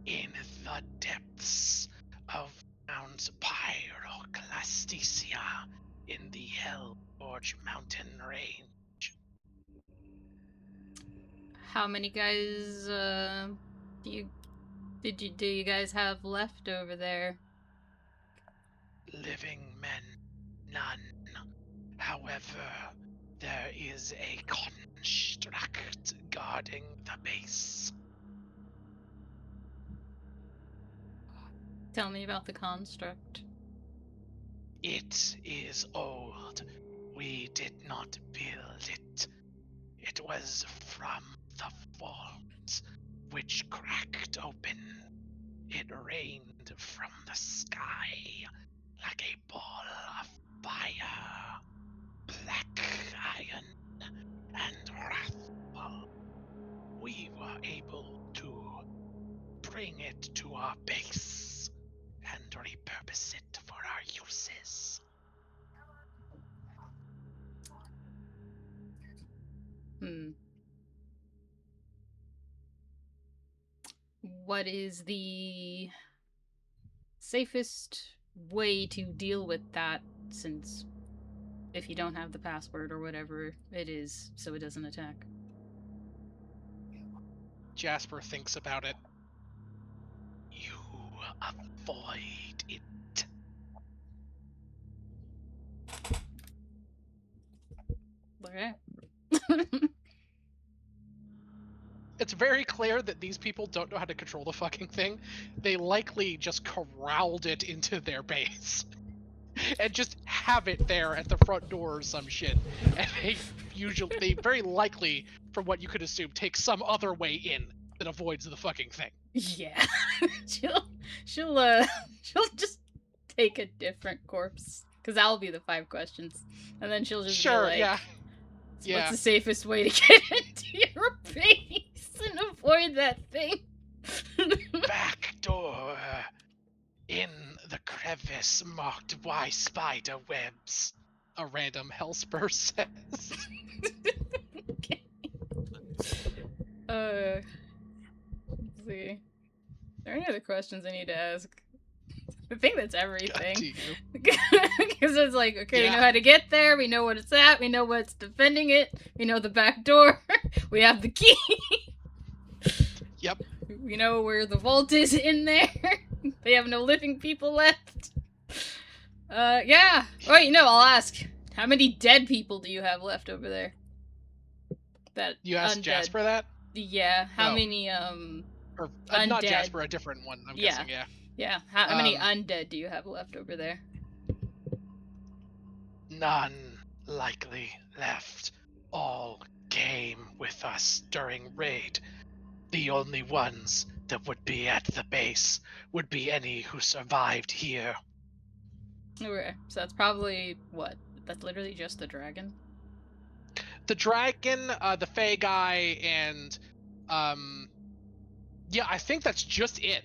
In the depths of Mount Pyroclasticia in the Hell Gorge mountain range. How many guys do you Do you guys have left over there? Living men, none. However, there is a construct guarding the base. Tell me about the construct. It is old. We did not build it. It was from the vault, which cracked open. It rained from the sky like a ball of fire, black iron, and wrathful. We were able to bring it to our base and repurpose it for our uses. What is the safest way to deal with that, since if you don't have the password or whatever it is, so it doesn't attack? Jasper thinks about it. You avoid it. Okay. It's very clear that these people don't know how to control the fucking thing. They likely just corralled it into their base. And just have it there at the front door or some shit. And they very likely, from what you could assume, take some other way in that avoids the fucking thing. Yeah. she'll just take a different corpse. Because that'll be the 5 questions. And then she'll just be like, yeah. What's the safest way to get into your base and avoid that thing? Back door. In the crevice marked Y spider webs. A random Hellspur says. Okay. Let's see. Are there any other questions I need to ask? I think that's everything. Because it's like, okay, we know how to get there, we know what it's at, we know what's defending it, we know the back door, we have the key. Yep. We know where the vault is in there. They have no living people left. Yeah. Wait, no, I'll ask. How many dead people do you have left over there? That you asked undead. Jasper that? Yeah. How many, or undead. Not Jasper, a different one, I'm guessing, yeah. Yeah. How many undead do you have left over there? None likely left. All came with us during raid. The only ones that would be at the base would be any who survived here. Okay, so that's probably, what? That's literally just the dragon? The dragon, the Fey guy, and, yeah, I think that's just it.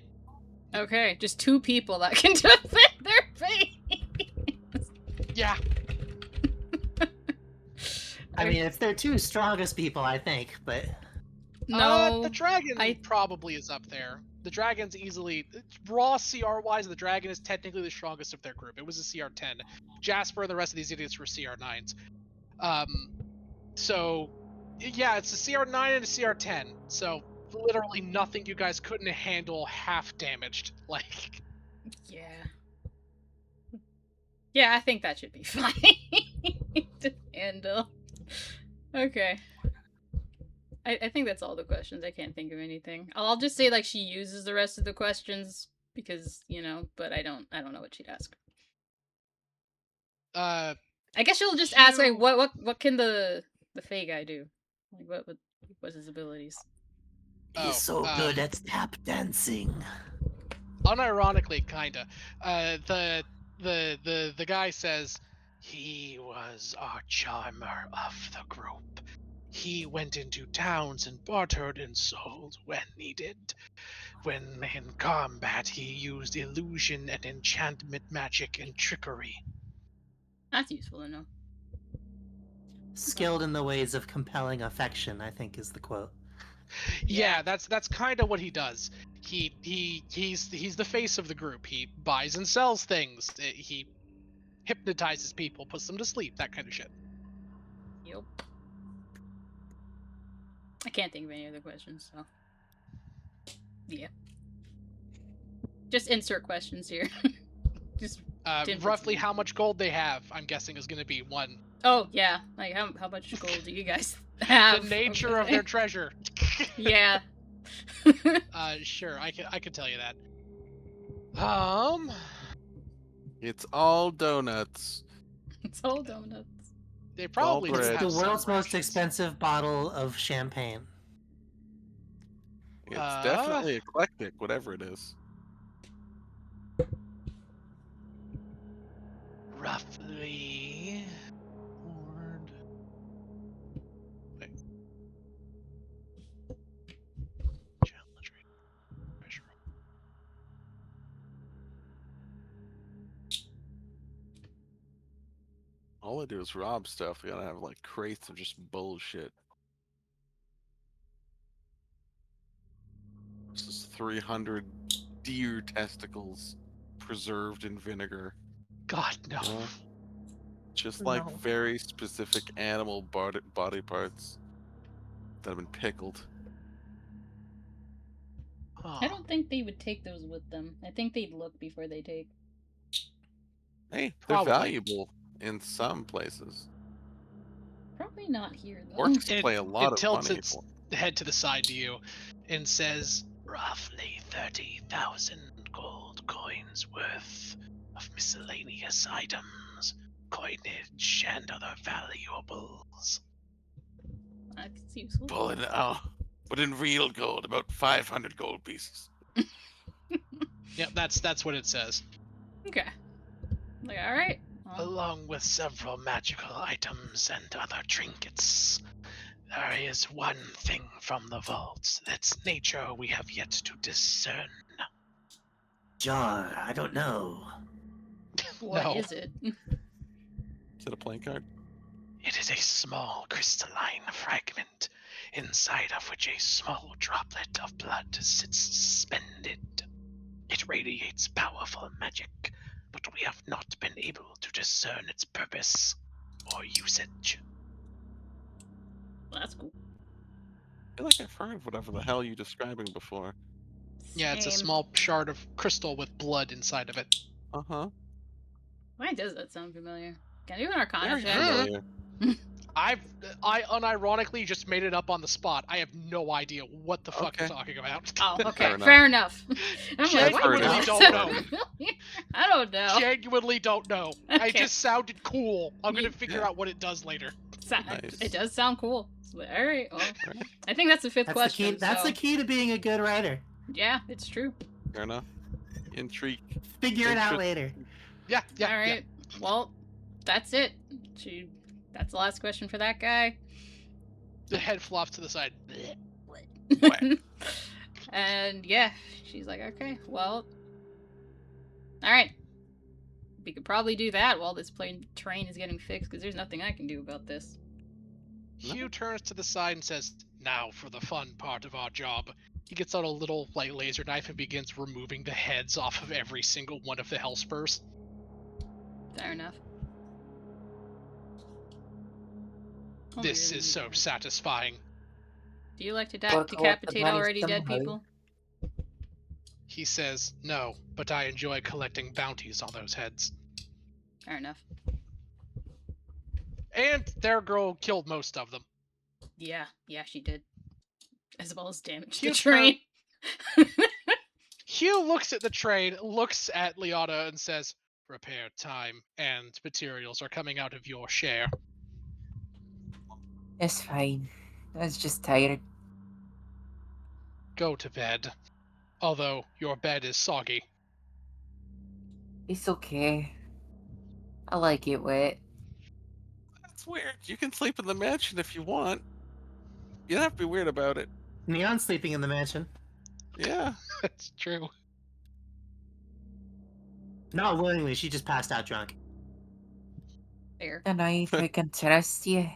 Okay, just 2 people that can defend their face. Yeah. I mean, it's their 2 strongest people, I think, but... No. The dragon probably is up there. The dragon's easily... Raw CR-wise, the dragon is technically the strongest of their group. It was a CR-10. Jasper and the rest of these idiots were CR-9s. So, yeah, it's a CR-9 and a CR-10. So, literally nothing you guys couldn't handle half damaged. Like... Yeah. Yeah, I think that should be fine to handle. Okay. I think that's all the questions. I can't think of anything. I'll just say, like, she uses the rest of the questions because, you know, but I don't know what she'd ask. I guess she'll just ask, like, what can the Fey guy do? Like, what's his abilities? He's so good at tap dancing. Unironically, kinda. The guy says he was our charmer of the group. He went into towns and bartered and sold when needed. When in combat, he used illusion and enchantment magic and trickery. That's useful to know. Skilled in the ways of compelling affection, I think is the quote. Yeah, that's kind of what he does. He's the face of the group. He buys and sells things. He hypnotizes people, puts them to sleep, that kind of shit. Yep. I can't think of any other questions, so... Yeah. Just insert questions here. Just Tim Roughly Fitzgerald. how much gold they have, I'm guessing, is going to be one. Oh yeah, like how much gold do you guys have? The nature of their treasure. Yeah. Sure, I can tell you that. It's all donuts. It's all donuts. They probably do bread. It's have the some world's most rations. expensive bottle of champagne. It's definitely eclectic, whatever it is. Roughly. Lord. Wait. Challenge rate. Pressure. All I do is rob stuff. They gotta have like crates of just bullshit. This is 300 deer testicles preserved in vinegar. God, no. You know? Just like No. very specific animal body parts that have been pickled. I don't think they would take those with them. I think they'd look before they take. Hey, they're Probably. valuable in some places. Probably not here though. Orcs It- play a lot it of tilts money. its head to the side to you and says, roughly 30,000 gold coins worth of miscellaneous items, coinage, and other valuables. That seems cool. But in real gold, about 500 gold pieces. Yep, that's what it says. Okay. Like, all right. Well, Along with several magical items and other trinkets. There is one thing from the vaults that's nature we have yet to discern. Jar, I don't know. what is it? Is it a playing card? It is a small crystalline fragment, inside of which a small droplet of blood sits suspended. It radiates powerful magic, but we have not been able to discern its purpose or usage. Well, that's cool. I feel like I've heard of whatever the hell you're describing before. Yeah, it's a Same. small shard of crystal with blood inside of it. Uh-huh. Why does that sound familiar? Can I do an Arcana Very check? familiar. I unironically just made it up on the spot. I have no idea what the fuck you're Okay. talking about. Oh, okay, Fair fair enough. I'm Genuinely like, why does don't that know. sound familiar? I don't know. Genuinely don't know. I Okay. just sounded cool. I'm gonna Ye- figure Yeah. out what it does later. Nice. It does sound cool. So, all right. Well, Right. I think that's the fifth That's question. the key. That's so- the key to being a good writer. Yeah, it's true. Fair enough. Intrigue. Figure it out Interest- later. Yeah, yeah, All right. Well, that's it. That's the last question for that guy. The head flops to the side. And yeah, she's like, okay, well, all right. We could probably do that while this train is getting fixed, because there's nothing I can do about this. Hugh turns to the side and says, "Now for the fun part of our job." He gets out a little laser knife and begins removing the heads off of every single one of the Hellspurs. Fair enough. This is so satisfying. Do you like to Buckle up the decapitate bunny already dead somehow. people? He says, "No, but I enjoy collecting bounties on those heads." Fair enough. And their girl killed most of them. Yeah, she did. As well as damage the Cute train. Hugh looks at the train, looks at Liana, and says, "Repair time and materials are coming out of your share." It's fine. I was just tired. Go to bed. Although your bed is soggy. It's okay. I like it wet. That's weird. You can sleep in the mansion if you want. You don't have to be weird about it. Neon's sleeping in the mansion. Yeah. That's true. Not willingly, she just passed out drunk. Fair. And I can trust you.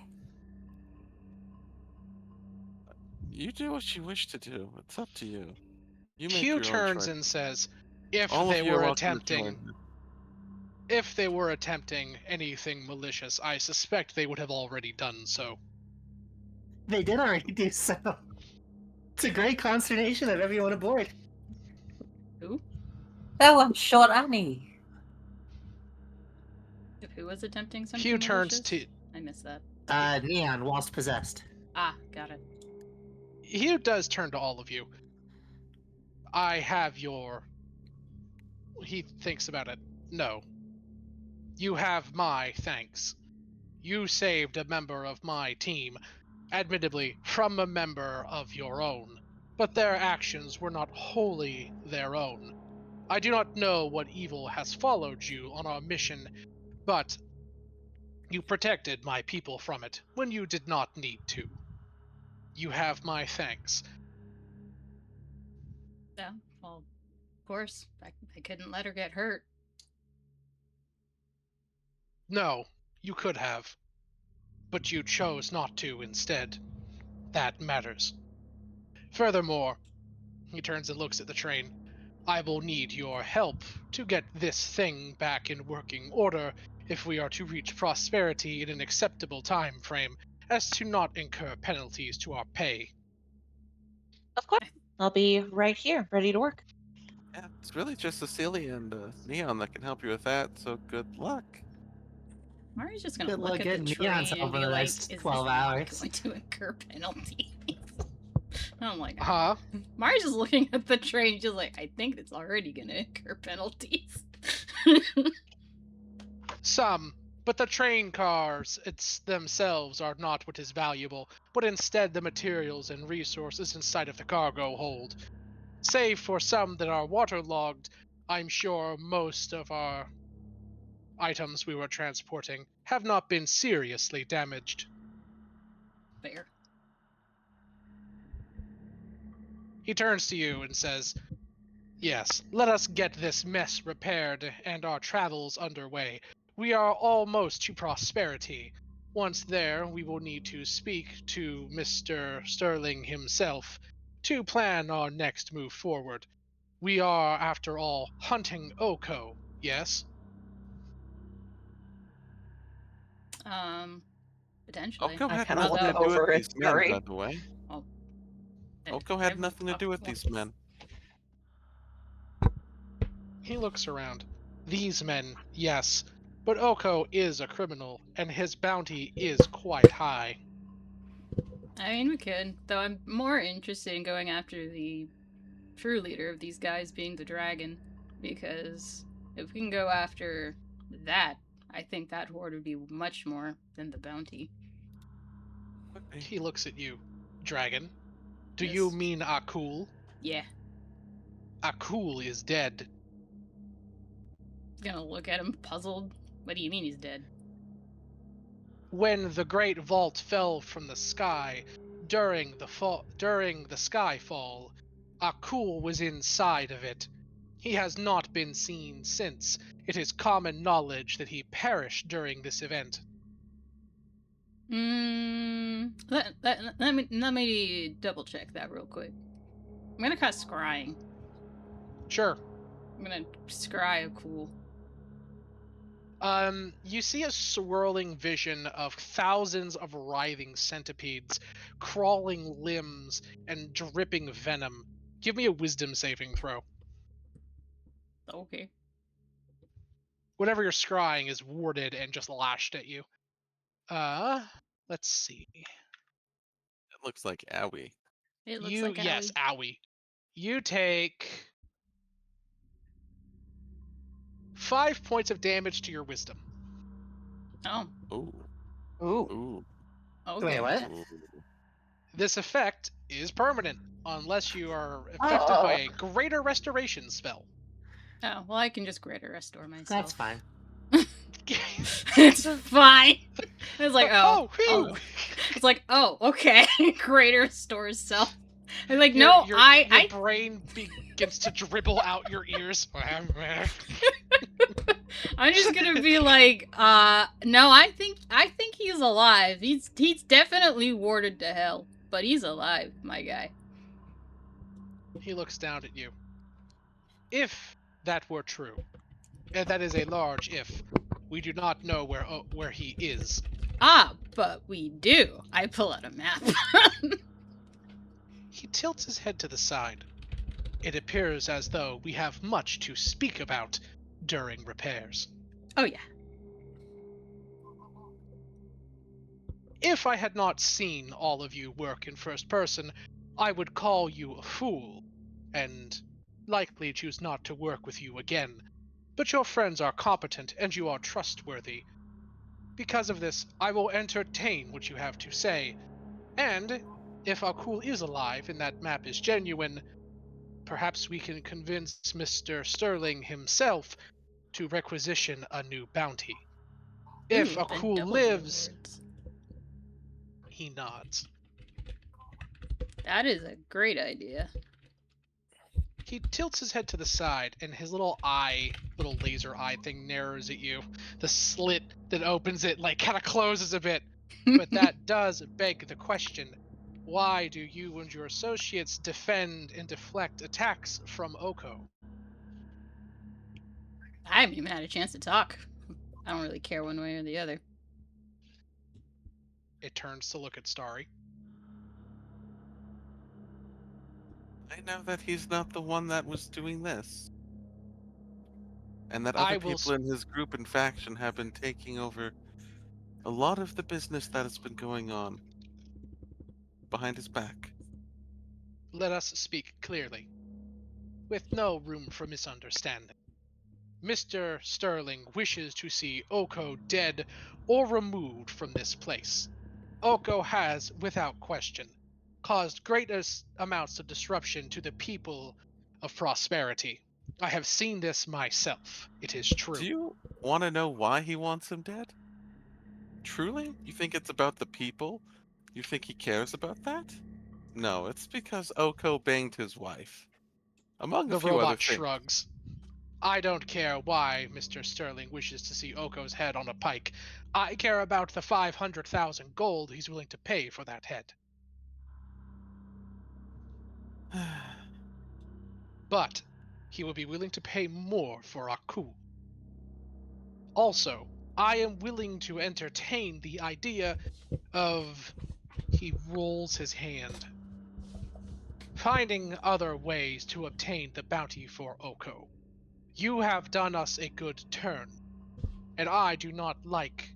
You do what you wish to do. It's up to you. You make Hugh your own turns choice. and says, if All of they you are were welcome to attempting join. if they were attempting anything malicious, I suspect they would have already done so. They did already do so. It's a great consternation of everyone aboard. Who? Oh, I'm short Annie. Who was attempting something Hugh turns malicious? to I missed that. Neon, whilst possessed. Ah, got it. Hugh does turn to all of you. I have your. He thinks about it. No. You have my thanks. You saved a member of my team, admittedly from a member of your own, but their actions were not wholly their own. I do not know what evil has followed you on our mission, but you protected my people from it when you did not need to. You have my thanks. Yeah, well, of course. I couldn't let her get hurt. No, you could have, but you chose not to instead. That matters. Furthermore, he turns and looks at the train. I will need your help to get this thing back in working order if we are to reach prosperity in an acceptable time frame, as to not incur penalties to our pay. Of course. I'll be right here, ready to work. Yeah, it's really just Cecilia and Neon that can help you with that. So good luck. Mari's just gonna Good look luck at the getting train Neon's and over be the like, next is 12 this not hours. going to incur penalties? I'm like, Huh? Mari's just looking at the train, just like, I think it's already gonna incur penalties. Some, but the train cars themselves are not what is valuable, but instead the materials and resources inside of the cargo hold. Save for some that are waterlogged, I'm sure most of our items we were transporting have not been seriously damaged. Fair. He turns to you and says, Yes, let us get this mess repaired and our travels underway. We are almost to prosperity. Once there, we will need to speak to Mr. Sterling himself to plan our next move forward. We are, after all, hunting Oko, yes? Potentially. Oko I had kind of nothing look to do with over at these men, by Yuri. the way. Well, Oko had nothing to do with these men. He looks around. These men, yes, but Oko is a criminal, and his bounty is quite high. I mean, we could, though I'm more interested in going after the true leader of these guys being the dragon, because if we can go after that, I think that horde would be much more than the bounty. He looks at you. Dragon? Do Yes. you mean Akul? Yeah. Akul is dead. Gonna look at him puzzled. What do you mean he's dead? When the great vault fell from the sky during the skyfall, Akul was inside of it. He has not been seen since. It is common knowledge that he perished during this event. Let me double check that real quick. I'm gonna cast scrying. Sure. I'm gonna scry a cool. You see a swirling vision of thousands of writhing centipedes, crawling limbs, and dripping venom. Give me a wisdom saving throw. Okay. Whatever you're scrying is warded and just lashed at you. Let's see. It looks like Owie. It looks like yes, Owie. Owie. You take 5 points of damage to your wisdom. Oh. Ooh. Ooh. Ooh. Okay. Wait, what? Ooh. This effect is permanent unless you are affected by a greater restoration spell. Oh, well, I can just greater restore myself. That's fine. It's fine. It's like, oh. Phew. It's like, oh, okay. Greater restore self. I'm like, Your- no, your I brain begins to dribble out your ears. I'm just gonna be like, no, I think he's alive. He's definitely warded to hell, but he's alive, my guy. He looks down at you. If that were true, and that is a large if, we do not know where he is. Ah, but we do. I pull out a map. He tilts his head to the side. It appears as though we have much to speak about during repairs. Oh yeah. If I had not seen all of you work in first person, I would call you a fool, and likely choose not to work with you again. But your friends are competent and you are trustworthy. Because of this, I will entertain what you have to say, and if Akul is alive and that map is genuine, perhaps we can convince Mr. Sterling himself to requisition a new bounty. If Ooh, the Akul double lives, rewards. he nods. That is a great idea. He tilts his head to the side, and his little laser eye thing narrows at you. The slit that opens it, kind of closes a bit. But that does beg the question, why do you and your associates defend and deflect attacks from Oko? I haven't even had a chance to talk. I don't really care one way or the other. It turns to look at Starry. I know that he's not the one that was doing this. And that I other will people in his group and faction have been taking over a lot of the business that has been going on behind his back. let us speak clearly, with no room for misunderstanding. Mr. Sterling wishes to see Oko dead or removed from this place. Oko has, without question, caused great amounts of disruption to the people of Prosperity. I have seen this myself. It is true. Do you want to know why he wants him dead? Truly? You think it's about the people? You think he cares about that? No, it's because Oko banged his wife. Among a The few other robot things. shrugs. I don't care why Mr. Sterling wishes to see Oko's head on a pike. I care about the 500,000 gold he's willing to pay for that head. But he will be willing to pay more for Aku. Also, I am willing to entertain the idea of, he rolls his hand, finding other ways to obtain the bounty for Oko. You have done us a good turn, and I do not like.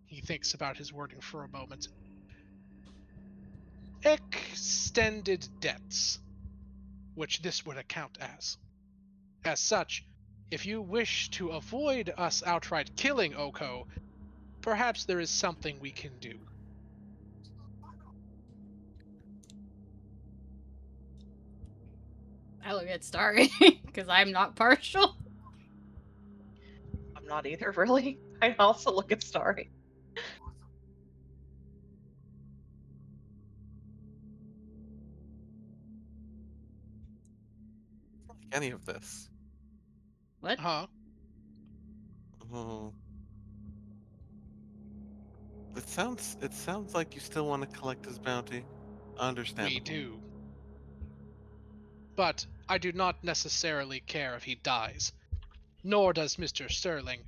He thinks about his wording for a moment. Extended debts, which this would account as. As such, if you wish to avoid us outright killing Oko, perhaps there is something we can do. I look at Starry because I'm not partial. I'm not either, really. I also look at Starry. Like any of this. What? Huh? Oh. It sounds like you still want to collect his bounty. Understandable. We do. But I do not necessarily care if he dies. Nor does Mr. Sterling.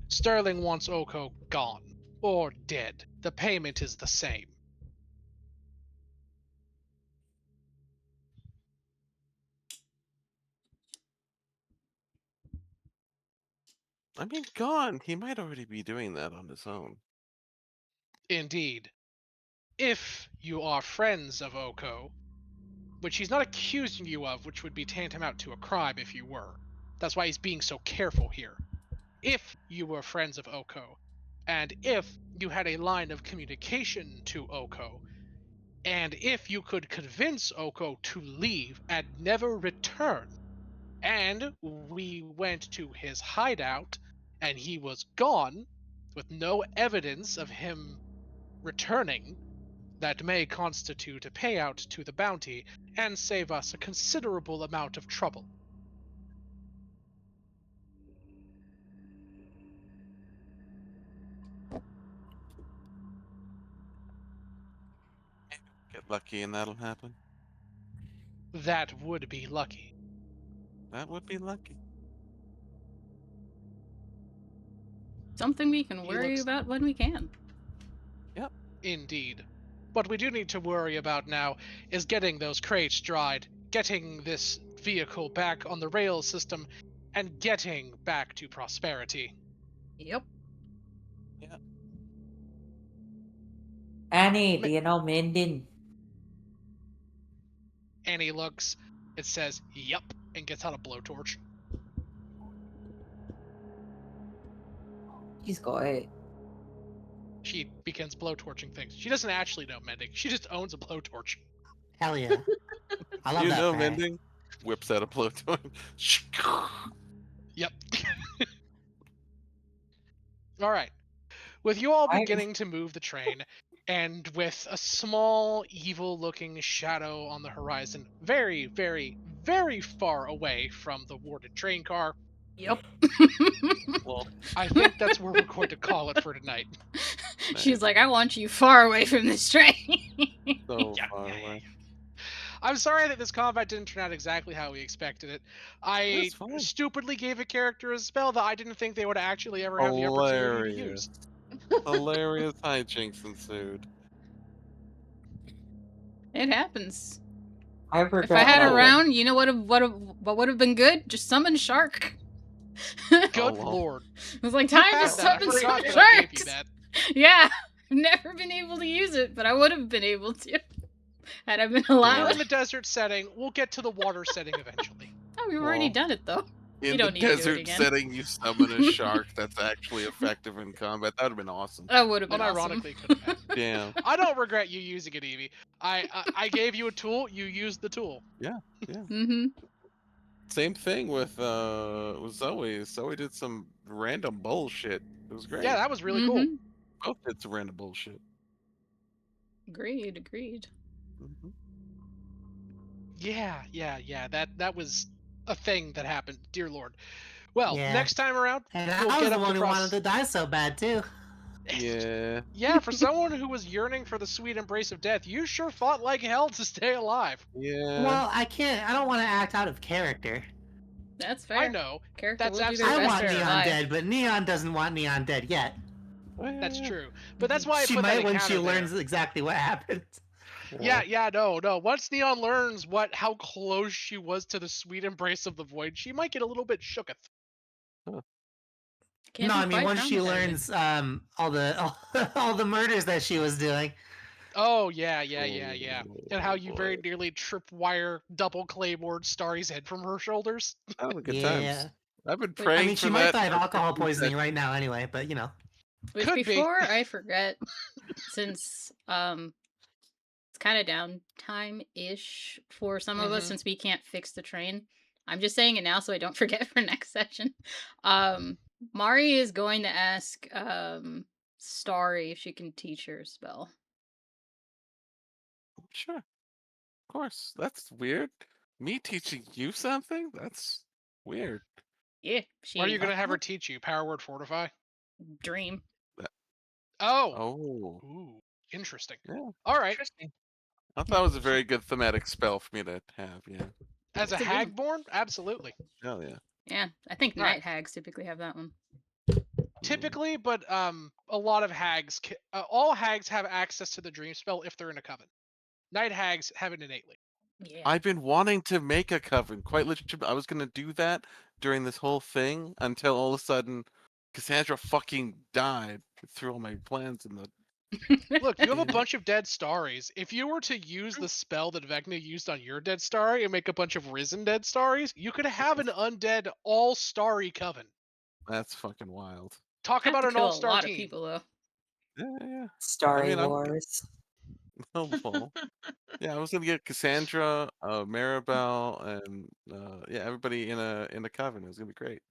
Sterling wants Oko gone. Or dead. The payment is the same. I mean, gone. He might already be doing that on his own. Indeed. If you are friends of Oko, which he's not accusing you of, which would be tantamount to a crime if you were. That's why he's being so careful here. If you were friends of Oko, and if you had a line of communication to Oko, and if you could convince Oko to leave and never return, and we went to his hideout and he was gone with no evidence of him returning, that may constitute a payout to the bounty and save us a considerable amount of trouble. Get lucky and that'll happen. That would be lucky. That would be lucky. Something we can He worry looks- about when we can. Indeed. What we do need to worry about now is getting those crates dried, getting this vehicle back on the rail system and getting back to prosperity. Yep. Annie, do you know Minden? Annie looks, it says, "Yup," and gets out a blowtorch. She's got it. She begins blowtorching things. She doesn't actually know mending. She just owns a blowtorch. Hell yeah. I love You that know for her. mending? Whips out a blowtorch. Yep. All right. With you all I- beginning to move the train, and with a small, evil-looking shadow on the horizon, very, very, very far away from the warded train car, Yep. Well, I think that's where we're going to call it for tonight. She's like, I want you far away from this train. so Yeah, far yeah, away. I'm sorry that this combat didn't turn out exactly how we expected it. I That's fine. stupidly gave a character a spell that I didn't think they would actually ever have the opportunity to Hilarious. use. Hilarious hijinks ensued. It happens. I If I regret had a Oh. round, you know what would have been good? Just summon shark. Good Oh, well. Lord. It was like You time to had that. I summon forgot some that I gave you sharks. that. Yeah, I've never been able to use it, but I would have been able to had I been You're allowed. in the desert setting. We'll get to the water setting eventually. Oh, we've already Well, done it though. In You the don't need to do it desert again. setting, you summon a shark that's actually effective in combat. That would have been awesome. That would have been awesome. Unironically, could have been. Damn. I don't regret you using it, Evie. I gave you a tool. You used the tool. Mm-hmm. Same thing with Zoe. Zoe did some random bullshit. It was great. Yeah, that was really cool. Mhm. Both did some random bullshit. Agreed. Mhm. Yeah. That was a thing that happened. Dear Lord. Well, Yeah. next time around, And we'll I was get the up one to who wanted to die so bad too. Yeah. Yeah, for someone who was yearning for the sweet embrace of death, you sure fought like hell to stay alive. Yeah. Well, I don't want to act out of character. That's fair. I know. Character That's will do their I absolutely best want to fair. Neon survive. dead, but Neon doesn't want Neon dead yet. Oh, yeah, That's yeah. true. But that's why I She put that might when she encounter there. learns exactly what happened. Well, Yeah, no. Once Neon learns how close she was to the sweet embrace of the void, she might get a little bit shooketh. Can No, be I mean quite once she traumatizing. learns all the murders that she was doing. Oh yeah. And how oh, you boy. very nearly tripwire double clayboard Starry's head from her shoulders. That was good Yeah. times. I've been Wait, praying I mean, for she might that die of for alcohol 15 poisoning seconds. right now anyway, but you know. Which Could be. before I forget, since it's kind of downtime ish for some of us Mhm. since we can't fix the train. I'm just saying it now so I don't forget for next session. Mari is going to ask Starry if she can teach her a spell. Sure. Of course. That's weird. Me teaching you something? That's weird. Yeah, What are you she gonna have her teach you? Power word fortify? dream. Oh. Oh. Ooh. Interesting. Yeah. All right. Interesting. I thought it was a very good thematic spell for me to have, yeah. As a It's a good one. hagborn, absolutely. Hell yeah. Yeah, I think All right. night hags typically have that one. Typically, but a lot of hags, all hags have access to the dream spell if they're in a coven. Night hags have it innately. Yeah. I've been wanting to make a coven. Quite literally, I was gonna do that during this whole thing until all of a sudden Cassandra fucking died. Threw all my plans in the Look, you have a Yeah. bunch of dead starries. If you were to use the spell that Vecna used on your dead starry and make a bunch of risen dead starries, you could have an undead all-starry coven. That's fucking wild. Talk Have about to an kill a all-star lot team. of people though. Yeah. Starry I mean, Wars. Oh, well. Yeah, I was gonna get Cassandra, Maribel, and yeah, everybody in a coven. It was gonna be great.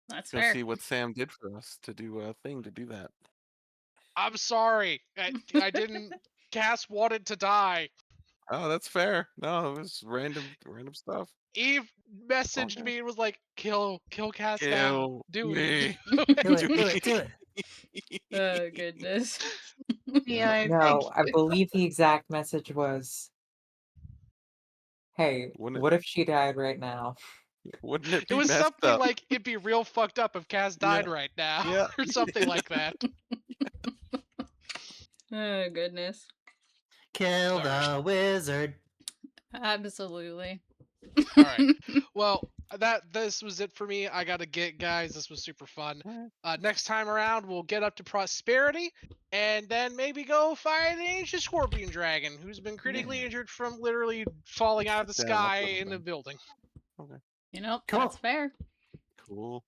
That's Gonna fair. see what Sam did for us to do a thing to do that. I'm sorry. I didn't cast wanted to die. Oh, that's fair. No, it was random stuff. Eve messaged Okay. me and was like, kill Cass now. Kill Do it. me. Do it. Oh goodness. Yeah, I No, think I believe the exact message was, "Hey, Wouldn't what if she died right now?" wouldn't it It be was messed something up? like, it'd be real fucked up if Cass died Yeah. right now. Yeah. Or something like that. Oh goodness. Kill Alright. the wizard. Absolutely. All right. Well, this was it for me. I gotta get, guys. This was super fun. Next time around, we'll get up to prosperity, and then maybe go fight an ancient scorpion dragon who's been critically injured from literally falling out of the Sit down, I'll sky put 'em in a down. building. Okay. You know, Cool. that's fair. Cool.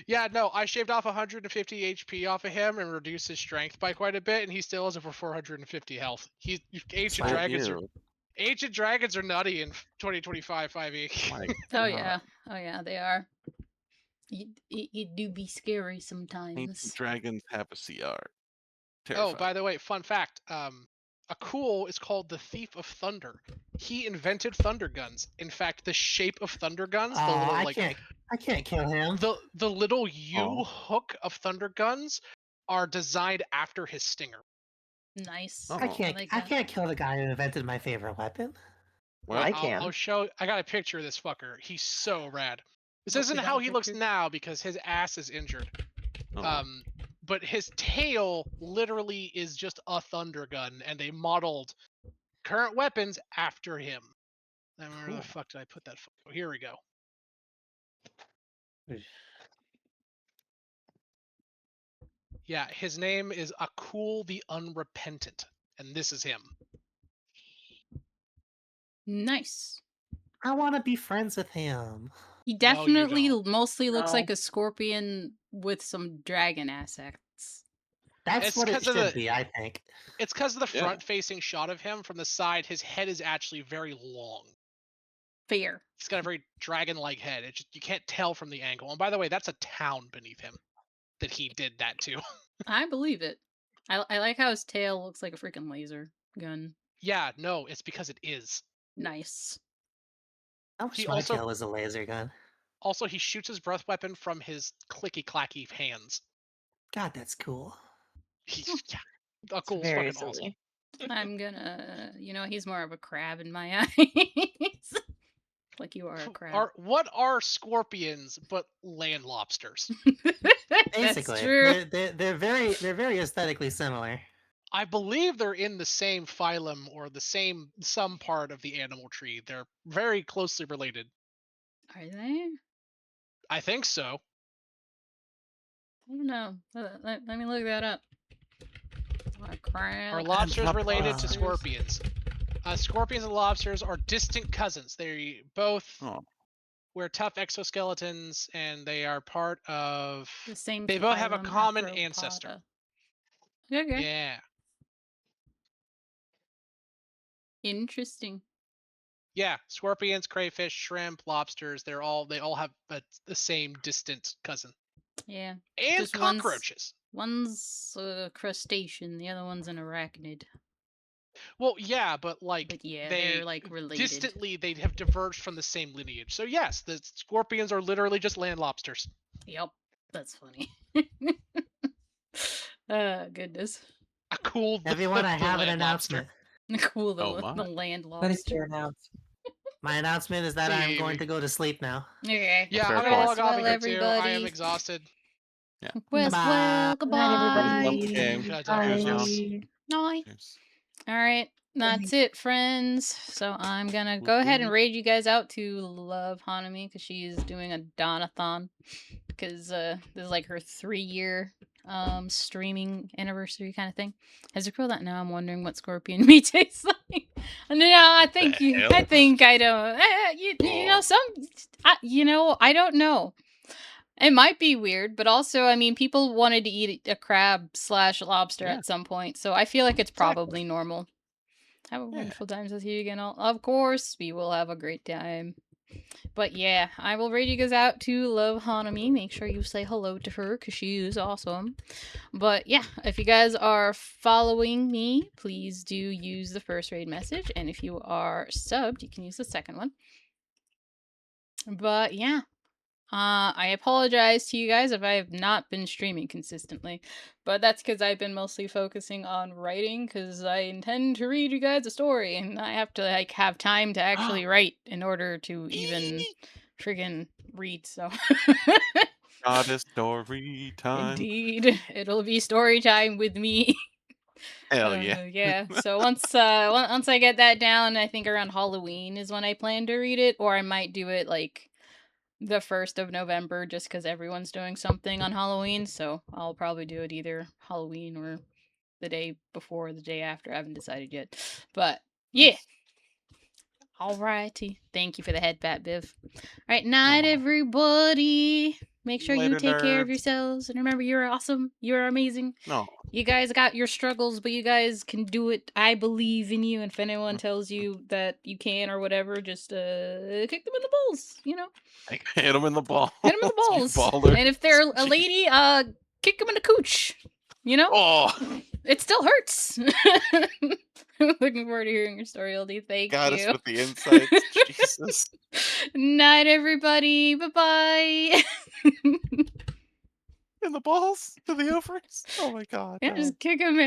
Yeah, no, I shaved off 150 HP off of him and reduced his strength by quite a bit, and he still has over 450 health. Ancient Sweet. dragons are nutty in 2025 5e. My Oh God. yeah. Oh yeah, they are. It do be scary Ancient sometimes. dragons have a CR. Oh, Terrifying. by the way, fun fact. Akul is called the Thief of Thunder. He invented thunder guns. In fact, the shape of thunder guns, the little I can't kill him. the little U Aw. hook of thunder guns are designed after his stinger. Nice. Oh. I can't. like I that. can't kill the guy who invented my favorite weapon. Well, I can. I'll show. I got a picture of this fucker. He's so rad. This Oh, we isn't got how a he looks picture? now because his ass is injured. Oh. But his tail literally is just a thunder gun, and they modeled current weapons after him. And where the Cool. fuck did I put that photo? Here we go. Yeah, his name is Akul the Unrepentant, and this is him. Nice. I want to be friends with him. He No, you definitely don't. mostly looks No. like a scorpion with some dragon assets. That's It's what it 'cause of should the- be, I think. It's because of the Yeah. front-facing shot of him. From the side, his head is actually very long. Fair. He's got a very dragon-like head. It just, you can't tell from the angle. And by the way, that's a town beneath him that he did that to. I believe it. I like how his tail looks like a freaking laser gun. Yeah, no, it's because it is. Nice. I wish He my also- tail was a laser gun. Also, he shoots his breath weapon from his clicky-clacky hands. God, that's cool. Yeah, It's Akul's very fucking awesome. silly. I'm gonna, he's more of a crab in my eyes. Like you are a crab. What are scorpions but land lobsters? Basically, That's true. they're very aesthetically similar. I believe they're in the same phylum or some part of the animal tree. They're very closely related. Are they? I think so. I don't know. Let me look that up. A crab. Are lobsters up related to on- scorpions? Scorpions and lobsters are distant cousins. They both Oh. wear tough exoskeletons, and they are part of. The same. They both have a phylum, common Arthropoda. ancestor. Okay. Yeah. Interesting. Yeah, scorpions, crayfish, shrimp, lobsters, they all have the same distant cousin. Yeah. And Just one's- cockroaches. One's a crustacean, the other one's an arachnid. Well, yeah, but like But yeah, they they're like related. distantly they have diverged from the same lineage. So yes, the scorpions are literally just land lobsters. Yep. That's funny. Goodness. Cool. Everyone, I the have an land lobster. announcement. Cool, the, Oh, my. the land What is your lobster. announcement? My announcement is that I'm Baby. going to go to sleep now. Okay. Yeah, Fair I'm gonna point. log off Well, of here too. I am everybody. exhausted. Well, Bye. goodbye. Good night, Love the game. Shout out to Bye. everyone else. Night. Cheers. All right, that's it, friends. So I'm gonna go ahead and raid you guys out to Love Hanami because she's doing a Donathon because this is like her 3-year streaming anniversary kind of thing. As I recall that now, I'm wondering what Scorpion meat tastes like. No, I think The you. hell? I think I don't. You know some. I don't know. It might be weird, but also, I mean, people wanted to eat a crab/lobster Yeah. at some point, so I feel like it's Exactly. probably normal. Have a Yeah. wonderful time with you again. Of course, we will have a great time. But yeah, I will raid you guys out to Love Hanami. Make sure you say hello to her because she is awesome. But yeah, if you guys are following me, please do use the first raid message. And if you are subbed, you can use the second one. But yeah. I apologize to you guys if I have not been streaming consistently, but that's because I've been mostly focusing on writing because I intend to read you guys a story and I have to like have time to actually write in order to even friggin' read, so. Got a story time. Indeed, it'll be story time with me. Hell yeah. Yeah. So once I get that down, I think around Halloween is when I plan to read it, or I might do it like the 1st of November, just because everyone's doing something on Halloween. So I'll probably do it either Halloween or the day before or the day after. I haven't decided yet. But yeah. Alrighty. Thank you for the head pat, Biv. Alright, night Aw. everybody. Make sure you Later, take care of nerds. yourselves. And remember, you're awesome. You're amazing. No. You guys got your struggles, but you guys can do it. I believe in you. And if anyone tells you that you can or whatever, just kick them in the balls, you know? Hit them in the balls. Hit them in the you balls. baller. And if they're a Jeez. lady, kick them in the cooch. You know? Oh, It still hurts. Looking forward to hearing your story, Oldie. Thank got you. us with the insights. Jesus. Night, everybody. Bye-bye. In the balls? To the ovaries? Oh my god. Yeah, no. just kick him.